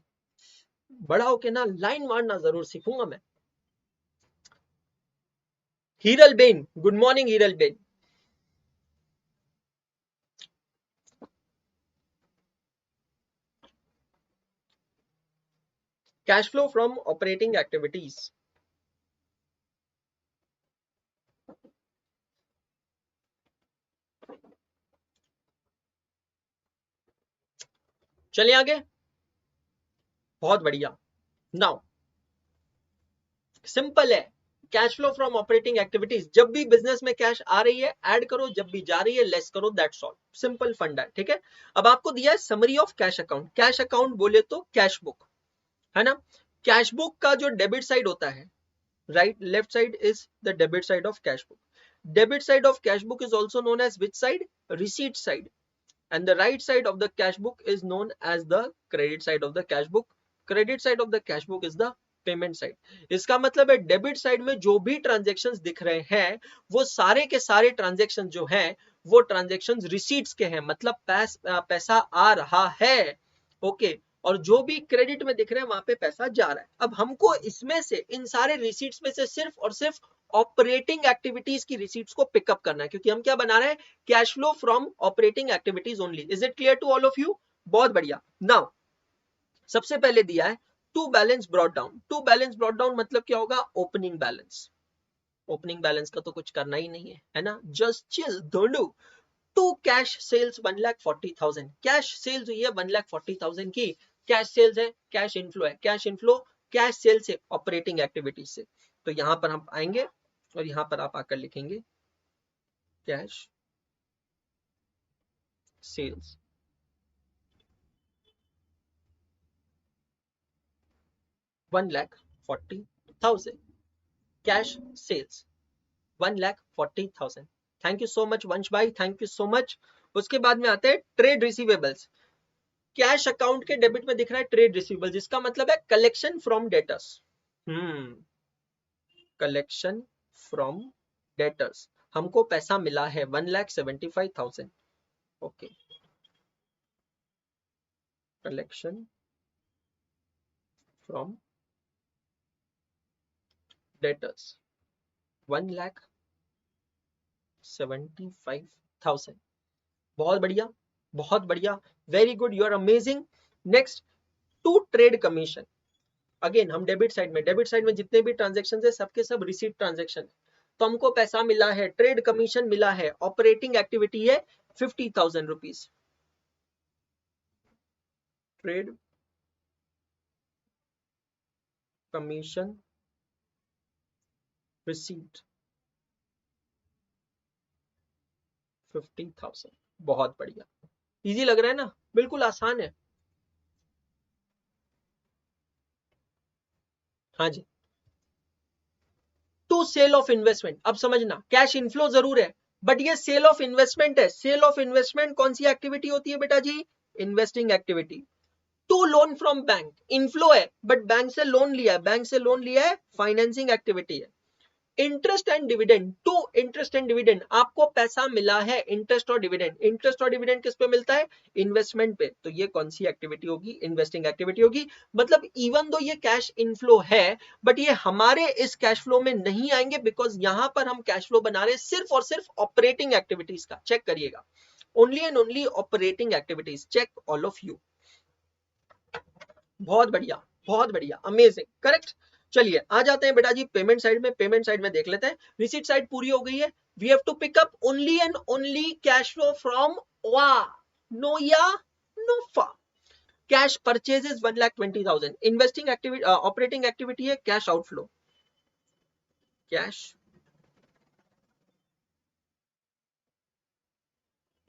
Speaker 1: बड़ा होके ना लाइन मारना जरूर सीखूंगा मैं। Hiral Ben, good morning Hiral Ben. Cash flow from operating activities. चलिए आगे, बहुत बढ़िया। नाउ सिंपल है, cash flow from operating activities, जब भी बिजनेस में कैश आ रही है ऐड करो, जब भी जा रही है लेस करो, दैट्स ऑल, सिंपल फंडा है। ठीक है, अब आपको दिया है summary of cash account. Cash account बोले तो कैश बुक है ना। कैश बुक का जो डेबिट साइड होता है, right left side is the debit side of cash book. Debit side of cash book is also known as which side? Receipt side. And the right side of the cash book is known as the credit side of the cash book. Credit side of the cash book is the payment side. इसका मतलब है debit side में जो भी transactions दिख रहे हैं वो सारे के सारे ट्रांजैक्शन जो हैं वो ट्रांजैक्शंस रिसीट्स के हैं, मतलब पैसा आ रहा है। ओके, और जो भी क्रेडिट में दिख रहे हैं वहां पे पैसा जा रहा है। अब हमको इसमें से इन सारे रिसीट्स में से सिर्फ और सिर्फ ऑपरेटिंग एक्टिविटीज की रिसीट्स को पिकअप करना है, क्योंकि हम क्या बना रहे हैं? Cash flow from operating activities only. Is it clear to all of you? बहुत बढ़िया। नाउ सबसे पहले दिया है to balance brought down. To balance brought down मतलब क्या होगा? Opening balance. ओपनिंग बैलेंस का तो कुछ करना ही नहीं है ना, just chill Dhondu. To cash sales 1,40,000, cash sales हुई है 1,40,000 की। कैश सेल्स है, कैश इनफ्लो है, कैश इनफ्लो कैश सेल्स से, ऑपरेटिंग एक्टिविटीज से। तो यहां पर हम आएंगे और यहां पर आप आकर लिखेंगे cash sales 1,40,000, cash sales 1,40,000। Thank you so much Vansh भाई, थैंक यू सो मच। उसके बाद में आते हैं ट्रेड रिसीवेबल्स। कैश अकाउंट के डेबिट में दिख रहा है ट्रेड रिसीवेबल, जिसका मतलब है collection from debtors. Collection from debtors, हमको पैसा मिला है 1,75,000। Okay, collection from debtors 1,75,000। बहुत बढ़िया, बहुत बढ़िया, very good, you are amazing. Next, to trade commission. Again हम डेबिट साइड में जितने भी ट्रांजेक्शन है सबके सब रिसीट ट्रांजेक्शन है। तो हमको पैसा मिला है, ट्रेड कमीशन मिला है, ऑपरेटिंग एक्टिविटी है 50,000 रुपीज। Trade commission receipt 50,000। बहुत बढ़िया, इजी लग रहा है ना? बिल्कुल आसान है। हाँ जी। टू सेल ऑफ इन्वेस्टमेंट, अब समझना, कैश इनफ्लो जरूर है बट ये सेल ऑफ इन्वेस्टमेंट है। सेल ऑफ इन्वेस्टमेंट कौन सी एक्टिविटी होती है बेटा जी? Investing activity. To loan from bank, inflow है बट बैंक से लोन लिया है, बैंक से लोन लिया है, फाइनेंसिंग एक्टिविटी है। Interest and dividend, to interest and dividend, आपको पैसा मिला है, इंटरेस्ट और डिविडेंड। इंटरेस्ट और डिविडेंड किस पे मिलता है? इन्वेस्टमेंट पे। तो ये कौन सी एक्टिविटी होगी? इन्वेस्टिंग एक्टिविटी होगी। मतलब इवन दो ये कैश इनफ्लो है, बट ये हमारे इस कैश फ्लो में नहीं आएंगे, बिकॉज यहां पर हम कैश फ्लो बना रहे हैं सिर्फ और सिर्फ ऑपरेटिंग एक्टिविटीज का। चेक करिएगा, only and only operating activities. Check all of you. बहुत बढ़िया, बहुत बढ़िया, अमेजिंग, करेक्ट। चलिए आ जाते हैं बेटा जी पेमेंट साइड में। पेमेंट साइड में देख लेते हैं, रिसीट साइड पूरी हो गई है। We have to pick up only and only cash flow from वा, नोया, नोफा। Cash purchases 1,20,000। Investing activity, operating activity है cash outflow, cash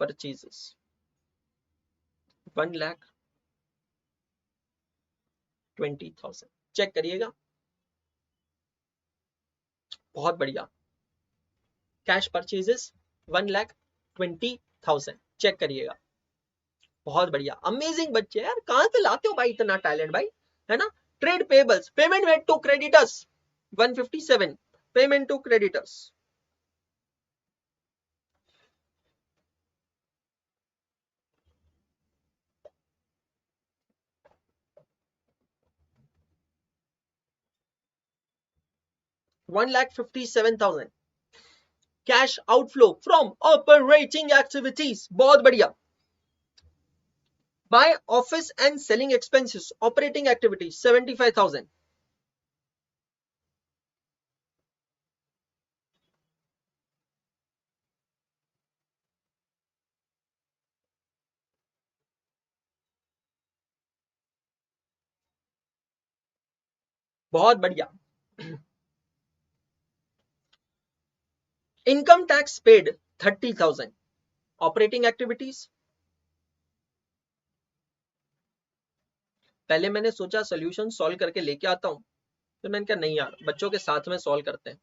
Speaker 1: purchases 1,20,000। Check करिएगा, बहुत बढ़िया। Cash purchases 1,20,000। चेक करिएगा, बहुत बढ़िया, अमेजिंग बच्चे यार, कहां से लाते हो भाई इतना टैलेंट भाई, है ना। Trade payables, payment made to creditors 157, payment to creditors. $1,57,000 cash outflow from operating activities. बहुत बढ़िया। By office and selling expenses, operating activities 75,000। बहुत बढ़िया। Income tax paid 30,000, operating activities. पहले मैंने सोचा सोल्यूशन सॉल्व करके लेके आता हूं, तो मैंने कहा नहीं यार, बच्चों के साथ में सॉल्व करते हैं।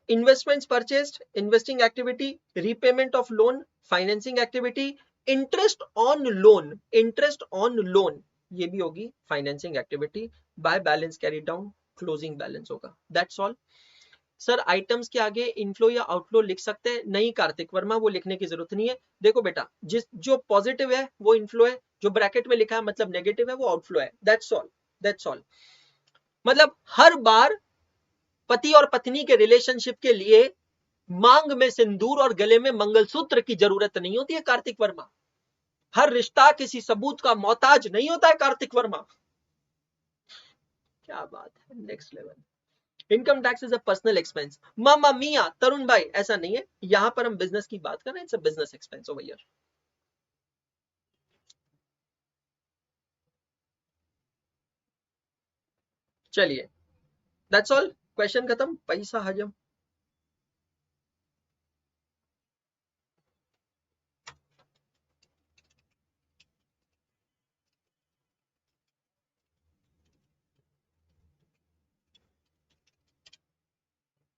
Speaker 1: Investments purchased, investing activity, repayment of loan, financing activity, interest on loan, interest on loan ये भी होगी financing activity. By balance carry down, closing balance होगा। That's all. सर आइटम्स के आगे इनफ्लो या आउटफ्लो लिख सकते हैं? नहीं कार्तिक वर्मा, वो लिखने की जरूरत नहीं है। देखो बेटा, जो पॉजिटिव है वो इनफ्लो है, जो ब्रैकेट में लिखा है मतलब नेगेटिव है वो आउटफ्लो है। That's all, that's all. मतलब हर बार पति और पत्नी के रिलेशनशिप के लिए मांग में सिंदूर और गले में मंगलसूत्र की जरूरत नहीं होती है कार्तिक वर्मा। हर रिश्ता किसी सबूत का मोहताज नहीं होता है कार्तिक वर्मा। क्या बात है, next level. Income tax is a personal expense. मामा मिया तरुण भाई, ऐसा नहीं है, यहां पर हम बिजनेस की बात कर रहे हैं। It's a business expense over here. चलिए, दैट्स ऑल, क्वेश्चन खत्म, पैसा हजम।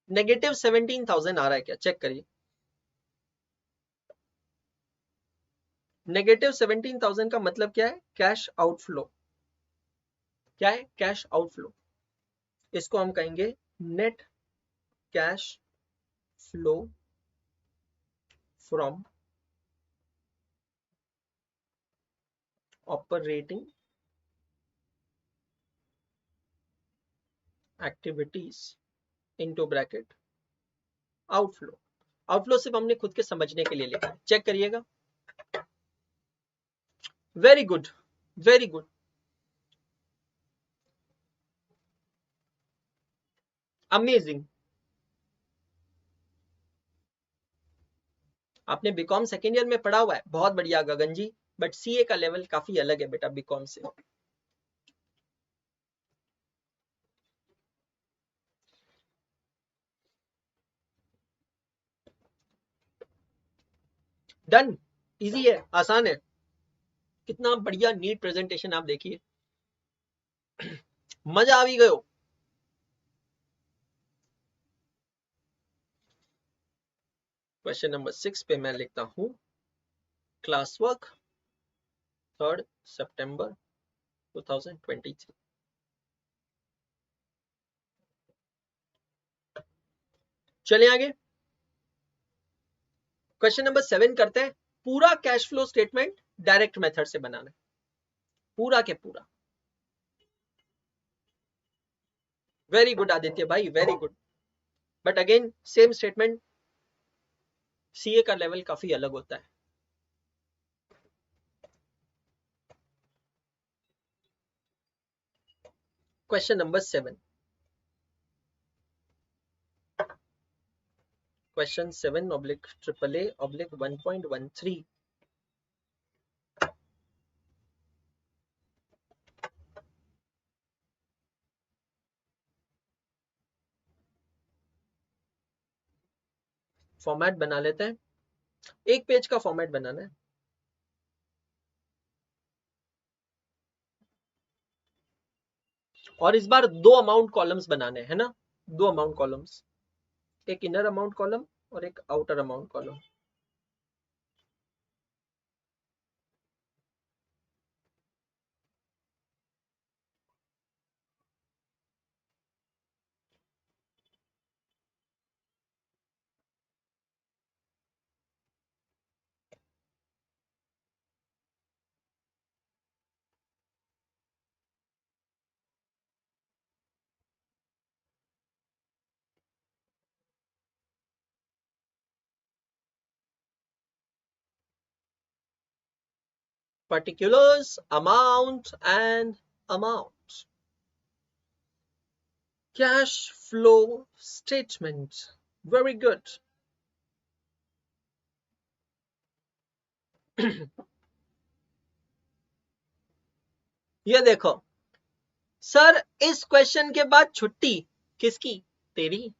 Speaker 1: नेगेटिव 17,000 आ रहा है क्या? चेक करिए। नेगेटिव 17,000 का मतलब क्या है? Cash outflow. क्या है? Cash outflow. इसको हम कहेंगे net cash flow from operating activities into bracket outflow. Outflow सिर्फ हमने खुद के समझने के लिए लिखा है, चेक करिएगा। Very good, very good. Amazing. आपने बीकॉम सेकेंड ईयर में पढ़ा हुआ है, बहुत बढ़िया गगन जी, बट सीए का लेवल काफी अलग है बेटा बीकॉम से। डन, इजी है, आसान है। कितना बढ़िया नीट प्रेजेंटेशन आप देखिए, मजा आ भी गयो। क्वेश्चन नंबर 6 पे मैं लिखता हूं क्लास वर्क 3 सितंबर 2023। चलिए आगे, क्वेश्चन नंबर 7 करते हैं। पूरा cash flow statement direct method से बनाना है, पूरा के पूरा। वेरी गुड आदित्य भाई, very good. But again same statement, CA का लेवल काफी अलग होता है। Question number 7, question 7/AAA/1.13। Format बना लेते हैं, एक पेज का फॉर्मेट बनाना है। और इस बार 2 अमाउंट कॉलम्स बनाने हैं ना, 2 अमाउंट कॉलम्स, एक इनर अमाउंट कॉलम और एक outer amount column. Particulars, amount and amount. Cash flow statement. Very good. ये देखो सर, इस क्वेश्चन के बाद छुट्टी किसकी? तेरी।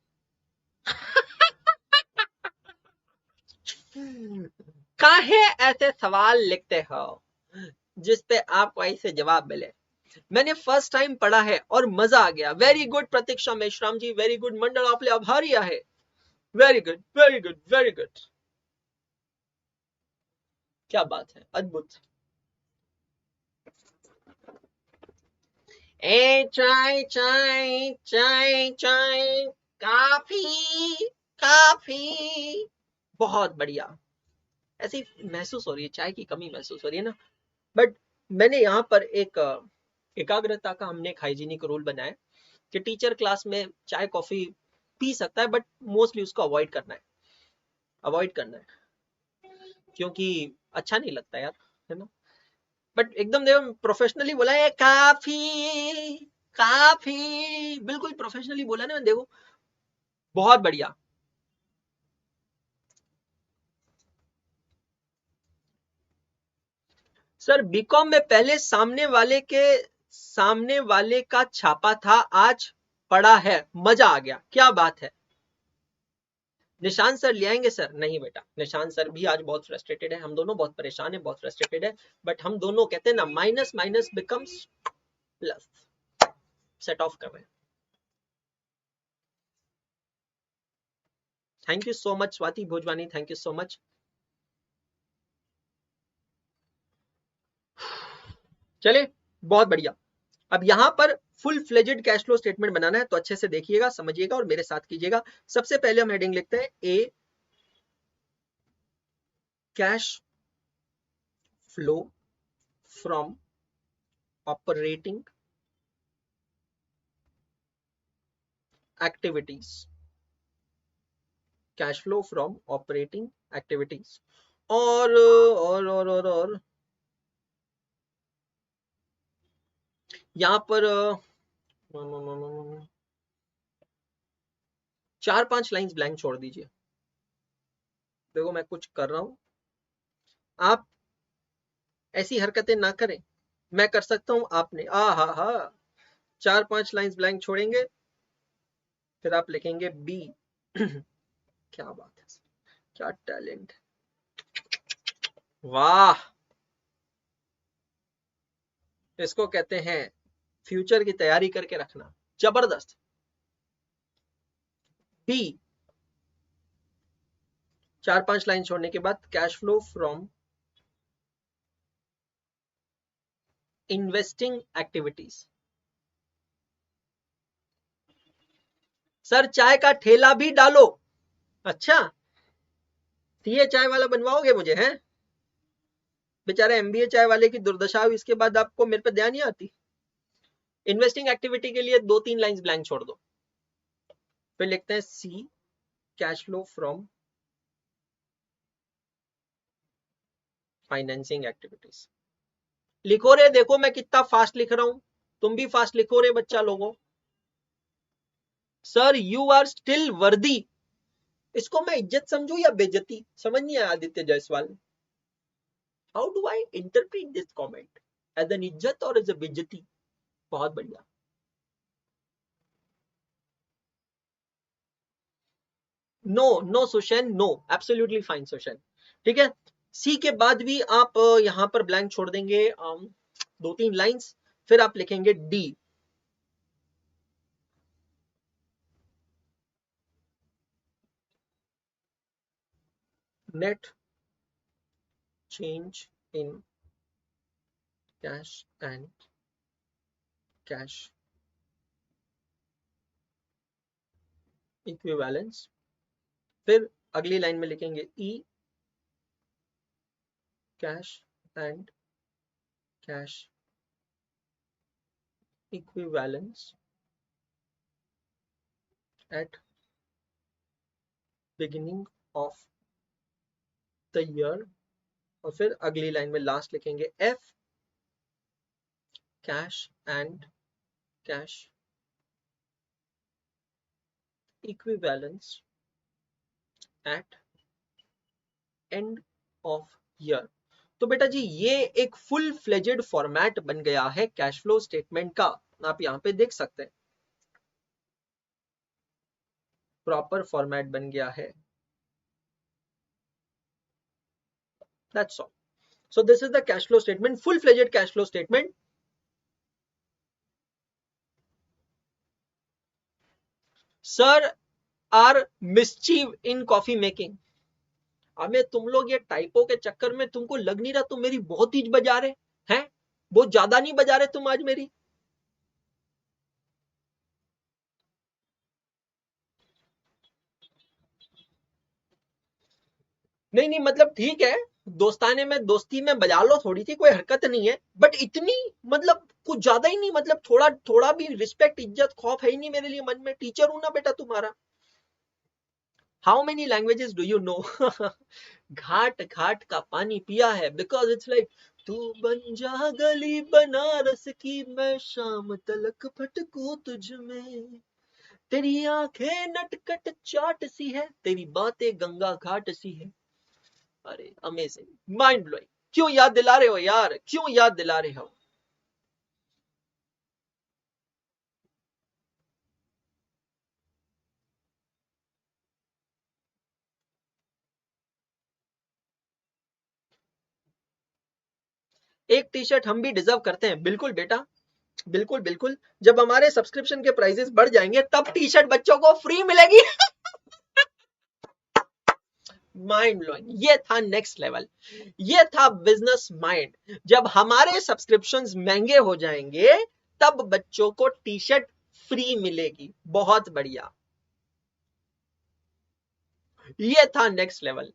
Speaker 1: काहे ऐसे सवाल लिखते हो जिस पे आपको ऐसे जवाब मिले? मैंने फर्स्ट टाइम पढ़ा है और मजा आ गया। वेरी गुड प्रतीक्षा मेश्राम जी, वेरी गुड। मंडल आपले आभारी आहे, very good very good very good. क्या बात है, अद्भुत। ए चाय चाय चाय चाय, काफी काफी, बहुत बढ़िया। ऐसी महसूस हो रही है, चाय की कमी महसूस हो रही है ना। बट मैंने यहाँ पर एक एकाग्रता का हमने एक हाइजीनिक रूल बनाया कि टीचर क्लास में चाय कॉफी पी सकता है, बट मोस्टली उसको अवॉइड करना है, अवॉइड करना है, क्योंकि अच्छा नहीं लगता यार, है ना। बट एकदम देखो प्रोफेशनली बोला है, काफी काफी, बिल्कुल प्रोफेशनली बोला ना, देखो बहुत बढ़िया। सर बीकॉम में पहले सामने वाले का छापा था, आज पढ़ा है, मजा आ गया। क्या बात है। निशांत सर ले आएंगे सर? नहीं बेटा, निशांत सर भी आज बहुत फ्रस्ट्रेटेड है, हम दोनों बहुत परेशान है, बहुत फ्रस्ट्रेटेड है। बट हम दोनों कहते हैं ना, minus minus becomes plus, set off कर रहे हैं। Thank you so much Swati Bhojwani, thank you so much. चले, बहुत बढ़िया। अब यहां पर full fledged cash flow statement बनाना है, तो अच्छे से देखिएगा, समझिएगा और मेरे साथ कीजिएगा। सबसे पहले हम हेडिंग लिखते हैं A cash flow from operating activities, cash flow from operating activities. और यहां पर 4-5 लाइंस ब्लैंक छोड़ दीजिए। देखो मैं कुछ कर रहा हूं, आप ऐसी हरकतें ना करें। मैं कर सकता हूं, आपने हा 4-5 लाइंस ब्लैंक छोड़ेंगे, फिर आप लिखेंगे बी। क्या बात है, क्या टैलेंट, वाह। इसको कहते हैं फ्यूचर की तैयारी करके रखना, जबरदस्त। बी, 4-5 लाइन छोड़ने के बाद cash flow from investing activities. Sir चाय का ठेला भी डालो। अच्छा, सीए चाय वाला बनवाओगे मुझे? हैं बेचारे एमबीए चाय वाले की दुर्दशा हुई, इसके बाद आपको मेरे पे ध्यान नहीं आती। इन्वेस्टिंग एक्टिविटी के लिए 2-3 लाइंस ब्लैंक छोड़ दो, फिर लिखते हैं C cash flow from financing activities. लिखो रे, देखो मैं कितना फास्ट लिख रहा हूं, तुम भी फास्ट लिखो रे बच्चा लोगों। सर यू आर स्टिल वर्दी, इसको मैं इज्जत समझू या बेइज्जती, समझ नहीं आया Aditya Jaiswal. How do I interpret this comment, as an इज्जत और एज ए बेइज्जती? बहुत बढ़िया। No no Sushain, no, absolutely fine Sushain. ठीक है, सी के बाद भी आप यहां पर ब्लैंक छोड़ देंगे 2-3 लाइंस, फिर आप लिखेंगे D, net change in cash and cash equivalents. फिर अगली लाइन में लिखेंगे E cash and cash equivalents at beginning of the year. और फिर अगली लाइन में लास्ट लिखेंगे F cash and cash equivalents at end of year. तो बेटा जी ये एक फुल फ्लेजेड फॉर्मेट बन गया है कैश फ्लो स्टेटमेंट का, आप यहां पे देख सकते हैं प्रॉपर फॉर्मेट बन गया है। That's all. So this is the cash flow statement, full-fledged cash flow statement. Sir are mischief in coffee making. हमें तुम लोग ये टाइपो के चक्कर में तुमको लग नहीं रहा तुम मेरी बहुत तेज बजा रहे हैं, बहुत ज्यादा नहीं बजा रहे तुम आज मेरी? नहीं नहीं मतलब ठीक है, दोस्ताने में दोस्ती में बजा लो थोड़ी सी, कोई हरकत नहीं है, बट इतनी मतलब कुछ ज्यादा ही नहीं, मतलब थोड़ा थोड़ा भी रिस्पेक्ट इज्जत खौफ है ही नहीं मेरे लिए मन में। टीचर हूं ना बेटा तुम्हारा। How many languages do you know? घाट घाट का पानी पिया है, बिकॉज इट्स लाइक तू बन जा गली बनारस की, मैं शाम तलक भटकूं तुझ में, तेरी आंखें नटखट चाट सी है, तेरी बातें गंगा घाट सी है। अरे अमेजिंग, माइंड ब्लोइंग। क्यों याद दिला रहे हो यार, क्यों याद दिला रहे हो? एक टी शर्ट हम भी डिजर्व करते हैं, बिल्कुल बेटा, बिल्कुल बिल्कुल। जब हमारे सब्सक्रिप्शन के प्राइसेस बढ़ जाएंगे तब टी शर्ट बच्चों को फ्री मिलेगी। माइंड ब्लोइंग, ये था नेक्स्ट लेवल, ये था बिजनेस माइंड। जब हमारे सब्सक्रिप्शंस महंगे हो जाएंगे तब बच्चों को टी शर्ट फ्री मिलेगी। बहुत बढ़िया, ये था नेक्स्ट लेवल।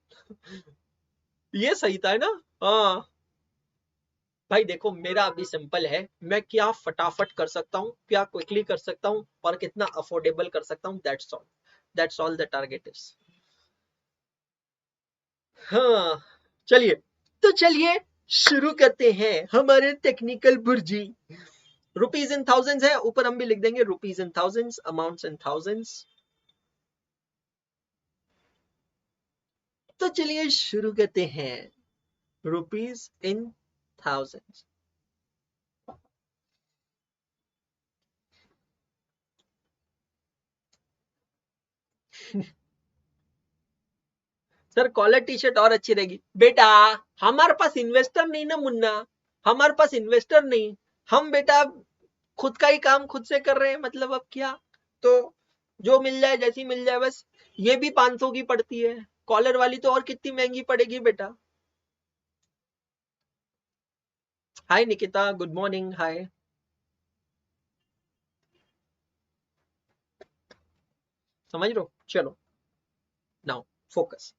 Speaker 1: ये सही था ना? हाँ भाई देखो, मेरा अभी सिंपल है, मैं क्या फटाफट कर सकता हूँ, क्या क्विकली कर सकता हूँ और कितना अफोर्डेबल कर सकता हूँ, that's all, that's all the target is. हाँ चलिए, तो चलिए शुरू करते हैं हमारे टेक्निकल बुर्जी। रुपीज इन थाउजेंड्स है, ऊपर हम भी लिख देंगे rupees in thousands, amounts in thousands. तो चलिए शुरू करते हैं, rupees in thousands. Sir collar T shirt और अच्छी रहेगी बेटा, हमारे पास इन्वेस्टर नहीं ना मुन्ना, हमारे पास इन्वेस्टर नहीं, हम बेटा खुद का ही काम खुद से कर रहे हैं, मतलब अब क्या, तो जो मिल जाए जैसी मिल जाए बस। ये भी 500 की पड़ती है, कॉलर वाली तो और कितनी महंगी पड़ेगी बेटा। हाय निकिता, गुड मॉर्निंग, हाय। समझ लो, चलो now focus.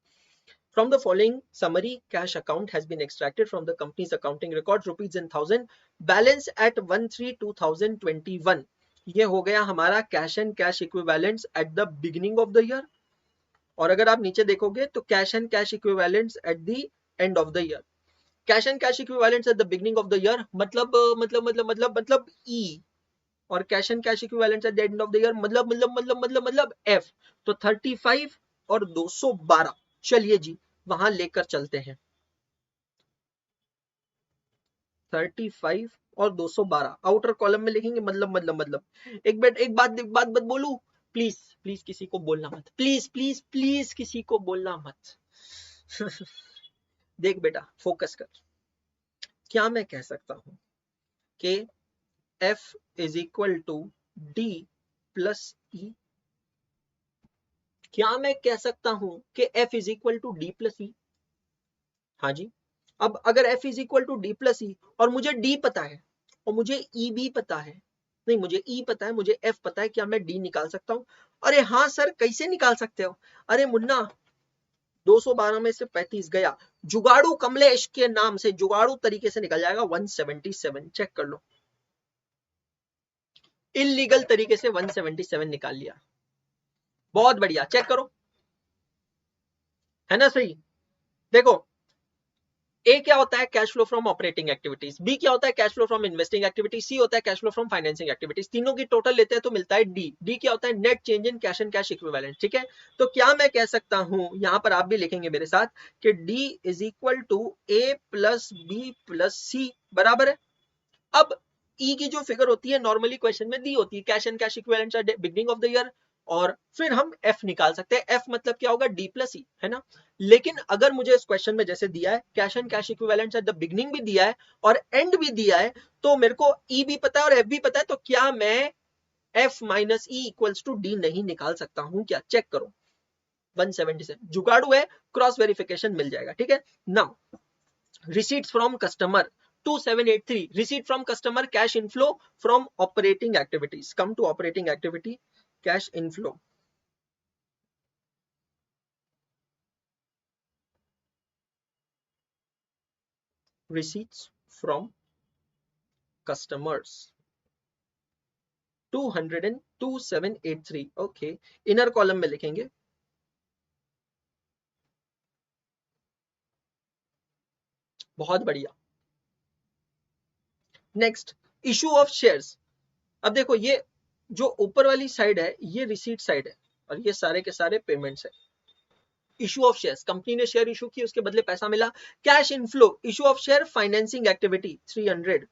Speaker 1: From the following summary, cash account has been extracted from the company's accounting records, rupees in thousand, balance at 1/3/2021। ये हो गया हमारा cash and cash equivalents at the beginning of the year. और अगर आप नीचे देखोगे तो cash and cash equivalents at the end of the year. Cash and cash equivalents at the beginning of the year मतलब ई, और cash and cash equivalents at the end of the year मतलब F. तो 35 और 212, चलिए जी वहां लेकर चलते हैं। 35 और 212 आउटर कॉलम में लिखेंगे, मतलब एक बात बोलूं, प्लीज प्लीज किसी को बोलना मत, प्लीज प्लीज प्लीज किसी को बोलना मत। देख बेटा फोकस कर, क्या मैं कह सकता हूं कि F is equal to D plus E? क्या मैं कह सकता हूं कि F is equal to D plus E? हाँ जी। अब अगर F is equal to D plus E और मुझे D पता है और मुझे E भी पता है, नहीं मुझे E पता है, मुझे F पता है, क्या मैं D निकाल सकता हूं? अरे हाँ सर, कैसे निकाल सकते हो? अरे मुन्ना, 212 में से 35 गया, जुगाड़ू कमलेश के नाम से जुगाड़ू तरीके से निकल जाएगा 177। चेक कर लो, इलीगल तरीके से 177 निकाल लिया। बहुत बढ़िया, चेक करो, है ना सही। देखो, ए क्या होता है? Cash flow from operating activities. B क्या होता है? Cash flow from investing activities. C होता है cash flow from financing activities. तीनों की टोटल लेते हैं तो मिलता है डी। डी क्या होता है? Net change in cash and cash equivalent. ठीक है, तो क्या मैं कह सकता हूं, यहां पर आप भी लिखेंगे मेरे साथ, कि D is equal to A plus B plus C, बराबर है। अब ई की जो फिगर होती है नॉर्मली क्वेश्चन में दी होती है cash and cash equivalents eight beginning of the year, और फिर हम एफ निकाल सकते हैं। एफ मतलब क्या होगा? डी प्लस ई, है ना। लेकिन अगर मुझे इस क्वेश्चन में जैसे दिया है cash and cash equivalents at the beginning भी दिया है और एंड भी दिया है, तो मेरे को ई भी पता है और एफ भी पता है, तो क्या मैं F minus E equals to D नहीं निकाल सकता हूं क्या? चेक करो, 177 जुगाड़ू है, क्रॉस वेरिफिकेशन मिल जाएगा। ठीक है, now receipts from customer 2783, receipt from customer, cash inflow from operating activities। come to operating activity, cash inflow, receipts from customers 22783। Okay, inner column में लिखेंगे, बहुत बढ़िया। Next, issue of shares. अब देखो, ये जो ऊपर वाली साइड है ये रिसीट साइड है और ये सारे के सारे पेमेंट्स है। इशू ऑफ शेयर्स, कंपनी ने शेयर इशू की, उसके बदले पैसा मिला। Cash inflow, issue of share financing activity 300,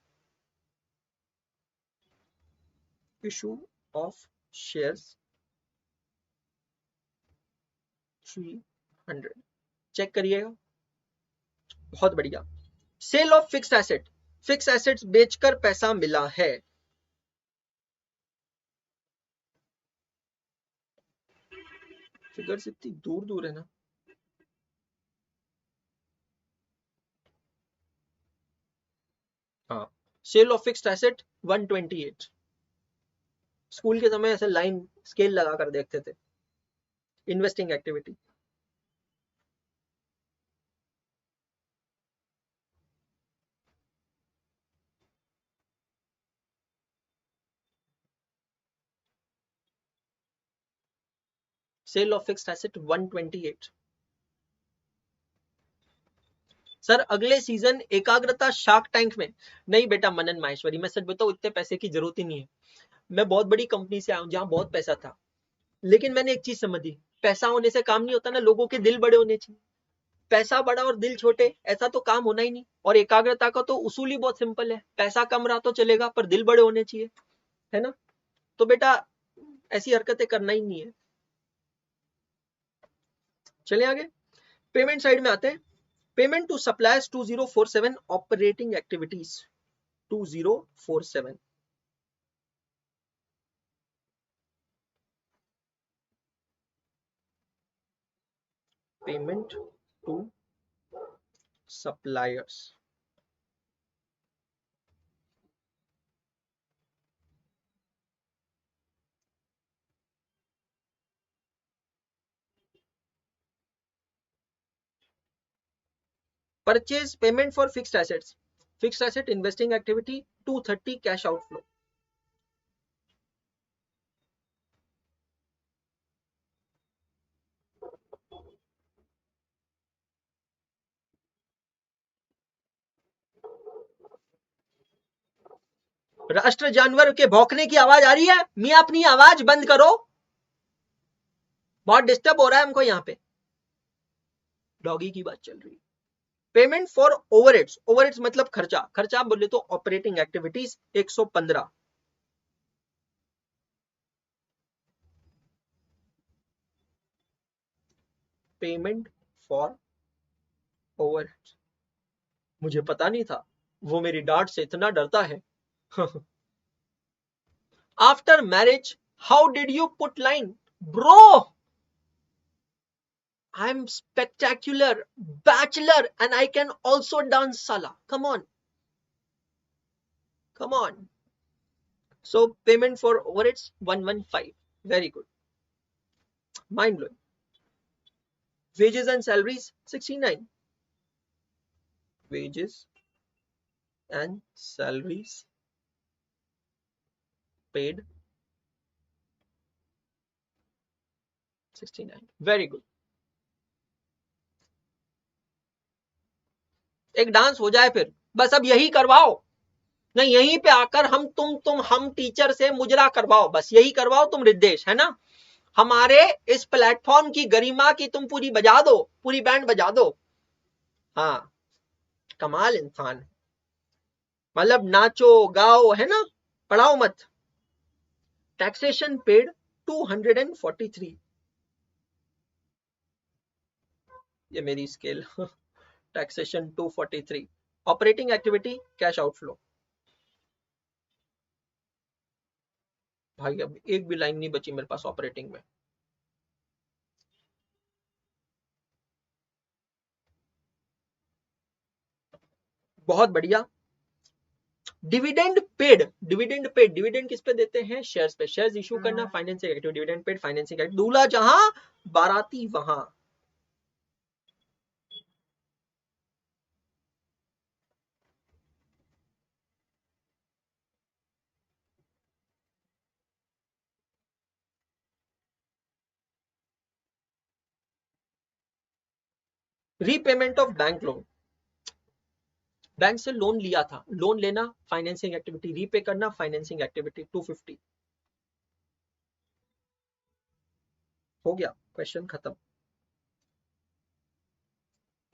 Speaker 1: issue of shares 300, check करिएगा, बहुत बढ़िया। Sale of fixed asset, fixed assets बेचकर पैसा मिला है। फिगर्स इतनी दूर दूर है ना, हाँ। Sale of fixed asset 128, school के समय ऐसे लाइन स्केल लगा कर देखते थे। Investing activity, sale of fixed asset 128। Sir अगले सीजन एकाग्रता शार्क टैंक में। नहीं बेटा मनन माहेश्वरी, मैं सच बताऊं इतने पैसे की जरूरत ही नहीं है। मैं बहुत बड़ी कंपनी से आया हूं जहां बहुत पैसा था, लेकिन मैंने एक चीज समझी, पैसा होने से काम नहीं होता ना, लोगों के दिल बड़े होने चाहिए। पैसा बड़ा और दिल छोटे, ऐसा तो काम होना ही नहीं। और एकाग्रता का तो उसूल ही बहुत सिंपल है, पैसा कम रहा तो चलेगा पर दिल बड़े होने चाहिए, है ना। तो बेटा ऐसी हरकतें करना ही नहीं है। चले आगे, पेमेंट साइड में आते हैं। Payment to suppliers 2047, operating activities 2047, payment to suppliers purchase payment for fixed assets, fixed asset investing activity 230 cash outflow. राष्ट्र जानवर के भौंकने की आवाज आ रही है, मियां अपनी आवाज बंद करो, बहुत डिस्टर्ब हो रहा है हमको यहाँ पे, डॉगी की बात चल रही है। पेमेंट फॉर ओवरहेड्स, ओवरहेड्स मतलब खर्चा, खर्चा बोले तो operating activities 115। Payment for overheads, मुझे पता नहीं था, वो मेरी डांट से इतना डरता है। After marriage how did you put line? Bro, I'm spectacular bachelor and I can also dance sala. Come on. Come on. So payment for overheads 115. Very good. Mind blowing. Wages and salaries 69. Wages and salaries paid 69. Very good. एक dance हो जाए फिर, बस अब यही करवाओ, नहीं यहीं पे आकर हम तुम हम टीचर से मुजरा करवाओ, बस यही करवाओ तुम रिद्देश, है ना। हमारे इस प्लेटफॉर्म की गरिमा की तुम पूरी बजा दो, पूरी बैंड बजा दो। हाँ, कमाल इंसान, मतलब नाचो गाओ, है ना, पढ़ाओ मत। टैक्सेशन पेड 243, ये मेरी scale. Taxation 243। Operating activity cash outflow, भाई अब एक भी लाइन नहीं बची मेरे पास ऑपरेटिंग में। बहुत बढ़िया। Dividend paid, dividend paid, dividend किस पे देते हैं? शेयर्स पे, शेयर्स इशू करना financing activity, dividend paid financing activity. दूल्हा जहां बाराती वहां। Repayment of bank loan, bank से लोन लिया था, लोन लेना फाइनेंसिंग एक्टिविटी, रीपे करना फाइनेंसिंग एक्टिविटी 250। हो गया, क्वेश्चन खत्म।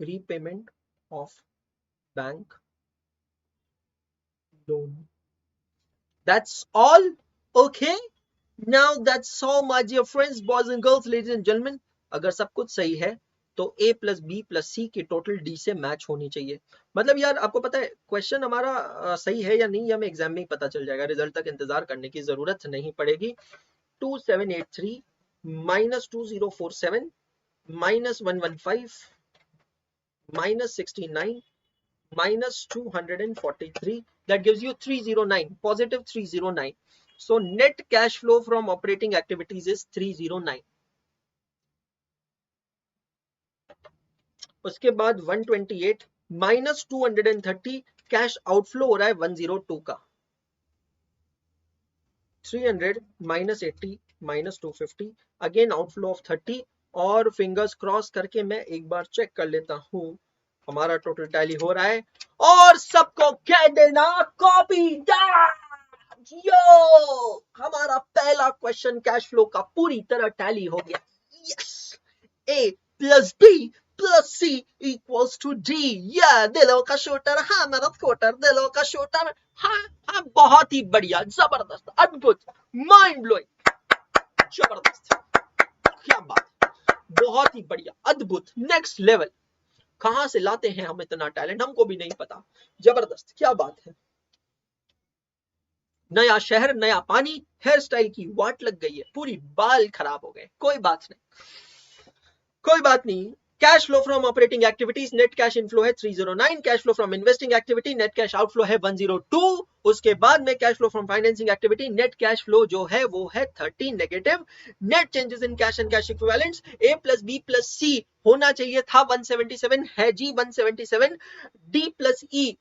Speaker 1: Repayment of bank loan, that's all. Okay, now that's all my dear friends, boys and girls, ladies and gentlemen। अगर सब कुछ सही है तो A plus B plus C की टोटल D से मैच होनी चाहिए। मतलब यार आपको पता है क्वेश्चन हमारा सही है या नहीं, ये हमें एग्जाम में ही पता चल जाएगा, रिजल्ट तक इंतजार करने की जरूरत नहीं पड़ेगी। 2783 minus 2047 minus 115 minus 69 minus 243, that gives you 309, positive 309. So net cash flow from operating activities is 309. उसके बाद 128 minus 230 कैश आउटफ्लो हो रहा है 102 का। 300 minus 80 minus 250, again outflow of 30। और फिंगर्स क्रॉस करके मैं एक बार चेक कर लेता हूं हमारा टोटल टैली हो रहा है, और सबको कह देना कॉपी दैट। यो, हमारा पहला क्वेश्चन कैश फ्लो का पूरी तरह टैली हो गया। Yes, A plus B plus C equals to D. या दिलों का शूटर, हाँ मेरा स्कूटर, दिलों का शूटर, हाँ हाँ, बहुत ही बढ़िया, जबरदस्त, अद्भुत, माइंड ब्लोइंग, जबरदस्त, क्या बात, बहुत ही बढ़िया, अद्भुत, नेक्स्ट लेवल। कहां से लाते हैं हम इतना टैलेंट, हमको भी नहीं पता, जबरदस्त, क्या बात है। नया शहर, नया पानी, हेयर स्टाइल की वाट लग गई है, पूरी बाल खराब हो गए, कोई बात नहीं, कोई बात नहीं। Cash flow from operating activities, net cash inflow है 309, cash flow from investing activity, net cash outflow है 102, उसके बाद में cash flow from financing activity, net cash flow जो है वो है 30 negative. Net changes in cash and cash equivalents, A plus B plus C होना चाहिए था 177, है जी 177। D प्लस E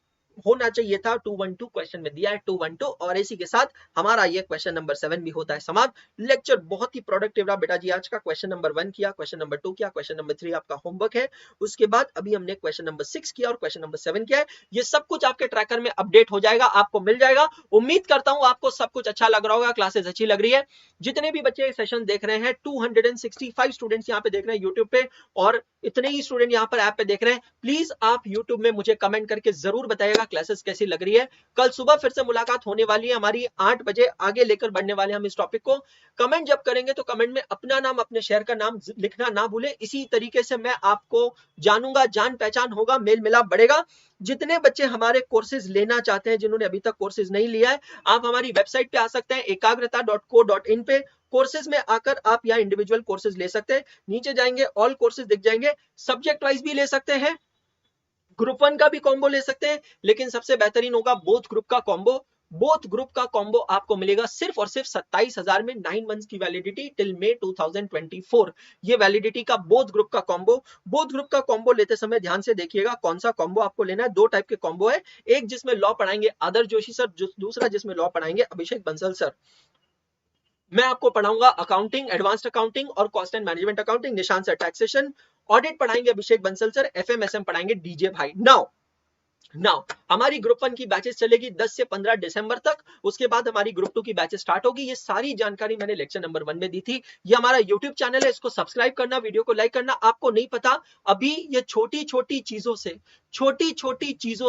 Speaker 1: होना चाहिए था 212, क्वेश्चन में दिया है 212। और इसी के साथ हमारा ये क्वेश्चन नंबर 7 भी होता है समाप्त। लेक्चर बहुत ही प्रोडक्टिव रहा बेटा जी आज का। क्वेश्चन नंबर 1 किया, क्वेश्चन नंबर 2 किया, क्वेश्चन नंबर 3 आपका होमवर्क है। उसके बाद अभी हमने क्वेश्चन नंबर 6 किया और क्वेश्चन नंबर 7 किया है। ये सब कुछ आपके ट्रैकर में अपडेट हो जाएगा, आपको मिल जाएगा। उम्मीद करता हूं आपको सब कुछ अच्छा लग रहा होगा, क्लासेस अच्छी लग रही है। जितने भी बच्चे सेशन देख रहे हैं, 265 स्टूडेंट्स यहाँ पे देख रहे हैं यूट्यूब पे, और इतने ही स्टूडेंट यहाँ पर ऐप पे देख रहे हैं। प्लीज आप यूट्यूब में मुझे कमेंट करके जरूर बताइएगा क्लासेस कैसी लग रही है। कल सुबह फिर से मुलाकात होने वाली है हमारी 8 बजे, आगे लेकर बढ़ने वाले हम इस टॉपिक को। कमेंट जब करेंगे तो कमेंट में अपना नाम, अपने शहर का नाम लिखना ना भूलें। इसी तरीके से मैं आपको जानूंगा, जान पहचान होगा, मेल मिलाप बढ़ेगा। जितने बच्चे हमारे कोर्सेज लेना चाहते हैं, जिन्होंने अभी तक कोर्सेज नहीं लिया है, आप हमारी वेबसाइट पे आ सकते हैं ekagrata.co.in पे। कोर्सेज में आकर आप यहाँ इंडिविजुअल कोर्सेज ले सकते हैं। नीचे जाएंगे, ऑल कोर्सेज दिख जाएंगे। सब्जेक्ट वाइज भी ले सकते हैं, ग्रुप 1 का भी कॉम्बो ले सकते हैं, लेकिन सबसे बेहतरीन होगा बोथ ग्रुप का कॉम्बो। बोथ ग्रुप का कॉम्बो आपको मिलेगा सिर्फ और सिर्फ 27,000 में, 9 मंथ्स की वैलिडिटी टिल मई 2024। ये वैलिडिटी का बोथ ग्रुप का कॉम्बो। बोथ ग्रुप का कॉम्बो लेते समय ध्यान से देखिएगा कौन सा कॉम्बो आपको लेना है। 2 टाइप के कॉम्बो है, एक जिसमें लॉ पढ़ाएंगे आदर्श जोशी सर, दूसरा जिसमें लॉ पढ़ाएंगे अभिषेक बंसल सर। मैं आपको पढ़ाऊंगा अकाउंटिंग, एडवांस्ड अकाउंटिंग और cost and management accounting, Nishant sir taxation, audit पढ़ाएंगे अभिषेक बंसल सर, एफएमएसएम पढ़ाएंगे डीजे भाई। नाउ हमारी ग्रुप 1 की बैचेस चलेगी 10 से 15 दिसंबर तक। उसके बाद हमारी ग्रुप 2 की बैचेस स्टार्ट होगी। ये सारी जानकारी मैंने लेक्चर नंबर 1 में दी थी। ये हमारा यूट्यूब चैनल है, इसको सब्सक्राइब करना, वीडियो को लाइक करना। आपको नहीं पता, अभी ये छोटी छोटी चीजों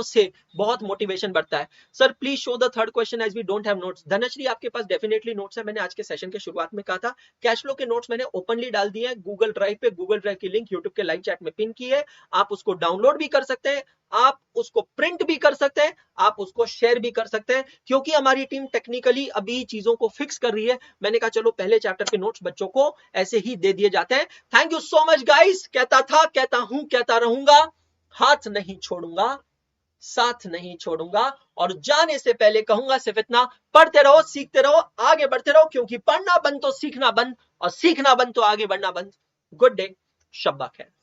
Speaker 1: से बहुत मोटिवेशन बढ़ता है। Sir please show the third question as we don't have notes. Dhanashree आपके पास डेफिनेटली नोट्स है। मैंने आज के सेशन के शुरुआत में कहा था कैश फ्लो के नोट्स मैंने ओपनली डाल दिए हैं गूगल ड्राइव पे। गूगल ड्राइव की लिंक यूट्यूब के लाइव चैट में पिन की है, आप उसको डाउनलोड भी कर सकते हैं, आप उसको प्रिंट भी कर सकते हैं, आप उसको शेयर भी कर सकते हैं, क्योंकि हमारी टीम टेक्निकली अभी चीजों को फिक्स कर रही है। मैंने कहा चलो पहले चैप्टर के नोट्स बच्चों को ऐसे ही दे दिए जाते हैं। Thank you so much guys. कहता था, कहता हूं, कहता रहूंगा, हाथ नहीं छोड़ूंगा, साथ नहीं छोड़ूंगा, और जाने से पहले कहूंगा सिर्फ इतना, पढ़ते रहो, सीखते रहो, आगे बढ़ते रहो, क्योंकि पढ़ना बंद तो सीखना बंद, और सीखना बंद तो आगे बढ़ना बंद। गुड डे, शब्बा खैर।